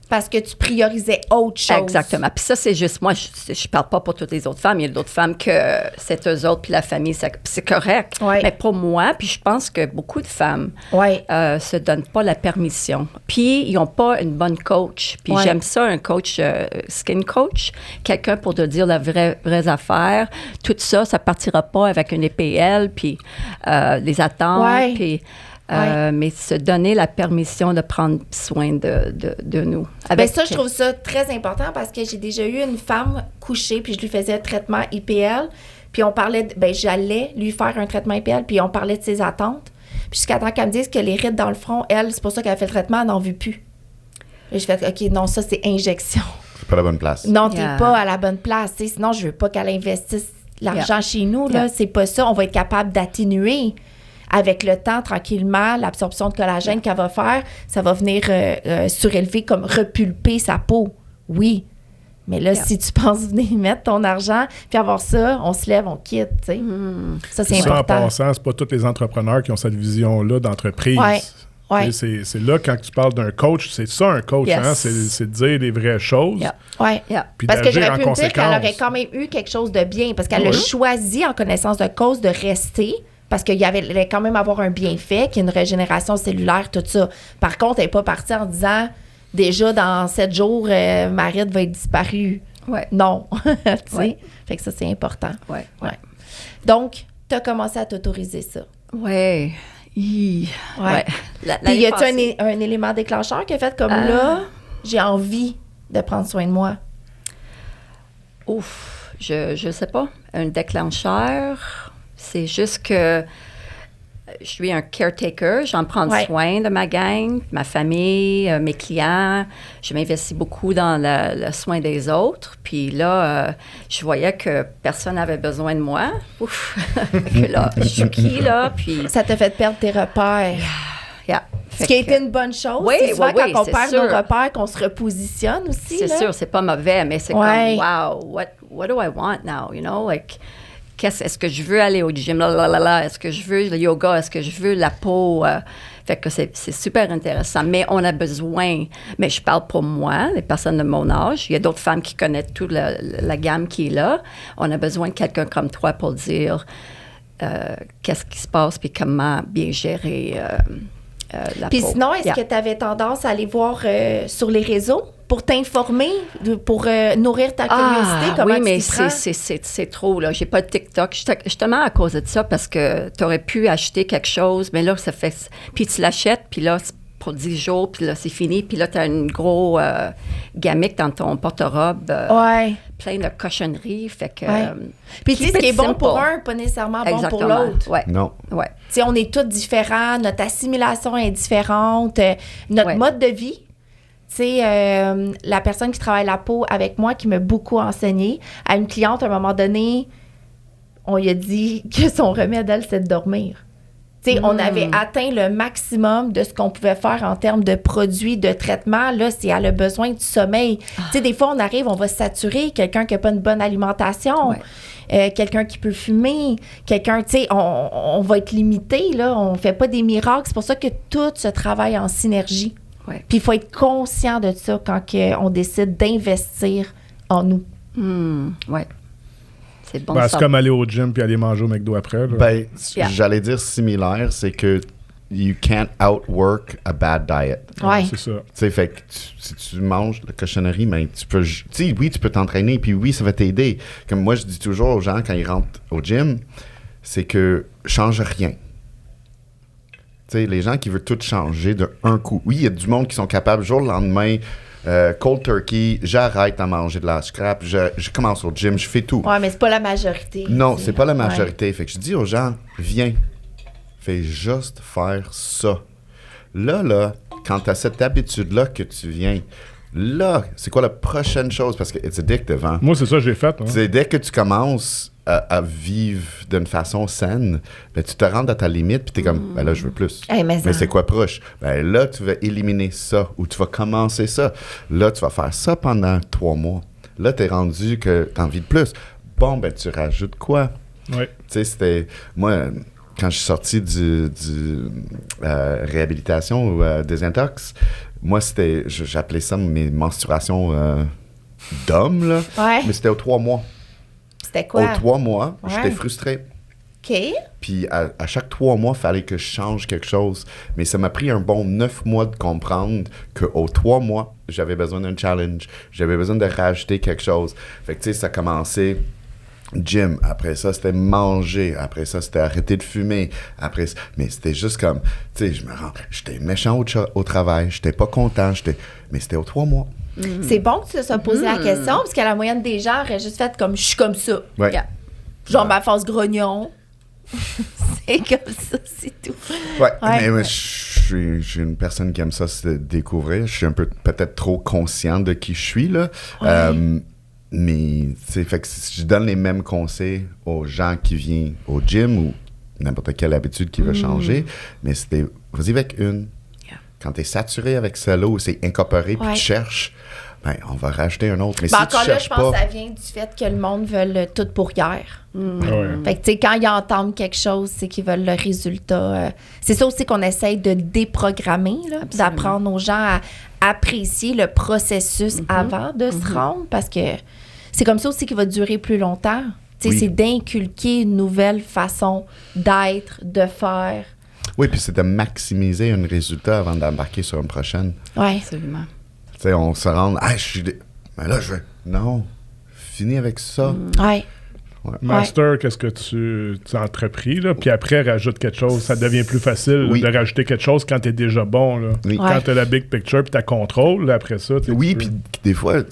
parce que tu priorisais autre chose. Exactement. Puis ça, c'est juste moi, je parle pas pour toutes les autres femmes. Il y a d'autres femmes que c'est eux autres, puis la famille, c'est correct. Ouais. Mais pour moi, puis je pense que beaucoup de femmes se donnent pas la permission. Puis ils n'ont pas une bonne coach. Puis j'aime ça, un coach, skin coach, quelqu'un pour te dire la vraie affaire. Tout ça, ça partira pas avec une EPL, puis les attentes, puis... mais se donner la permission de prendre soin de nous. Ça, je trouve ça très important parce que j'ai déjà eu une femme couchée, puis je lui faisais un traitement IPL, puis on parlait, j'allais lui faire un traitement IPL, puis on parlait de ses attentes. Puis jusqu'à temps qu'elle me dise que les rides dans le front, elle, c'est pour ça qu'elle a fait le traitement, elle n'en veut plus. Et je fais, OK, non, ça, c'est injection. C'est pas la bonne place. Non, t'es pas à la bonne place. T'sais. Sinon, je veux pas qu'elle investisse l'argent chez nous. Là. C'est pas ça. On va être capable d'atténuer. Avec le temps, tranquillement, l'absorption de collagène qu'elle va faire, ça va venir surélever, comme repulper sa peau. Oui. Mais là, si tu penses venir mettre ton argent, puis avoir ça, on se lève, on quitte, tu sais. Ça, c'est important. En passant, c'est pas tous les entrepreneurs qui ont cette vision-là d'entreprise. Ouais. C'est là, quand tu parles d'un coach, c'est ça un coach, hein? C'est de dire les vraies choses. Puis parce que d'agir j'aurais pu en me dire qu'elle conséquence. aurait quand même eu quelque chose de bien, parce qu'elle a choisi, en connaissance de cause, de rester. Parce qu'il allait quand même avoir un bienfait, qu'il y a une régénération cellulaire, tout ça. Par contre, elle n'est pas partie en disant, déjà dans 7 jours, ma ride va être disparue. Non. Tu sais? Fait que ça, c'est important. Donc, tu as commencé à t'autoriser ça. Oui. Puis, y a-tu un élément déclencheur qui a fait comme là, j'ai envie de prendre soin de moi? Ouf, je sais pas. Un déclencheur, c'est juste que je suis un caretaker. J'en prends soin de ma gang, ma famille, mes clients. Je m'investis beaucoup dans le soin des autres. Puis là, je voyais que personne n'avait besoin de moi. Ouf! Que là, je suis qui, là? Puis... Ça t'a fait perdre tes repères. Yeah. Ce qui a été une bonne chose. Oui, c'est souvent quand on c'est perd sûr. nos repères qu'on se repositionne aussi. C'est là. sûr, c'est pas mauvais, mais c'est comme, wow, what do I want now, you know? Like, est-ce que je veux aller au gym? Est-ce que je veux le yoga? Est-ce que je veux la peau? Fait que c'est super intéressant. Mais on a besoin, mais je parle pour moi, les personnes de mon âge. Il y a d'autres femmes qui connaissent toute la gamme qui est là. On a besoin de quelqu'un comme toi pour dire qu'est-ce qui se passe puis comment bien gérer la Puis peau. sinon, est-ce que tu avais tendance à aller voir sur les réseaux pour t'informer, pour nourrir ta curiosité? Comment oui, tu mais t'y prends? c'est trop, là. J'ai pas de TikTok. Justement, à cause de ça, parce que tu aurais pu acheter quelque chose, mais là, ça fait... Puis tu l'achètes, puis là, c'est pour 10 jours, puis là, c'est fini. Puis là, tu as une gros gamique dans ton porte-robe, plein de cochonneries. Fait que... Puis tu sais, ce qui est bon pour un, pas nécessairement bon pour l'autre. Ouais. Non. Ouais. Tu sais, on est tous différents, notre assimilation est différente, notre mode de vie. Tu sais, la personne qui travaille la peau avec moi, qui m'a beaucoup enseigné, à une cliente, à un moment donné, on lui a dit que son remède, elle, c'est de dormir. Tu sais, on avait atteint le maximum de ce qu'on pouvait faire en termes de produits, de traitement. Là, c'est elle a besoin du sommeil. Tu sais, des fois, on arrive, on va se saturer. Quelqu'un qui n'a pas une bonne alimentation, quelqu'un qui peut fumer, quelqu'un, tu sais, on va être limité, là. On ne fait pas des miracles. C'est pour ça que tout se travaille en synergie. Ouais. Puis il faut être conscient de ça quand on décide d'investir en nous. Oui. C'est bon. C'est comme aller au gym puis aller manger au McDo après. Là. Ben, j'allais dire similaire, c'est que you can't outwork a bad diet. Ouais. C'est ça. Tu sais, fait que si tu manges la cochonnerie, mais tu peux... Tu sais, oui, tu peux t'entraîner, puis oui, ça va t'aider. Comme moi, je dis toujours aux gens, quand ils rentrent au gym, c'est que change rien. Tu sais, les gens qui veulent tout changer d'un coup. Oui, il y a du monde qui sont capables, jour le lendemain, cold turkey, j'arrête à manger de la scrap, je commence au gym, je fais tout. Ouais, mais c'est pas la majorité. Non, c'est pas la majorité. Fait que je dis aux gens, viens, fais juste faire ça. Là, quand tu as cette habitude-là que tu viens, là, c'est quoi la prochaine chose? Parce que it's addictive, hein? Moi, c'est ça que j'ai fait. Hein? C'est dès que tu commences à vivre d'une façon saine, ben, tu te rends à ta limite, puis tu es comme, ben là, je veux plus. Hey, mais c'est quoi proche? Ben là, tu vas éliminer ça, ou tu vas commencer ça. Là, tu vas faire ça pendant 3 mois. Là, tu es rendu que tu as envie de plus. Bon, ben tu rajoutes quoi? Oui. Tu sais, c'était... Moi, quand je suis sorti du réhabilitation ou désintox, moi, c'était... J'appelais ça mes menstruations d'homme, là. Ouais. Mais c'était aux 3 mois. C'était quoi? Aux 3 mois, Ouais. j'étais frustré. OK. Puis à chaque 3 mois, il fallait que je change quelque chose. Mais ça m'a pris un bon 9 mois de comprendre qu'aux 3 mois, j'avais besoin d'un challenge. J'avais besoin de rajouter quelque chose. Fait que, tu sais, ça a commencé gym. Après ça, c'était manger. Après ça, c'était arrêter de fumer. Mais c'était juste comme, tu sais, j'étais méchant au travail. J'étais pas content. Mais c'était aux 3 mois. C'est bon que tu te sois posé la question, parce que la moyenne des gens aurait juste fait comme, je suis comme ça. Ouais. Yeah. Genre ma face grognon. C'est comme ça, c'est tout. Ouais, Ouais. mais je suis une personne qui aime ça se découvrir. Je suis un peu peut-être trop conscient de qui je suis, là. Ouais. Mais, tu sais, fait que si je donne les mêmes conseils aux gens qui viennent au gym ou n'importe quelle habitude qui veut changer, mais c'était, vas-y avec une. Yeah. Quand tu es saturé avec celle-là ou c'est incorporé puis Ouais. tu cherches, ben, on va rajouter un autre. Mais Ben si tu encore là, cherches je pense pas... que ça vient du fait que le monde veut tout pour hier. Ah ouais. Fait que, tu sais, quand ils entendent quelque chose, c'est qu'ils veulent le résultat. C'est ça aussi qu'on essaye de déprogrammer, là, Absolument. d'apprendre aux gens à apprécier le processus avant de se rendre, parce que c'est comme ça aussi qu'il va durer plus longtemps. Tu sais, Oui. c'est d'inculquer une nouvelle façon d'être, de faire. Oui, puis c'est de maximiser un résultat avant d'embarquer sur une prochaine. Ouais. Absolument. Tu sais, on se rend, ah, ben là, je vais. Non, finis avec ça. Ouais. Master, qu'est-ce que tu as entrepris, là, puis après, rajoute quelque chose. Ça devient plus facile de rajouter quelque chose quand tu es déjà bon. Là. Oui. Quand tu as la big picture puis tu contrôle, là, après ça... Oui, puis des fois,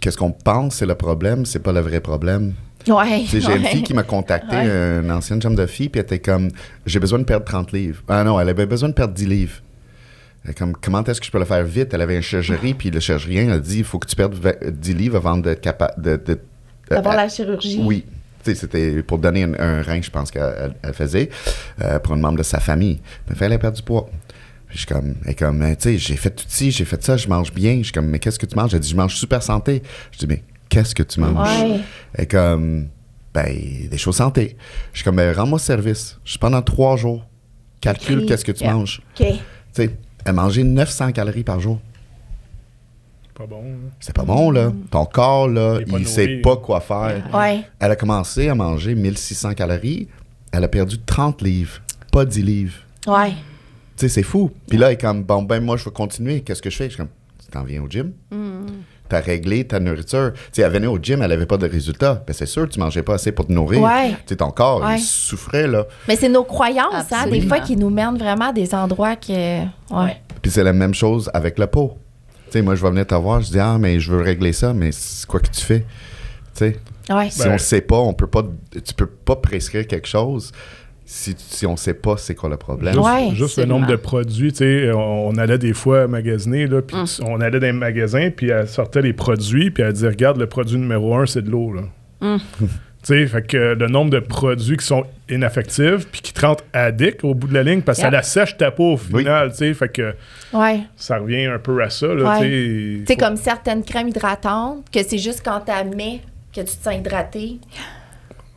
qu'est-ce qu'on pense c'est le problème, c'est pas le vrai problème. Ouais. J'ai une fille qui m'a contacté, une ancienne chambre de fille, puis elle était comme, j'ai besoin de perdre 30 livres. Ah non, elle avait besoin de perdre 10 livres. Elle comme, comment est-ce que je peux le faire vite? Elle avait une chirurgie, puis le chirurgien a dit, il faut que tu perdes 10 livres avant d'être capable d'avoir la chirurgie. Oui. Tu sais, c'était pour donner un rein, je pense qu'elle faisait, pour un membre de sa famille. Mais il fallait perdre du poids. Puis je suis comme, tu sais, j'ai fait tout ci, j'ai fait ça, je mange bien. Je suis comme, mais qu'est-ce que tu manges? Elle dit, je mange super santé. Je dis, mais qu'est-ce que tu manges? Ouais. Elle est comme, des choses santé. Je suis comme, rends-moi service. Je suis pendant 3 jours. Calcule qu'est-ce que tu manges. OK. Tu sais, elle mangeait 900 calories par jour. Pas bon. Hein? C'est pas bon, là. Ton corps, là, il sait nourri. pas quoi faire. Ouais. Elle a commencé à manger 1600 calories. Elle a perdu 30 livres, pas 10 livres. Ouais. Tu sais, c'est fou. Puis là, elle est comme, bon, moi, je vais continuer. Qu'est-ce que je fais? Je suis comme, tu t'en viens au gym? T'as réglé ta nourriture. Tu sais, elle venait au gym, elle avait pas de résultats. Ben, c'est sûr, tu mangeais pas assez pour te nourrir. Ouais. Tu sais, ton corps, Ouais. il souffrait, là. Mais c'est nos croyances, hein, des Absolument. fois, qui nous mènent vraiment à des endroits que... Ouais. Puis c'est la même chose avec la peau. Tu sais, moi, je vais venir te voir, je dis, mais je veux régler ça, mais c'est quoi que tu fais? Tu sais, Ouais. si on sait pas, tu peux pas prescrire quelque chose si on sait pas c'est quoi le problème. Ouais. Juste le absolument. nombre de produits, tu sais, on allait des fois magasiner, là, puis on allait dans les magasins, puis elle sortait les produits, puis elle disait, regarde, le produit numéro 1, c'est de l'eau, là. Tu sais, fait que le nombre de produits qui sont ineffectifs, puis qui te rendent addict au bout de la ligne, parce que ça la sèche ta peau au final, tu sais, fait que Ouais. ça revient un peu à ça, là, Ouais. tu sais. Tu sais, comme certaines crèmes hydratantes, que c'est juste quand tu mets que tu te sens hydraté.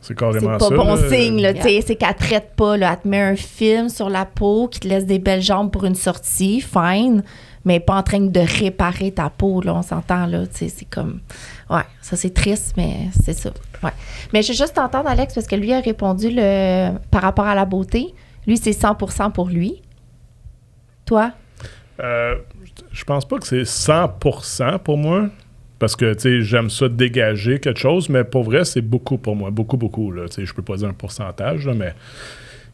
C'est C'est carrément pas ça. bon là. signe, là. Yeah. Tu sais, c'est qu'elle traite pas, là. Elle te met un film sur la peau qui te laisse des belles jambes pour une sortie, fine, mais pas en train de réparer ta peau, là. On s'entend, là. Tu sais, c'est comme... Ouais, ça, c'est triste, mais c'est ça. Ouais. Mais je veux juste t'entendre, Alex, parce que lui a répondu par rapport à la beauté. Lui, c'est 100% pour lui. Toi? Je pense pas que c'est 100% pour moi. Parce que, tu sais, j'aime ça dégager quelque chose, mais pour vrai, c'est beaucoup pour moi. Beaucoup, beaucoup, là. Tu sais, je peux pas dire un pourcentage, là, mais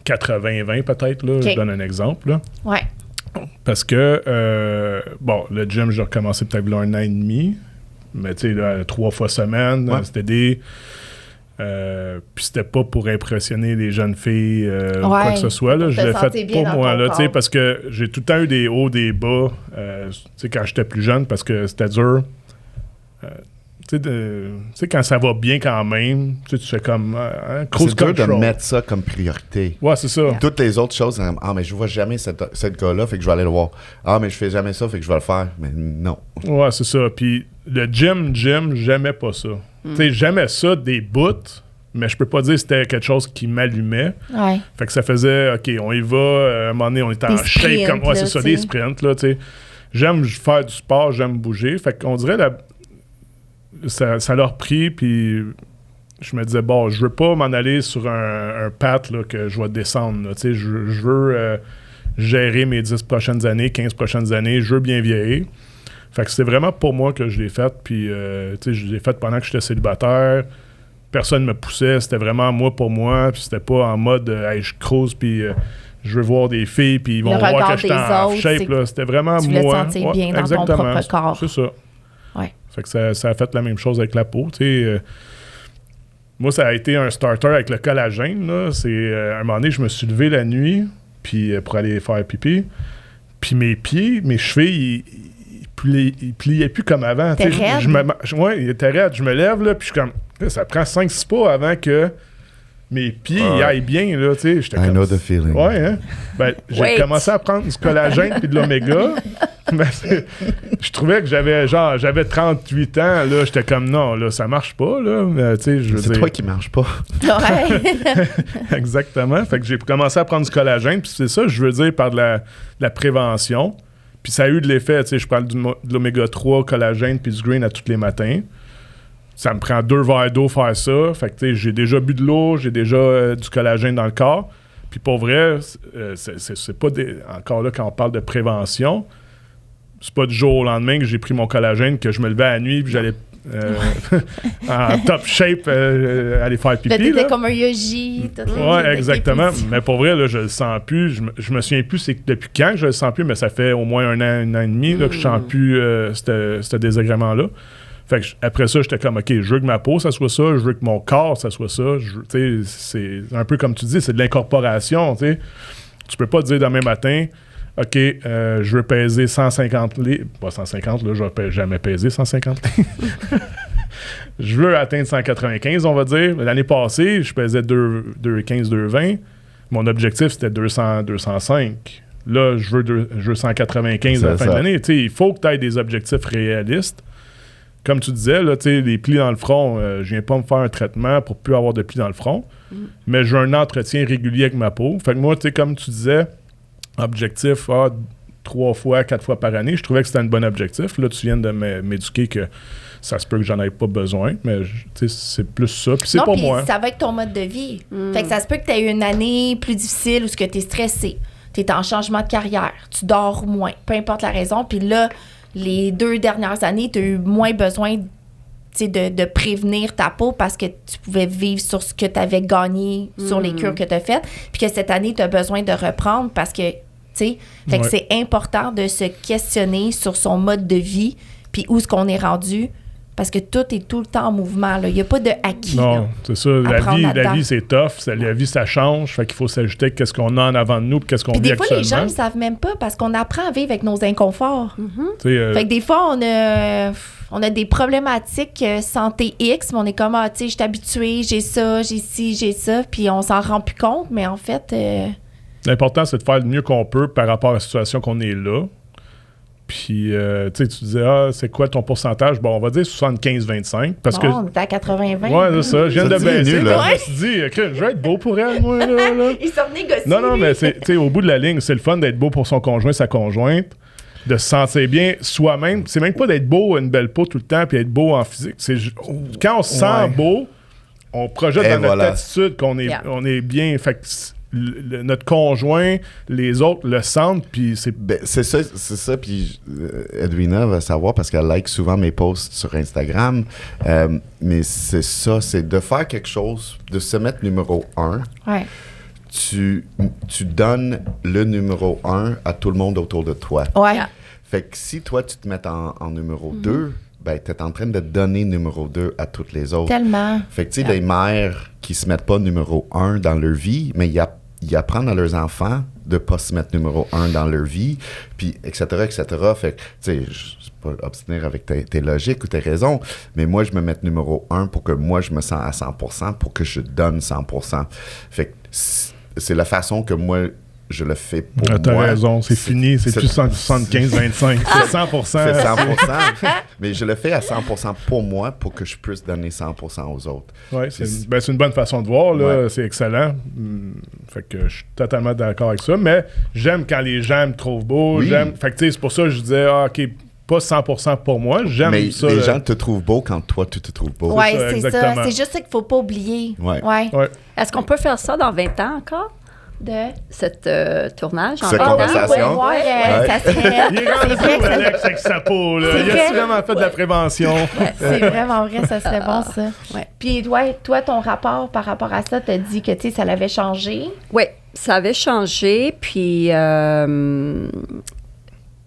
80-20 peut-être, là. Okay. Je donne un exemple, là. Ouais. Parce que, bon, le gym, j'ai recommencé peut-être il y a 1 an et demi. Mais, tu sais, là, 3 fois semaine, c'était des... puis c'était pas pour impressionner les jeunes filles ou quoi que ce soit. Là. Pour Je te l'ai sentir fait bien pour dans moi, ton là, tu sais, corps. parce que j'ai tout le temps eu des hauts, des bas, tu sais, quand j'étais plus jeune, parce que c'était dur. Tu sais, quand ça va bien quand même, tu sais, tu fais comme cruise C'est dur de control. mettre ça comme priorité. Ouais, c'est ça. Toutes les autres choses, mais je vois jamais cette gars-là, fait que je vais aller le voir. Mais je fais jamais ça, fait que je vais le faire. Mais non. Ouais, c'est ça. Puis le gym, j'aimais pas ça. Tu sais, j'aimais ça des bouts, mais je peux pas dire que c'était quelque chose qui m'allumait. Ouais. Fait que ça faisait, OK, on y va. À un moment donné, on est en Des shape. sprints, Ouais, là, c'est ça, tu des sais. sprints, là, tu sais. J'aime faire du sport, j'aime bouger. Fait qu'on dirait, ça l'a repris, puis je me disais, bon, je veux pas m'en aller sur un path là, que je vais descendre, là, tu sais. Je veux gérer mes 10 prochaines années, 15 prochaines années. Je veux bien vieillir. Fait que c'était vraiment pour moi que je l'ai fait, puis, tu sais, je l'ai fait pendant que j'étais célibataire. Personne me poussait, c'était vraiment moi pour moi, puis c'était pas en mode hey, je crouse puis je veux voir des filles puis ils vont Le voir regard que j'étais des en autres, shape c'est là, c'était vraiment tu voulais te moi. sentir bien dans ton propre corps. C'est ça. Ouais. Fait que ça a fait la même chose avec la peau, tu sais. Moi ça a été un starter avec le collagène là, c'est à un moment donné je me suis levé la nuit puis pour aller faire pipi. Puis mes pieds, mes chevilles ils pliaient plus comme avant, tu sais. Ouais, il était raide, je me lève là puis je suis comme ça prend 5-6 pas avant que mes pieds y aillent bien, là, tu sais. J'étais I comme... know the feeling. Ouais, hein? Ben, j'ai commencé à prendre du collagène puis de l'oméga. Ben, je trouvais que j'avais 38 ans, là. J'étais comme, non, là, ça marche pas, là. Mais, tu sais, je veux C'est dire... toi qui marche pas. Ouais. Exactement. Fait que j'ai commencé à prendre du collagène, puis c'est ça, je veux dire, par de la prévention. Puis ça a eu de l'effet, tu sais, je prends de l'oméga 3, collagène, puis du green à tous les matins. Ça me prend 2 verres d'eau faire ça. Fait que, tu sais, j'ai déjà bu de l'eau, j'ai déjà du collagène dans le corps. Puis pour vrai, c'est pas encore là, quand on parle de prévention, c'est pas du jour au lendemain que j'ai pris mon collagène, que je me levais à la nuit, puis j'allais en top shape, aller faire Là, pipi. t'étais Là. comme un yogi. Oui, exactement. Mais pour vrai, là, je le sens plus. Je me souviens plus c'est depuis quand que je le sens plus, mais ça fait au moins un an et demi là, que je sens plus ce désagrément-là. Fait que après ça, j'étais comme, OK, je veux que ma peau, ça soit ça. Je veux que mon corps, ça soit ça. C'est un peu comme tu dis, c'est de l'incorporation. Tu peux pas dire demain matin, OK, je veux peser 150 livres. Pas 150, là, je vais jamais peser 150 livres. Je veux atteindre 195, on va dire. L'année passée, je pesais 2,15, 2,20. Mon objectif, c'était 200, 205. Là, je veux 195 à la fin de l'année. Il faut que tu aies des objectifs réalistes. Comme tu disais, là, les plis dans le front, je viens pas me faire un traitement pour plus avoir de plis dans le front, mais j'ai un entretien régulier avec ma peau. Fait que moi, comme tu disais, objectif 3 fois, 4 fois par année, je trouvais que c'était un bon objectif. Là, tu viens de m'éduquer que ça se peut que j'en ai pas besoin, mais c'est plus ça. Puis c'est pour moi. Ça va être ton mode de vie. Fait que ça se peut que tu aies eu une année plus difficile ou que tu es stressé. Tu es en changement de carrière. Tu dors moins, peu importe la raison. Puis là, les 2 dernières années, tu as eu moins besoin de prévenir ta peau parce que tu pouvais vivre sur ce que tu avais gagné sur les cures que tu as faites. Puis que cette année, tu as besoin de reprendre parce que, fait que c'est important de se questionner sur son mode de vie puis où est-ce qu'on est rendu. Parce que tout est tout le temps en mouvement. Là. Il n'y a pas de acquis. Non, c'est ça. La vie, c'est tough. La vie, ça change. Fait qu'il faut s'ajouter à qu'est-ce qu'on a en avant de nous et qu'est-ce qu'on vit actuellement. Des fois, les gens ne savent même pas parce qu'on apprend à vivre avec nos inconforts. Fait que des fois, on a des problématiques santé X, mais on est comme, je suis habitué, j'ai ça, j'ai ci, j'ai ça, puis on s'en rend plus compte, mais en fait... L'important, c'est de faire le mieux qu'on peut par rapport à la situation qu'on est là. Puis, tu disais, c'est quoi ton pourcentage? Bon, on va dire 75-25. Parce que on est à 80-20. Ouais, c'est ça. Je viens de baisser. Là. Je me suis dit, je vais être beau pour elle, moi. Là. Ils sont négociés. Non, mais au bout de la ligne, c'est le fun d'être beau pour son conjoint, sa conjointe, de se sentir bien soi-même. C'est même pas d'être beau, une belle peau tout le temps, puis être beau en physique. Quand on se sent beau, on projette dans notre attitude qu'on est bien. Fait que notre conjoint, les autres le sentent, puis c'est... c'est ça, puis Edwina va savoir parce qu'elle like souvent mes posts sur Instagram, mais c'est ça, c'est de faire quelque chose, de se mettre numéro 1. Ouais. Tu donnes le numéro 1 à tout le monde autour de toi. Ouais. Fait que si toi, tu te mets en numéro 2, ben, tu es en train de donner numéro 2 à toutes les autres. Tellement. Fait que, tu sais, les mères qui se mettent pas numéro 1 dans leur vie, mais ils apprennent à leurs enfants de pas se mettre numéro 1 dans leur vie, puis etc., etc. Fait que, tu sais, je suis pas obstiné avec tes logiques ou tes raisons, mais moi, je me mets numéro 1 pour que moi, je me sens à 100%, pour que je donne 100%. Fait que c'est la façon que moi, je le fais pour moi. T'as raison, c'est fini, c'est plus 75-25, c'est 100%. C'est 100%, mais je le fais à 100% pour moi, pour que je puisse donner 100% aux autres. Oui, c'est une bonne façon de voir, là, c'est excellent. Fait que je suis totalement d'accord avec ça, mais j'aime quand les gens me trouvent beau, fait que tu sais, c'est pour ça que je disais, OK, pas 100% pour moi, j'aime mais ça. Mais les gens te trouvent beau quand toi, tu te trouves beau. Oui, c'est ça. C'est juste ça qu'il ne faut pas oublier. Ouais. Est-ce qu'on peut faire ça dans 20 ans encore? De cette tournage cette conversation. Ça serait... Il est rendu Alex avec sa peau, là. Il a vraiment fait de la prévention. C'est vraiment vrai, ça serait bon, ça. Ouais. Puis, toi, ton rapport par rapport à ça, t'as dit que, tu sais, ça l'avait changé. Oui, ça avait changé, puis...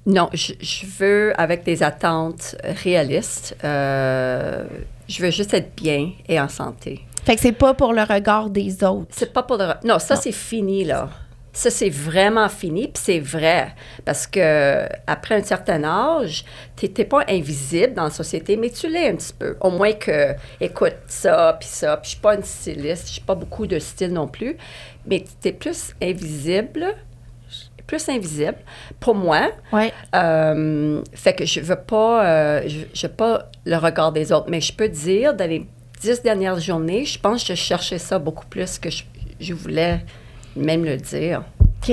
non, je veux, avec des attentes réalistes, je veux juste être bien et en santé. Fait que c'est pas pour le regard des autres. C'est pas pour le... Non, ça, c'est fini, là. Ça, c'est vraiment fini, puis c'est vrai. Parce que après un certain âge, t'es pas invisible dans la société, mais tu l'es un petit peu. Au moins que, écoute, ça, puis ça. Puis je suis pas une styliste, je suis pas beaucoup de style non plus. Mais t'es plus invisible pour moi. Ouais. Fait que je veux pas le regard des autres. Mais je peux dire, dans les 10 dernières journées, je pense que je cherchais ça beaucoup plus que je voulais même le dire. OK.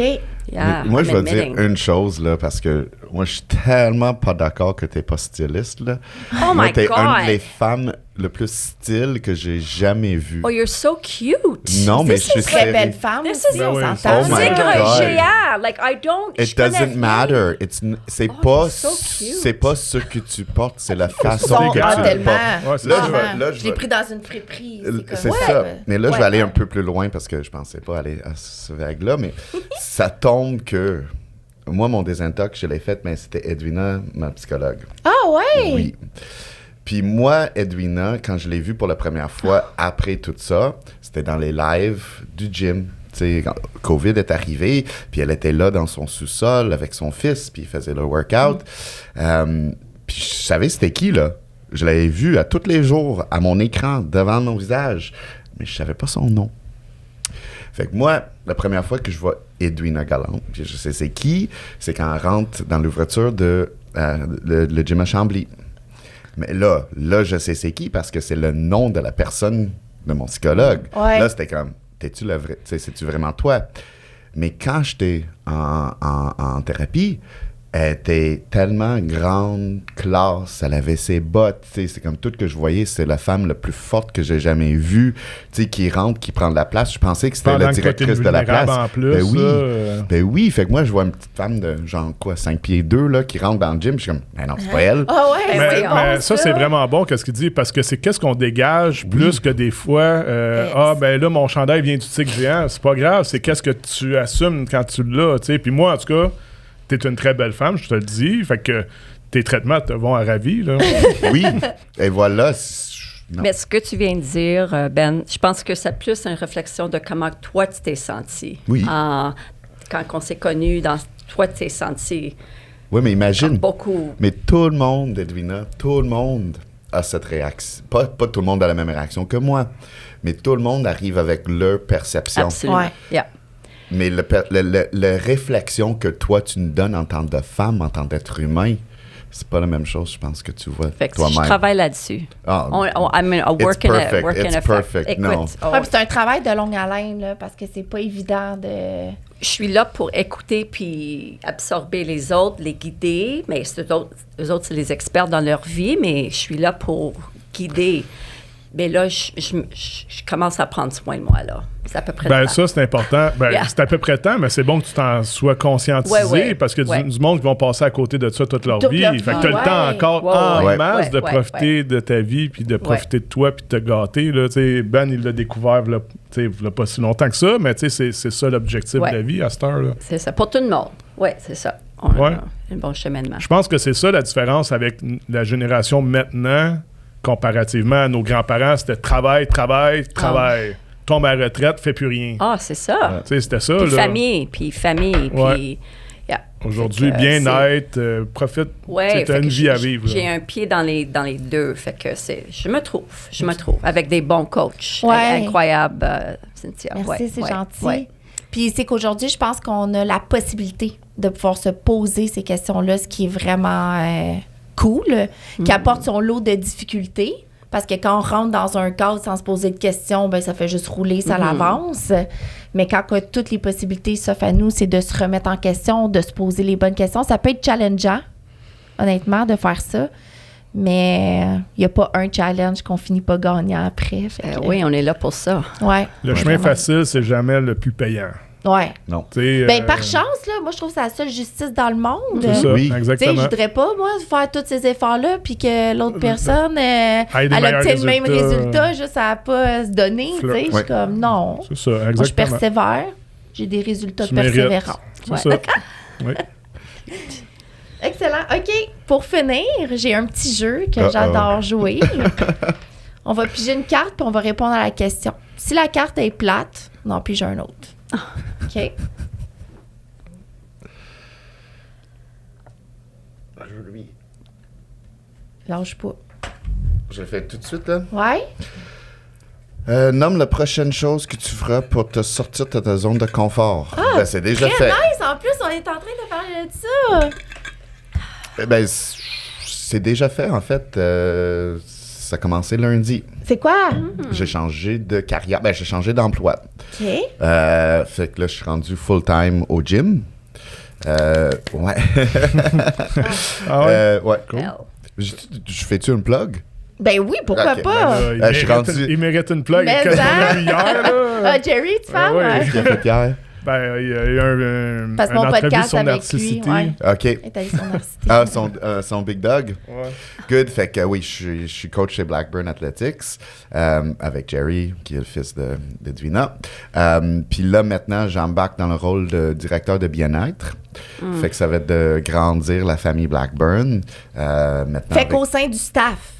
Yeah, Moi, je I'm vais dire admitting. une chose, là, parce que moi, je suis tellement pas d'accord que t'es pas styliste, là. Oh Moi, my t'es une God. des femmes le plus style que j'ai jamais vu. Oh, you're so cute. Non, mais This je suis is Très sérieux. belle femme This aussi, is- on Ben oui, s'entend. oh my C'est God. GR. Like, I don't... It je connais doesn't rien. matter. C'est Oh, pas, you're so cute. c'est pas ce que tu portes, c'est la Ils façon sont que tu le tellement. portes. Ouais, c'est Là, ça. je vais- là, je Je l'ai vais- pris dans une friperie. C'est comme- ça. Ouais. Mais là, je vais Ouais. aller un peu plus loin parce que je pensais pas aller à ce vague-là. Mais ça tombe que moi, mon désintox, je l'ai fait, mais c'était Edwina, ma psychologue. Ah ouais? Oui. Puis moi, Edwina, quand je l'ai vue pour la première fois après tout ça, c'était dans les lives du gym. Tu sais, quand COVID est arrivé, puis elle était là dans son sous-sol avec son fils, puis il faisait le workout. Puis je savais c'était qui, là. Je l'avais vu à tous les jours, à mon écran, devant mon visage, mais je savais pas son nom. Fait que moi, la première fois que je vois Edwina Galante, puis je sais c'est qui, c'est quand elle rentre dans l'ouverture de le gym à Chambly. Mais là, je sais c'est qui parce que c'est le nom de la personne de mon psychologue. Ouais. Là, c'était comme, t'es-tu le vrai, tu sais, c'est-tu vraiment toi? Mais quand j'étais en thérapie, elle était tellement grande, classe, elle avait ses bottes, tu sais, c'est comme tout que je voyais, c'est la femme la plus forte que j'ai jamais vue, tu sais, qui rentre, qui prend de la place. Je pensais que c'était Pendant la que toi, t'es directrice de la vulnérable place. en plus, Ben oui, ça, ben oui, fait que moi, je vois une petite femme de genre quoi, 5 pieds 2, là, qui rentre dans le gym, je suis comme, ben non, c'est pas elle. Ah ouais, Ben Mais, c'est oui, bon, mais ça, c'est vraiment bon, qu'est-ce qu'il dit, parce que c'est qu'est-ce qu'on dégage plus que des fois, ben là, mon chandail vient du tigre géant. C'est pas grave, c'est qu'est-ce que tu assumes quand tu l'as, tu sais. Puis moi, en tout cas, t'es une très belle femme, je te le dis. Fait que tes traitements te vont à ravi, là. Oui, et voilà. Non. Mais ce que tu viens de dire, Ben, je pense que c'est plus une réflexion de comment toi tu t'es senti. Oui. Quand on s'est connus, toi tu t'es senti Oui, mais imagine. beaucoup. Mais tout le monde, Edwina, tout le monde a cette réaction. Pas tout le monde a la même réaction que moi, mais tout le monde arrive avec leur perception. Absolument. Ouais. Yeah. Mais la réflexion que toi, tu nous donnes en tant que femme, en tant qu'être humain, c'est pas la même chose, je pense, que tu vois Fait que je toi-même. travaille là-dessus. Ah, I mean, a work in perfect. work in It's effect. perfect. Écoute, No. oh, Ouais, puis c'est un travail de longue haleine, là, parce que c'est pas évident de. je suis là pour écouter puis absorber les autres, les guider. Mais eux autres, c'est les experts dans leur vie, mais je suis là pour guider. Mais là, je commence à prendre soin de moi, là. C'est à peu près Ben le temps. ça, c'est important. Ben, Yeah. c'est à peu près temps, mais c'est bon que tu t'en sois conscientisé Ouais. parce que Ouais. du monde qui vont passer à côté de ça toute leur Toute vie. leur Fait que vie, t'as le temps ouais. encore Ouais, en ouais. masse Ouais, de ouais, profiter de ta vie puis de profiter de toi puis de te gâter. Là. Tu sais, Ben, il l'a découvert il y a pas si longtemps que ça, mais tu sais, c'est ça l'objectif Ouais. de la vie à cette heure-là. C'est ça. Pour tout le monde. Oui, c'est ça. On Ouais. a un bon cheminement. Je pense que c'est ça la différence avec la génération maintenant comparativement à nos grands-parents. C'était travail. Tombe à la retraite, fait plus rien. Ah, c'est ça. Tu sais, c'était ça. Puis là. famille, Ouais. puis... yeah. Aujourd'hui, Fait que, bien-être, profite. Ouais, tu as fait une que vie à vivre. là. J'ai un pied dans les deux. Fait que je me trouve, avec des bons coachs. Ouais. Incroyable, Cynthia. Merci, Ouais, c'est ouais, gentil. ouais. Puis c'est qu'aujourd'hui, je pense qu'on a la possibilité de pouvoir se poser ces questions-là, ce qui est vraiment cool, qui apporte son lot de difficultés. Parce que quand on rentre dans un cadre sans se poser de questions, ben ça fait juste rouler, ça l'avance. Mais quand toutes les possibilités s'offrent à nous, c'est de se remettre en question, de se poser les bonnes questions. Ça peut être challengeant, honnêtement, de faire ça. Mais il n'y a pas un challenge qu'on finit pas gagnant après. Fait que, Oui, on est là pour ça. Ouais. Le chemin Vraiment. facile, c'est jamais le plus payant. Ouais. Non. Tu sais, Ben, par chance, là, moi, je trouve que c'est la seule justice dans le monde. C'est ça, Oui. Tu sais, exactement. je voudrais pas, moi, faire tous ces efforts-là, puis que l'autre personne, elle des meilleurs obtient le même résultats. résultat, juste à pas se donner. Tu sais, je suis Ouais. comme, non. C'est ça, Moi, je exactement. persévère. J'ai des résultats Tu mérites. persévérants. C'est Ouais. ça. Oui. Excellent. OK. Pour finir, j'ai un petit jeu que Uh-oh. j'adore jouer. On va piger une carte, puis on va répondre à la question. Si la carte est plate, on en pige un autre. OK? Lâche pas. Je le fais tout de suite, là. Ouais? Nomme la prochaine chose que tu feras pour te sortir de ta zone de confort. Ben, c'est déjà Très fait. nice! En plus, on est en train de parler de ça. Ben, c'est déjà fait, en fait. Ça a commencé lundi. C'est quoi? J'ai changé de carrière. Ben, j'ai changé d'emploi. OK. Fait que là, je suis rendu full-time au gym. Ouais. Ah ouais? Ouais. Cool. Je fais-tu une plug? Ben oui, pourquoi Ok, pas? Ben là, je suis rendu- il mérite une plug. Mais Qu'est-ce qu'on ça- a vu hier, là? Ah, Jerry, tu parles? ouais. Ouais. Qu'est-ce qu'il a fait hier? Ben, il y a eu un Parce que mon entrevue podcast sur avec Narcissity. lui, ouais. OK. Et t'as eu son narcissisme. Ah, son Big Dog? Ouais. Good. Fait que oui, je suis coach chez Blackburn Athletics avec Jerry, qui est le fils de Dwina. Puis là, maintenant, j'embarque dans le rôle de directeur de bien-être. Fait que ça va être de grandir la famille Blackburn. Maintenant Fait avec- qu'au sein du staff.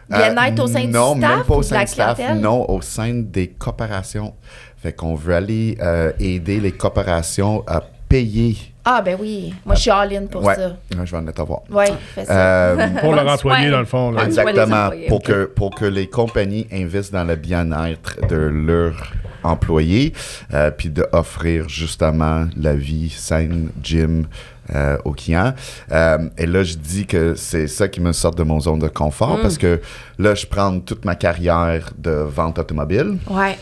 Bien-être au sein du staff? Non, même pas ou au de sein la du staff. clientèle? Non, au sein des coopérations. Fait qu'on veut aller aider les coopérations à payer. Ah, ben oui. Moi, je suis all-in pour Ouais. ça. Ouais, je vais en être à voir. Oui, fais ça. Pour leur Bonne employé, soirée. dans le fond. Là. Bonne soirée. les Exactement. employés. Pour que les compagnies investissent dans le bien-être de leurs employés, puis d'offrir justement la vie saine, gym, aux clients. Et là, je dis que c'est ça qui me sort de mon zone de confort parce que là, je prends toute ma carrière de vente automobile Ouais.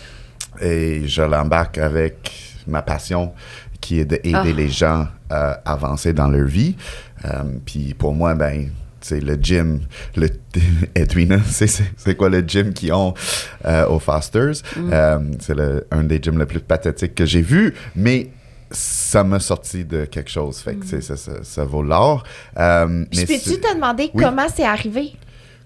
et je l'embarque avec ma passion qui est d'aider les gens à avancer dans leur vie. Puis pour moi, ben, c'est le gym, Edwina, c'est quoi le gym qu'ils ont au Foster's? C'est un des gyms les plus pathétiques que j'ai vu, mais ça m'a sorti de quelque chose. Fait que tu sais, ça vaut l'or. Puis peux-tu te demander Oui. comment c'est arrivé?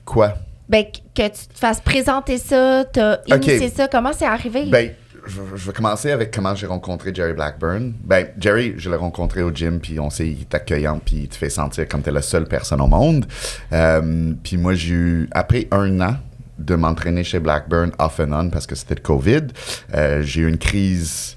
Quoi? Ben, que tu te fasses présenter ça, t'as initié ça, comment c'est arrivé? Ben, je vais commencer avec comment j'ai rencontré Jerry Blackburn. Ben, Jerry, je l'ai rencontré au gym, puis il est accueillant, puis il te fait sentir comme t'es la seule personne au monde. Puis moi, j'ai eu, après 1 an de m'entraîner chez Blackburn off and on, parce que c'était le COVID, j'ai eu une crise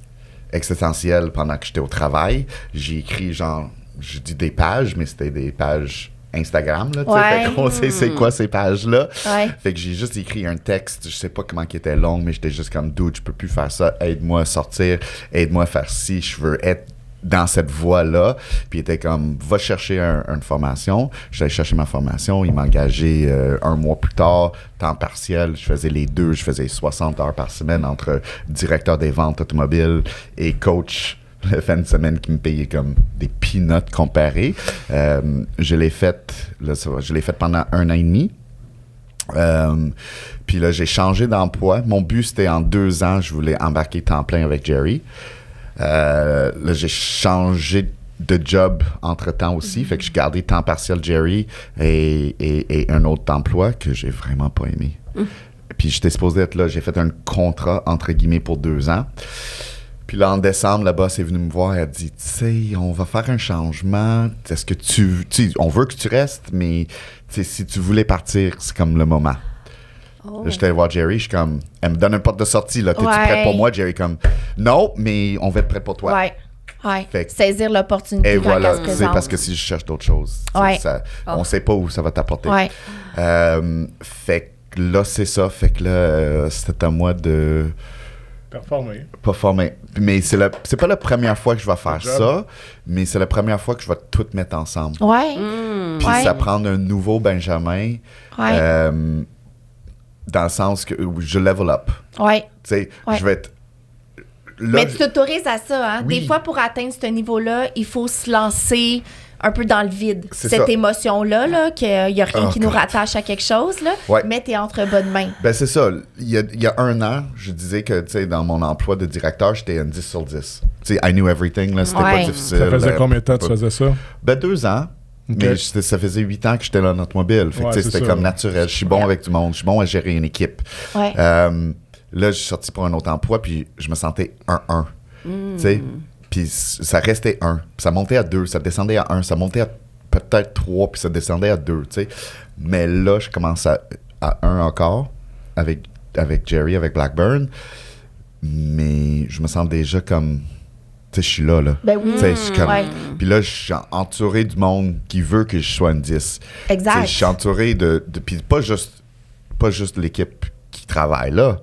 existentielle pendant que j'étais au travail. J'ai écrit, genre, je dis des pages, mais c'était des pages Instagram, là, tu sais. Ouais. Fait qu'on sait c'est quoi ces pages-là. Ouais. Fait que j'ai juste écrit un texte, je sais pas comment il était long, mais j'étais juste comme, dude, je peux plus faire ça, aide-moi à sortir, aide-moi à faire ci, je veux être dans cette voie-là. Puis il était comme, va chercher une formation. J'allais chercher ma formation, il m'a engagé 1 mois plus tard, temps partiel, je faisais les deux, je faisais 60 heures par semaine entre directeur des ventes automobiles et coach la fin de semaine qui me payait comme des peanuts comparés. Je l'ai fait pendant 1 an et demi. Puis là, j'ai changé d'emploi. Mon but, c'était en 2 ans, je voulais embarquer temps plein avec Jerry. Là, j'ai changé de job entre-temps aussi. Fait que j'ai gardé temps partiel Jerry et un autre emploi que j'ai vraiment pas aimé. Puis j'étais supposé être là. J'ai fait un contrat, entre guillemets, pour 2 ans. Puis là, en décembre, la boss est venue me voir et elle a dit, tu sais, on va faire un changement. Est-ce que tu sais, on veut que tu restes, mais tu sais, si tu voulais partir, c'est comme le moment. Oh. Là, j'étais allé voir Jerry, je suis comme, elle me donne une porte de sortie, là. T'es-tu Ouais. prête pour moi? Jerry, comme, non, mais on va être prêt pour toi. Ouais. Ouais. Fait que- Saisir l'opportunité Et quand voilà, elle se tu sais, présente. parce que si je cherche d'autres choses, tu sais, Ouais. on sait pas où ça va t'apporter. Ouais. Fait que là, c'est ça. Fait que là, c'était à moi de Performer. pas former. Mais c'est pas la première fois que je vais faire Good job. ça, mais c'est la première fois que je vais tout mettre ensemble. Ouais. Puis Ouais. ça prend un nouveau Benjamin, Ouais. dans le sens que je level up. Ouais. Tu sais, Ouais. je vais être... Là, Mais tu t'autorises à ça, hein? Oui. Des fois, pour atteindre ce niveau-là, il faut se lancer un peu dans le vide. C'est Cette ça. émotion-là, là, qu'il n'y a rien Oh, qui nous God. rattache à quelque chose, là, Ouais. mais t'es entre bonnes mains. Ben c'est ça. Il y a 1 an, je disais que, tu sais, dans mon emploi de directeur, j'étais un 10 sur 10. Tu sais, I knew everything, là, c'était Ouais. pas difficile. Ça faisait combien de temps que tu faisais ça? Ben 2 ans. Ok. Mais ça faisait 8 ans que j'étais là en automobile. Fait que, Ouais, tu sais, c'est c'était ça. comme naturel. Je suis bon avec du monde. Je suis bon à gérer une équipe. Ouais. Là, je suis sorti pour un autre emploi, puis je me sentais 1-1. Tu sais? Puis ça restait 1. Puis ça montait à 2, ça descendait à 1, ça montait à peut-être 3, puis ça descendait à 2, tu sais. Mais là, je commence à 1 encore avec Jerry, avec Blackburn. Mais je me sens déjà comme... Tu sais, je suis là. Ben oui. Tu sais, je suis comme... Ouais. Puis là, je suis entouré du monde qui veut que je sois une 10. Exact. Tu sais, je suis entouré de puis pas juste l'équipe qui travaille là.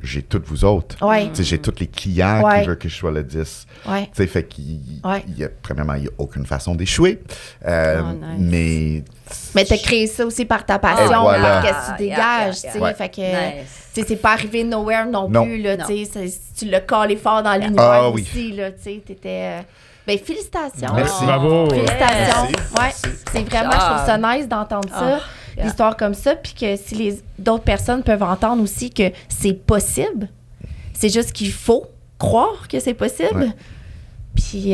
J'ai toutes vous autres. Ouais. Tu sais, j'ai tous les clients Ouais. qui veulent que je sois le 10. Ouais. Tu sais, fait Ouais. premièrement, il n'y a aucune façon d'échouer. Nice. Mais t'as créé ça aussi par ta passion, Et voilà. par qu'est-ce que tu dégages, tu sais. Ouais. Fait que, Nice. tu sais, c'est pas arrivé nowhere non Non. plus, là, Non. tu sais. Tu l'as collé fort dans l'univers Ah oui. aussi, là, tu sais. T'étais... Ben, félicitations. Merci. Bravo. Félicitations. Merci. Ouais, Merci. c'est vraiment, je trouve ça nice d'entendre ça, yeah. l'histoire comme ça, puis que si d'autres personnes peuvent entendre aussi que c'est possible, c'est juste qu'il faut croire que c'est possible. Ouais. Puis,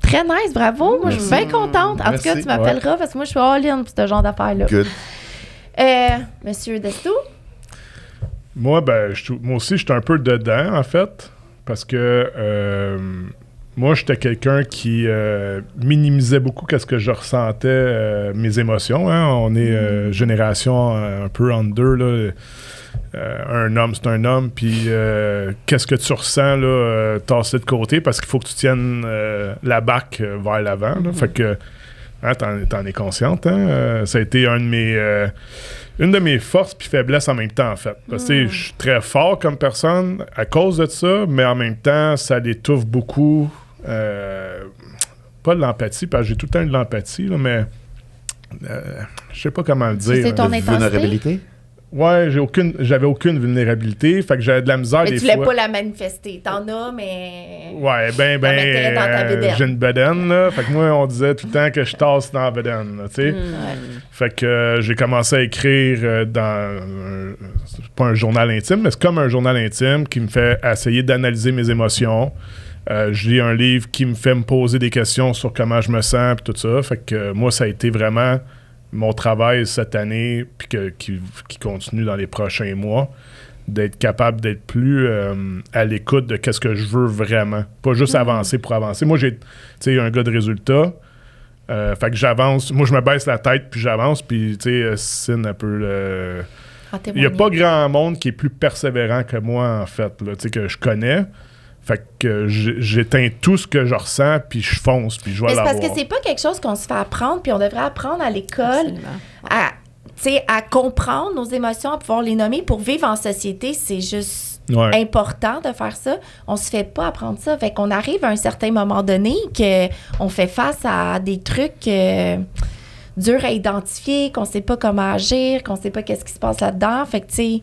très nice, bravo. Moi, je suis bien contente. En tout cas, Merci. tu m'appelleras parce que moi, je suis all-in pour ce genre d'affaires-là. Good. Monsieur Destou? Moi, moi aussi, j'étais un peu dedans, en fait, parce que moi, j'étais quelqu'un qui minimisait beaucoup qu'est-ce que je ressentais, mes émotions. Hein. On est génération un peu entre deux, là. Un homme, c'est un homme, puis qu'est-ce que tu ressens, là, tasser de côté, parce qu'il faut que tu tiennes la barque vers l'avant. Là. Fait que, hein, t'en es consciente, hein? Ça a été une de mes forces puis faiblesses en même temps, en fait. Parce que je suis très fort comme personne à cause de ça, mais en même temps, ça l'étouffe beaucoup. Pas de l'empathie, parce que j'ai tout le temps eu de l'empathie, là, mais je sais pas comment le dire. C'est ton De intensité? vulnérabilité? Ouais, j'avais aucune vulnérabilité, fait que j'avais de la misère Mais des tu fois. voulais pas la manifester. T'en as, mais... Ouais, mettais dans ta bédaine. j'ai une bedaine, là. Fait que moi, on disait tout le temps que je tasse dans la bedaine, là, tu sais. Fait que j'ai commencé à écrire c'est pas un journal intime, mais c'est comme un journal intime qui me fait essayer d'analyser mes émotions. Je lis un livre qui me fait me poser des questions sur comment je me sens, puis tout ça. Fait que moi, ça a été vraiment mon travail cette année, puis qui continue dans les prochains mois, d'être capable d'être plus à l'écoute de qu'est-ce que je veux vraiment. Pas juste avancer pour avancer. Moi, j'ai un gars de résultats. Fait que j'avance. Moi, je me baisse la tête, puis j'avance, puis c'est un peu le... Il n'y a pas grand monde qui est plus persévérant que moi, en fait, là, que je connais. Fait que j'éteins tout ce que je ressens, puis je fonce, puis je vais l'avoir. C'est parce que c'est pas quelque chose qu'on se fait apprendre, puis on devrait apprendre à l'école à comprendre nos émotions, à pouvoir les nommer. Pour vivre en société, c'est juste important de faire ça. On se fait pas apprendre ça. Fait qu'on arrive à un certain moment donné qu'on fait face à des trucs durs à identifier, qu'on sait pas comment agir, qu'on sait pas qu'est-ce qui se passe là-dedans. Fait que, tu sais...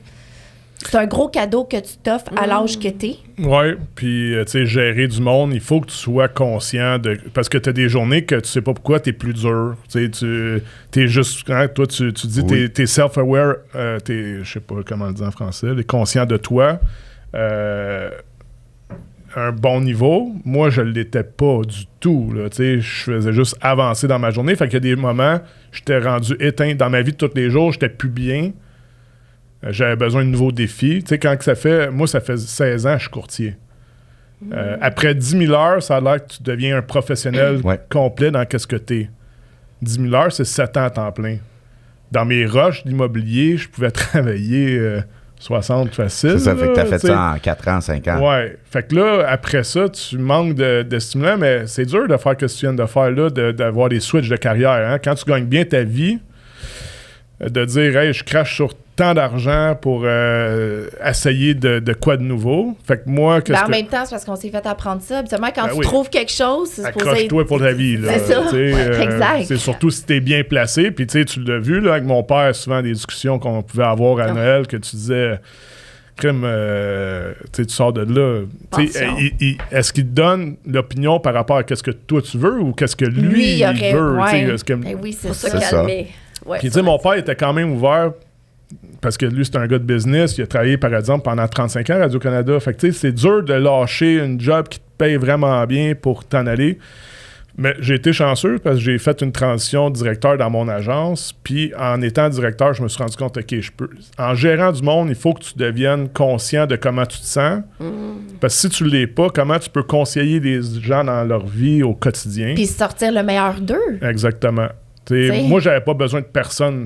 C'est un gros cadeau que tu t'offres à l'âge que t'es. Oui, puis, tu sais, gérer du monde, il faut que tu sois conscient de... Parce que tu as des journées que tu sais pas pourquoi t'es plus dur. Tu sais, t'es juste... Hein, toi, tu dis, t'es self-aware, je sais pas comment le dire en français, t'es conscient de toi. Un bon niveau. Moi, je l'étais pas du tout, là. Tu sais, je faisais juste avancer dans ma journée. Fait qu'il y a des moments, j'étais rendu éteint. Dans ma vie de tous les jours, j'étais plus bien. J'avais besoin de nouveaux défis. Tu sais, quand ça fait... Moi, ça fait 16 ans que je suis courtier. Après 10 000 heures, ça a l'air que tu deviens un professionnel complet dans qu'est-ce que t'es. 10 000 heures, c'est 7 ans à temps plein. Dans mes rushs d'immobilier, je pouvais travailler 60 facile. C'est ça, fait que t'as fait t'sais. ça en 4 ans, 5 ans. Ouais. Fait que là, après ça, tu manques de stimulants, mais c'est dur de faire ce que tu viens de faire là, d'avoir des switches de carrière. Hein? Quand tu gagnes bien ta vie, de dire « Hey, je crache sur tant d'argent pour essayer de quoi de nouveau. » Fait que moi... En même temps, c'est parce qu'on s'est fait apprendre ça. Habituellement, quand tu trouves quelque chose, c'est supposé... Accroche-toi pour ta vie. Là, c'est ça. Exact. C'est surtout si t'es bien placé. Puis tu l'as vu là, avec mon père, souvent des discussions qu'on pouvait avoir à Noël, que tu disais... Crime, tu sors de là. Est-ce qu'il te donne l'opinion par rapport à qu'est-ce que toi tu veux ou qu'est-ce que lui il veut? Oui, c'est pour se ça. calmer. Ouais, puis tu sais, mon père était quand même ouvert parce que lui, c'est un gars de business. Il a travaillé, par exemple, pendant 35 ans à Radio-Canada. Fait que tu sais, c'est dur de lâcher une job qui te paye vraiment bien pour t'en aller. Mais j'ai été chanceux parce que j'ai fait une transition directeur dans mon agence. Puis en étant directeur, je me suis rendu compte, OK, en gérant du monde, il faut que tu deviennes conscient de comment tu te sens. Parce que si tu ne l'es pas, comment tu peux conseiller les gens dans leur vie au quotidien? Puis sortir le meilleur d'eux. Exactement. Moi, j'avais pas besoin de personne.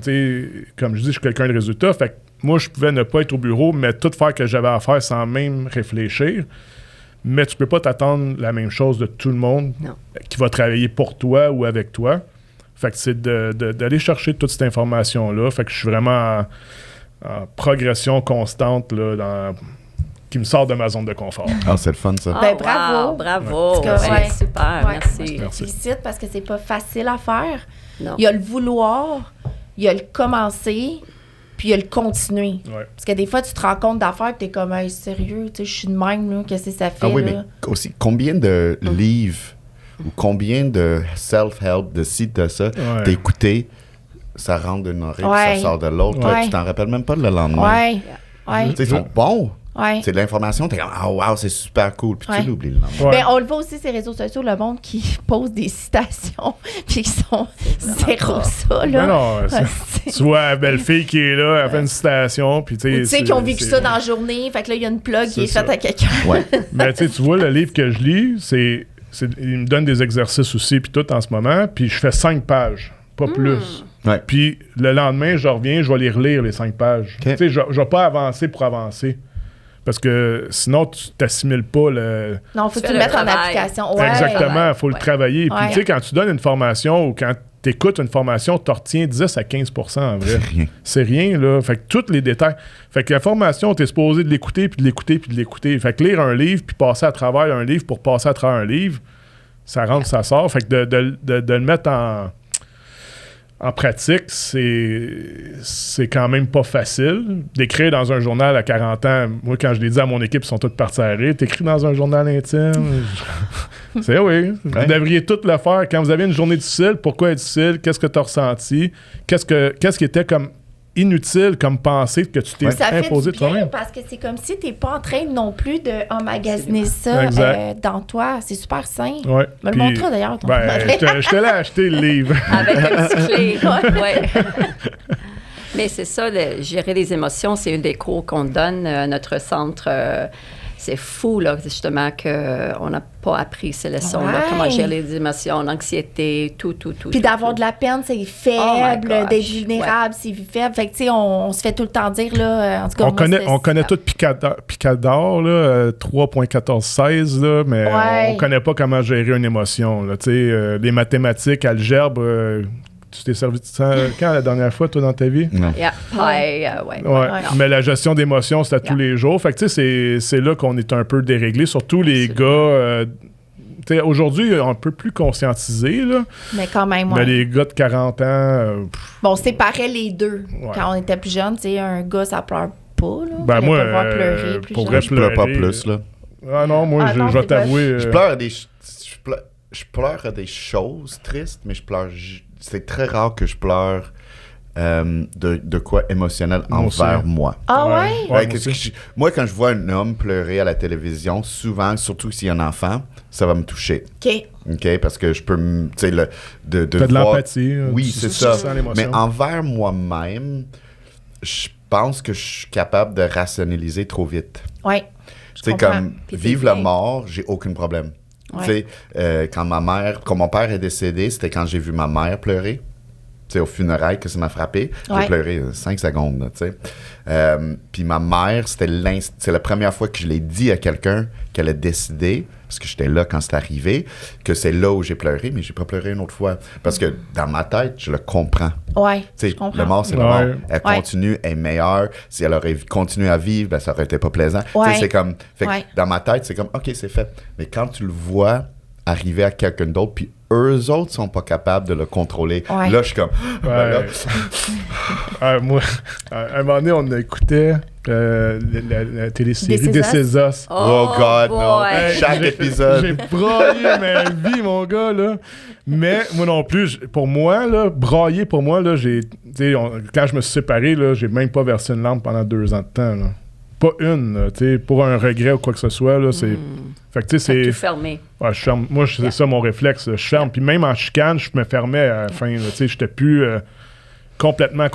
Comme je dis, je suis quelqu'un de résultat. Fait que moi, je pouvais ne pas être au bureau, mais tout faire que j'avais à faire sans même réfléchir. Mais tu peux pas t'attendre la même chose de tout le monde qui va travailler pour toi ou avec toi. Fait que c'est d'aller chercher toute cette information-là. Fait que je suis vraiment en progression constante là, qui me sort de ma zone de confort. Ah, c'est le fun, ça. Ben, bravo. Bravo. En tout cas, Ouais, super, merci. Je te félicite parce que c'est pas facile à faire. Non. Il y a le vouloir, il y a le commencer, puis il y a le continuer. Ouais. Parce que des fois, tu te rends compte d'affaires et t'es comme, hey, sérieux, tu sais, je suis de même, là, qu'est-ce que ça fait? Ah oui, là? mais aussi, combien de livres ou combien de self-help, de ci, de ça, Ouais. d'écouter, ça rentre d'une oreille, puis Ouais. ça sort de l'autre. Ouais. Là, tu t'en rappelles même pas le lendemain. Ouais. Ouais. Tu sais, ils sont bons. Ouais. C'est de l'information, t'es comme, ah, wow, c'est super cool. Puis Ouais. tu l'oublies le lendemain. Ouais. Ben, on le voit aussi sur les réseaux sociaux, le monde qui pose des citations, puis qui sont zéro ça, là. Ben non, Ouais, tu vois la belle fille qui est là, elle fait une citation, puis Ou tu sais, qui ont vécu ça dans la journée, fait que là, il y a une plug qui est C'est faite ça. à quelqu'un. Ouais. Mais tu vois, le livre que je lis, il me donne des exercices aussi, puis tout en ce moment, puis je fais 5 pages, pas plus. Ouais. Puis le lendemain, je reviens, je vais les relire, les 5 pages. OK. Tu sais, je vais pas avancer pour avancer. Parce que sinon, tu t'assimiles pas le... Non, faut Tu que tu fais le le mettes en travail. application. Ouais. Exactement, il faut le Ouais. travailler. Puis Ouais. tu sais, quand tu donnes une formation ou quand tu écoutes une formation, tu retiens 10 à 15% en vrai. Rien. C'est rien, là. Fait que tous les détails. Fait que la formation, tu es supposé de l'écouter, puis de l'écouter, puis de l'écouter. Fait que lire un livre, puis passer à travers un livre pour passer à travers un livre, ça rentre, ça sort. Fait que de le mettre en pratique, c'est quand même pas facile. D'écrire dans un journal à 40 ans, moi, quand je l'ai dit à mon équipe, ils sont tous partis à rire. T'écris dans un journal intime. C'est oui. Ouais. Vous devriez tout le faire. Quand vous avez une journée difficile, pourquoi elle est difficile? Qu'est-ce que tu as ressenti? Qu'est-ce qui était comme inutile comme pensée que tu t'es Ouais. Ça fait imposé du bien toi-même? parce que c'est comme si t'es pas en train non plus d'emmagasiner ça Exact. dans toi. C'est super sain. Ouais. Me le Puis, montrer d'ailleurs. ton ben, modèle. je te l'ai acheté le livre. Avec un petit clé. Ouais. Mais c'est ça, gérer les émotions, c'est une des cours qu'on donne à notre centre. C'est fou, là, justement, qu'on n'a pas appris ces leçons-là. Ouais. Comment gérer les émotions, l'anxiété, tout. Puis d'avoir de la peine, c'est Oh my faible, gosh. d'être vulnérable, c'est faible. Fait que, tu sais, on se fait tout le temps dire, là, en tout cas, On connaît tout Picador, là, 3.1416, là, mais Ouais. on connaît pas comment gérer une émotion. Là, tu sais, les mathématiques, algèbre, tu t'es servi de ça quand la dernière fois, toi, dans ta vie? Non. Yeah. Ouais. Ouais. Ouais. Mais la gestion d'émotions, c'est à tous les jours. Fait que, tu sais, c'est là qu'on est un peu déréglé, surtout les gars. Tu sais, aujourd'hui, un peu plus conscientisés, là. Mais quand même, Mais ouais. les gars de 40 ans, Bon, on séparait les deux. Ouais. Quand on était plus jeune, tu sais, un gars, ça pleure pas, là. ben Fallait moi, pas le voir pleurer plus pour jeune. vrai, Je pleure pas pleurer, plus, là. Ah non, moi, Ah non, je vais c'est pas- t'avouer. Je pleure à des... Je pleure à des choses tristes, mais je pleure... C'est très rare que je pleure de quoi émotionnel Moi aussi. envers moi. Ah ouais? Ouais, Ouais, moi qu'est-ce aussi. que moi, quand je vois un homme pleurer à la télévision, souvent, surtout s'il y a un enfant, ça va me toucher. OK. OK? Parce que je peux me. Tu sais, de T'as de voir- l'empathie. Oui, tu c'est tu ça. sens l'émotion. Mais envers moi-même, je pense que je suis capable de rationaliser trop vite. Ouais. Je Tu sais, comprends. comme Puis vivre t'es la bien. mort, j'ai aucun problème. Ouais. Tu sais, quand mon père est décédé, c'était quand j'ai vu ma mère pleurer. Tu sais, au funérailles que ça m'a frappé. J'ai Ouais. pleuré 5 secondes, là, tu sais. Puis ma mère, c'est la première fois que je l'ai dit à quelqu'un qu'elle a décidé, parce que j'étais là quand c'est arrivé, que c'est là où j'ai pleuré, mais j'ai pas pleuré une autre fois. Parce que dans ma tête, je le comprends. Ouais. Tu sais, Je comprends. le mort, c'est le Ouais. mort. Elle Ouais. continue, elle est meilleure. Si elle aurait continué à vivre, ben, ça aurait été pas plaisant. Tu sais, Ouais. c'est comme... Fait que Ouais. dans ma tête, c'est comme, OK, c'est fait. Mais quand tu le vois arriver à quelqu'un d'autre, puis eux autres sont pas capables de le contrôler, Ouais. là, je suis comme... ben là, Moi, à un moment donné, on écoutait la télésérie This Is This Us. Is Us. Oh God, non. boy. Hey, Chaque j'ai- épisode. J'ai braillé ma vie, mon gars, là. Mais moi non plus, pour moi, là, brailler pour moi, là, quand je me suis séparé, là, j'ai même pas versé une lampe pendant 2 ans de temps, là. Pas une, là, tu sais, pour un regret ou quoi que ce soit, là, c'est... Fait que, tu sais, Tout c'est... fermé. Ouais, je ferme. Moi, c'est ça mon réflexe. Je ferme. Puis même en chicane, je me fermais à la fin. Tu sais, j'étais plus complètement,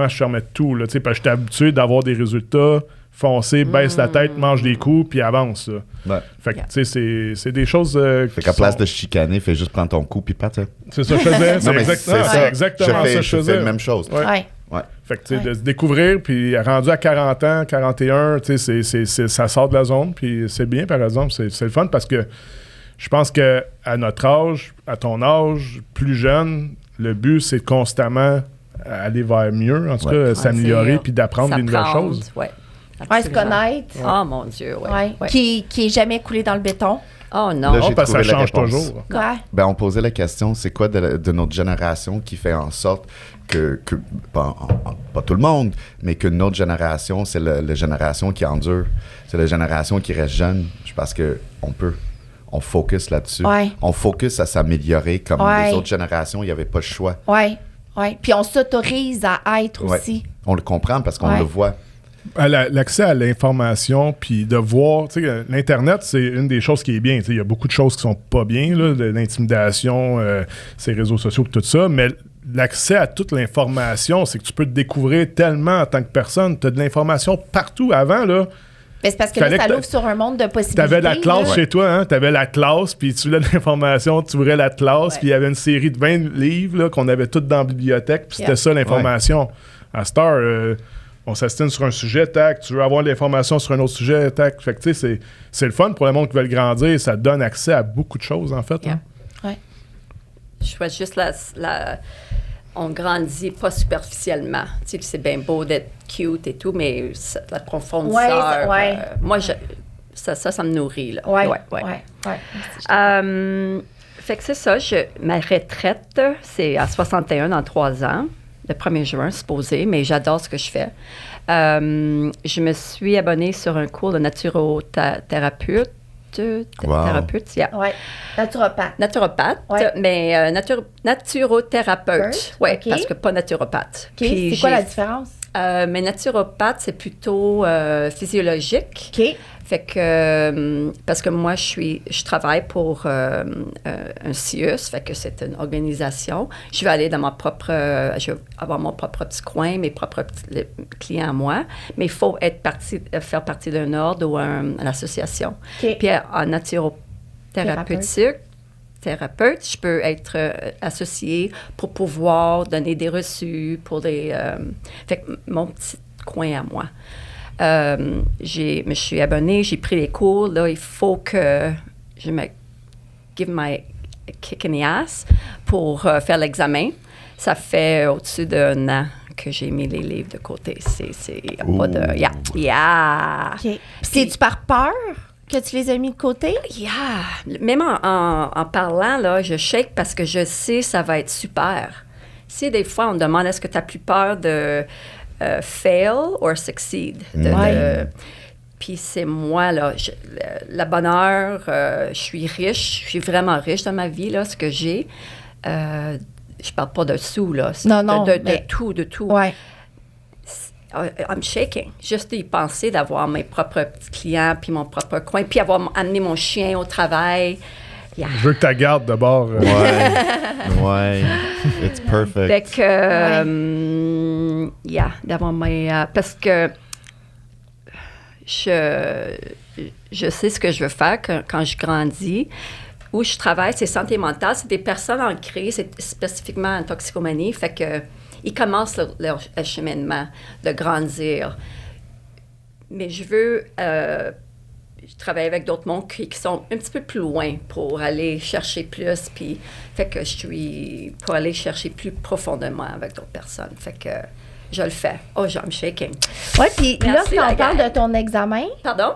je fermais tout. Là, tu sais, parce que j'étais habitué d'avoir des résultats, foncer, baisse la tête, mange des coups, puis avance. Là. Ouais. Fait que, tu sais, c'est des choses. Fait qu'à place de chicaner, fais juste prendre ton coup, puis partir. C'est ça que je faisais. Non, mais C'est exactement ça que je Je fais faisais. la même chose. Ouais. Ouais. Ouais. Fait que, tu sais, de se découvrir, puis rendu à 40 ans, 41, tu sais, ça sort de la zone, puis c'est bien, par exemple. C'est le fun parce que je pense que à notre âge, à ton âge, plus jeune, le but, c'est de constamment aller vers mieux, en tout Ouais. cas, s'améliorer, c'est- puis d'apprendre des nouvelles s'apprendre, choses. Ouais. Ouais, se Absolument. connaître. Oh mon Dieu, ouais. Ouais. Ouais. Qui est jamais coulé dans le béton. Oh non. Là, Oh, j'ai parce que ça trouvé la change réponse. toujours. Quoi? Ben, on posait la question, c'est quoi de notre génération qui fait en sorte que pas tout le monde, mais que notre génération, c'est la génération qui endure. C'est la génération qui reste jeune. Parce que on peut. on focus là-dessus. Ouais. On focus à s'améliorer comme Ouais. les autres générations, il n'y avait pas le choix. Oui, oui. Puis on s'autorise à être Ouais. aussi. On le comprend parce qu'on Ouais. le voit. L'accès à l'information, puis de voir, tu sais, l'Internet, c'est une des choses qui est bien. Tu sais, il y a beaucoup de choses qui sont pas bien, là, de l'intimidation, ces réseaux sociaux, tout ça, mais l'accès à toute l'information, c'est que tu peux te découvrir tellement en tant que personne. Tu as de l'information partout. Avant, là, Mais c'est parce que là, Fallait ça que l'ouvre sur un monde de possibilités. tu avais la classe là. chez toi, hein? Tu avais la classe, puis tu voulais de l'information, tu ouvrais la classe, Ouais. puis il y avait une série de 20 livres là, qu'on avait toutes dans la bibliothèque, puis c'était Yeah. ça l'information. À Star, on s'astine sur un sujet, tac, tu veux avoir de l'information sur un autre sujet, tac. Fait que tu sais, c'est le fun pour le monde qui veut grandir, ça donne accès à beaucoup de choses, en fait. Yeah. hein. Je souhaite juste on grandit pas superficiellement. Tu sais, c'est bien beau d'être cute et tout, mais la profondeur. Ouais. Moi, ça me nourrit, là. Oui, Ouais. ouais. Fait que c'est ça. Ma retraite, c'est à 61 dans 3 ans, le 1er juin, supposé, mais j'adore ce que je fais. Je me suis abonnée sur un cours de naturothérapeute. Wow. Thérapeute, yeah. Ouais. Naturopathe. Naturopathe, Ouais. mais naturothérapeute. Oui, OK. parce que pas naturopathe. OK. C'est quoi la différence? Mais naturopathe, c'est plutôt physiologique. OK. Fait que, parce que moi, je travaille pour un CIUS, fait que c'est une organisation. Je vais aller dans je vais avoir mon propre petit coin, mes propres petits clients à moi, mais il faut faire partie d'un ordre ou une association. OK. Puis en naturothérapeutique, thérapeute, je peux être associée pour pouvoir donner des reçus pour des... fait que mon petit coin à moi. Je me suis abonnée, j'ai pris les cours. Là, il faut que je me give my kick in the ass pour faire l'examen. Ça fait au-dessus d'un an que j'ai mis les livres de côté. Il n'y a pas de... Yeah! OK. C'est-tu par peur que tu les as mis de côté? Yeah! Même en parlant, là, je shake parce que je sais ça va être super. Si des fois, on me demande est-ce que tu as plus peur de fail or succeed? Puis c'est moi, là, la bonheur, je suis riche, je suis vraiment riche dans ma vie, là, ce que j'ai. Je parle pas de sous, là. Non, de mais- tout, de tout. Ouais. I'm shaking. Juste d'y penser, d'avoir mes propres petits clients, puis mon propre coin, puis amené mon chien au travail. Yeah. Je veux que tu la gardes d'abord. Ouais. It's perfect. Fait que, d'avoir mes... parce que je sais ce que je veux faire quand je grandis. Où je travaille, c'est santé mentale. C'est des personnes en crise, c'est spécifiquement en toxicomanie. Fait que ils commencent leur cheminement de grandir. Mais je veux travailler avec d'autres mondes qui sont un petit peu plus loin pour aller chercher plus. Puis, fait que je suis pour aller chercher plus profondément avec d'autres personnes. Fait que je le fais. Oh, I'm shaking. Oui, puis là, Merci, quand la on parle gang. de ton examen, Pardon?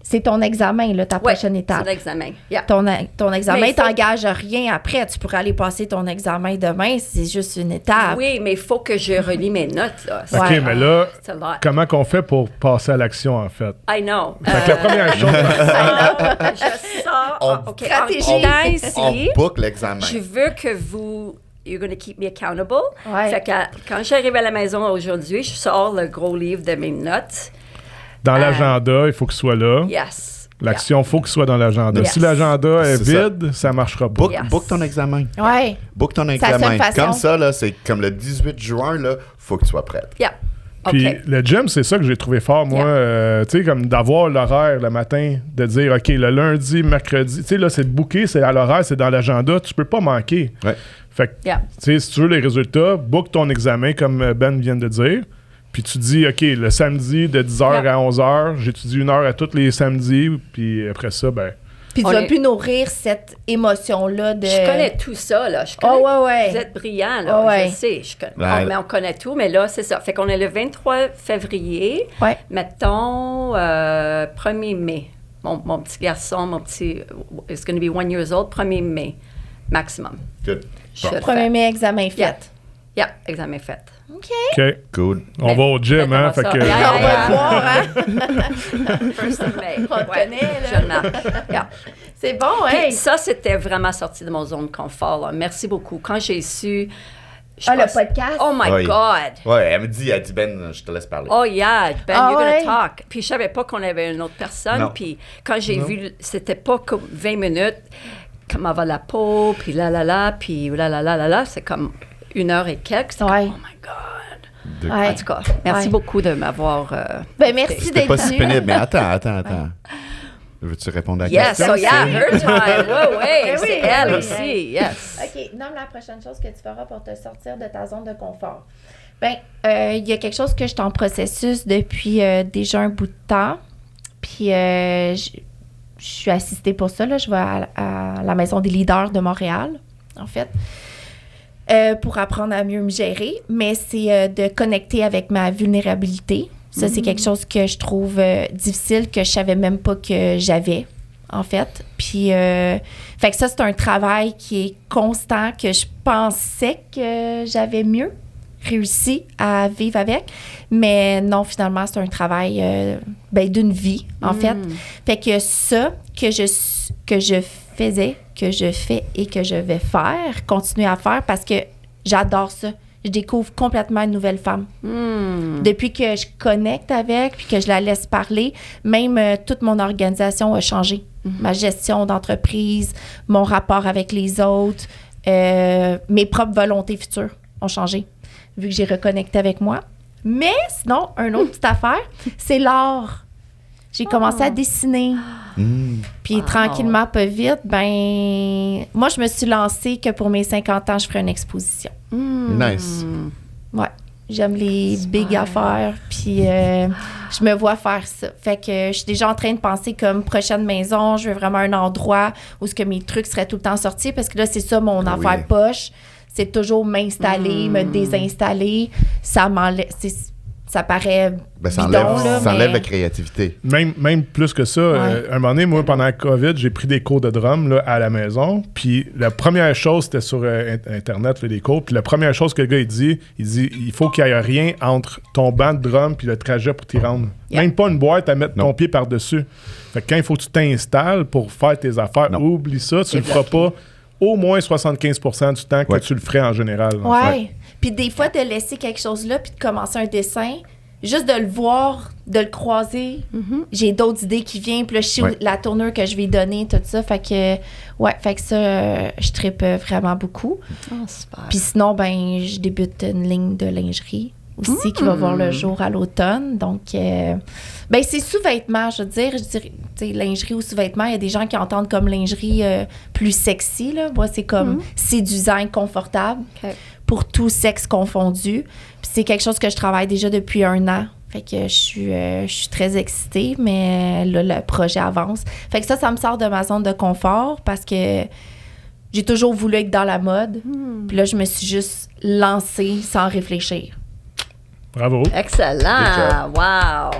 c'est ton examen, là, ta Ouais, prochaine étape. c'est l'examen. Yeah. Ton examen Mais il faut- t'engage rien après. Tu pourrais aller passer ton examen demain, c'est juste une étape. Oui, mais il faut que je relis mes notes, là. OK, Ouais. mais là, C'est a lot. comment qu'on fait pour passer à l'action, en fait? I know. Fait que la première chose... Je sors. On- OK, Stratégie. en quittant On ici, book l'examen. je veux que vous... You're going to keep me accountable. Ouais. Fait que quand j'arrive à la maison aujourd'hui, je sors le gros livre de mes notes. Dans l'agenda, il faut qu'il soit là. Yes. L'action, il faut qu'il soit dans l'agenda. Yes. Si l'agenda est C'est ça. vide, ça ne marchera pas. Book, Yes. book ton examen. Ouais. Book ton C'est la seule examen. façon. Comme ça, là, c'est comme le 18 juin, là, faut que tu sois prête. Yeah. Puis OK. le gym, c'est ça que j'ai trouvé fort, moi. Tu sais, comme d'avoir l'horaire le matin, de dire, OK, le lundi, mercredi, tu sais, là, c'est booké, c'est à l'horaire, c'est dans l'agenda, tu peux pas manquer. Ouais. Fait que, Yeah. tu sais, si tu veux les résultats, book ton examen, comme Ben vient de dire. Puis tu dis, OK, le samedi, de 10h Yeah. à 11h, j'étudie 1 heure à tous les samedis. Puis après ça, ben... Puis tu On vas est- plus nourrir cette émotion-là de... Je connais tout ça, là. Je connais, Oh, ouais. Vous êtes brillants, là. Oh, ouais. Je sais. Ouais. Mais on connaît tout, mais là, c'est ça. Fait qu'on est le 23 février. Ouais. Mettons, 1er mai. Mon petit garçon, it's going to be 1 year old, 1er mai, maximum. Good. Je le 1er fais. mai, examen fait. Yeah. Yeah. examen fait. OK. OK. Good. On va au gym, hein? Fait que, Yeah, On va le voir, hein? First of May. On le connaît, là. Je marque. Yeah. C'est bon, Puis hey. ça, c'était vraiment sorti de mon zone de confort. Là. Merci beaucoup. Quand j'ai su... je Ah, le pense- podcast? Oh my Oui. God! Ouais, elle me dit, Ben, je te laisse parler. Oh yeah, Ben, Ah you're ouais? gonna talk. Puis je savais pas qu'on avait une autre personne. Non. Puis quand j'ai vu, c'était pas comme 20 minutes, comment va la peau, puis puis c'est comme 1 heure et quelques. C'est Ouais. comme, oh my God. De- Ouais. En tout cas, merci Ouais. beaucoup de m'avoir... Ben, merci C'était d'être pas si venu. pénible, mais attends. Veux-tu répondre à la Yes, question? oh yeah, her time. Oui, Ben c'est oui, elle oui. aussi, yes. OK, nomme la prochaine chose que tu feras pour te sortir de ta zone de confort. Bien, il y a quelque chose que je suis en processus depuis déjà un bout de temps. Puis, je suis assistée pour ça. Là. Je vais à la Maison des leaders de Montréal, en fait, pour apprendre à mieux me gérer. Mais c'est de connecter avec ma vulnérabilité. Ça, c'est quelque chose que je trouve difficile, que je savais même pas que j'avais, en fait. Puis, fait que ça, c'est un travail qui est constant, que je pensais que j'avais mieux réussi à vivre avec. Mais non, finalement, c'est un travail d'une vie, en fait. Fait que ça, que je faisais, que je fais et que je vais faire, continuer à faire, parce que j'adore ça. Je découvre complètement une nouvelle femme. Depuis que je connecte avec, puis que je la laisse parler, même toute mon organisation a changé. Ma gestion d'entreprise, mon rapport avec les autres, mes propres volontés futures ont changé, vu que j'ai reconnecté avec moi. Mais sinon, une autre petite affaire, c'est l'art. J'ai commencé à dessiner. Puis tranquillement, pas vite, moi, je me suis lancée que pour mes 50 ans, je ferais une exposition. Nice. Ouais. J'aime les big affaires, puis je me vois faire ça. Fait que je suis déjà en train de penser comme prochaine maison, je veux vraiment un endroit où ce que mes trucs seraient tout le temps sortis, parce que là, c'est ça mon affaire poche. C'est toujours m'installer, me désinstaller. Ça m'enlève... Ça paraît Ça bidon, enlève, là, ça enlève mais... la créativité. Même plus que ça, un moment donné, moi, pendant la COVID, j'ai pris des cours de drum là, à la maison. Puis la première chose, c'était sur Internet, là, les cours. Puis la première chose que le gars, il dit, il faut qu'il n'y ait rien entre ton banc de drum puis le trajet pour t'y rendre. Yeah. Même pas une boîte à mettre ton pied par-dessus. Fait que quand il faut que tu t'installes pour faire tes affaires, oublie ça, tu le feras pas au moins 75% du temps que tu le ferais en général. Ouais. Puis des fois, de laisser quelque chose là, puis de commencer un dessin, juste de le voir, de le croiser, j'ai d'autres idées qui viennent, puis là, je sais la tournure que je vais donner, tout ça. Fait que, fait que ça, je trippe vraiment beaucoup. Oh, super. Puis sinon, je débute une ligne de lingerie aussi qui va voir le jour à l'automne. Donc, c'est sous-vêtements, je dirais, tu sais, lingerie ou sous-vêtements. Il y a des gens qui entendent comme lingerie plus sexy, là. Moi, c'est comme séduisant et confortable pour tout sexe confondu. Puis c'est quelque chose que je travaille déjà depuis 1 an. Fait que je suis très excitée, mais là, le projet avance. Fait que ça me sort de ma zone de confort parce que j'ai toujours voulu être dans la mode. Puis là, je me suis juste lancée sans réfléchir. Bravo. Excellent. Wow.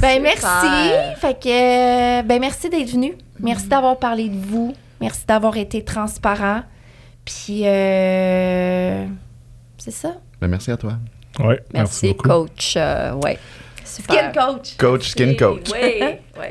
Merci. Fait que, merci d'être venu. Merci d'avoir parlé de vous. Merci d'avoir été transparent. Puis, c'est ça. Merci à toi. Ouais, Merci, beaucoup. coach. Super. Skin coach. Coach, skin coach. Oui, oui.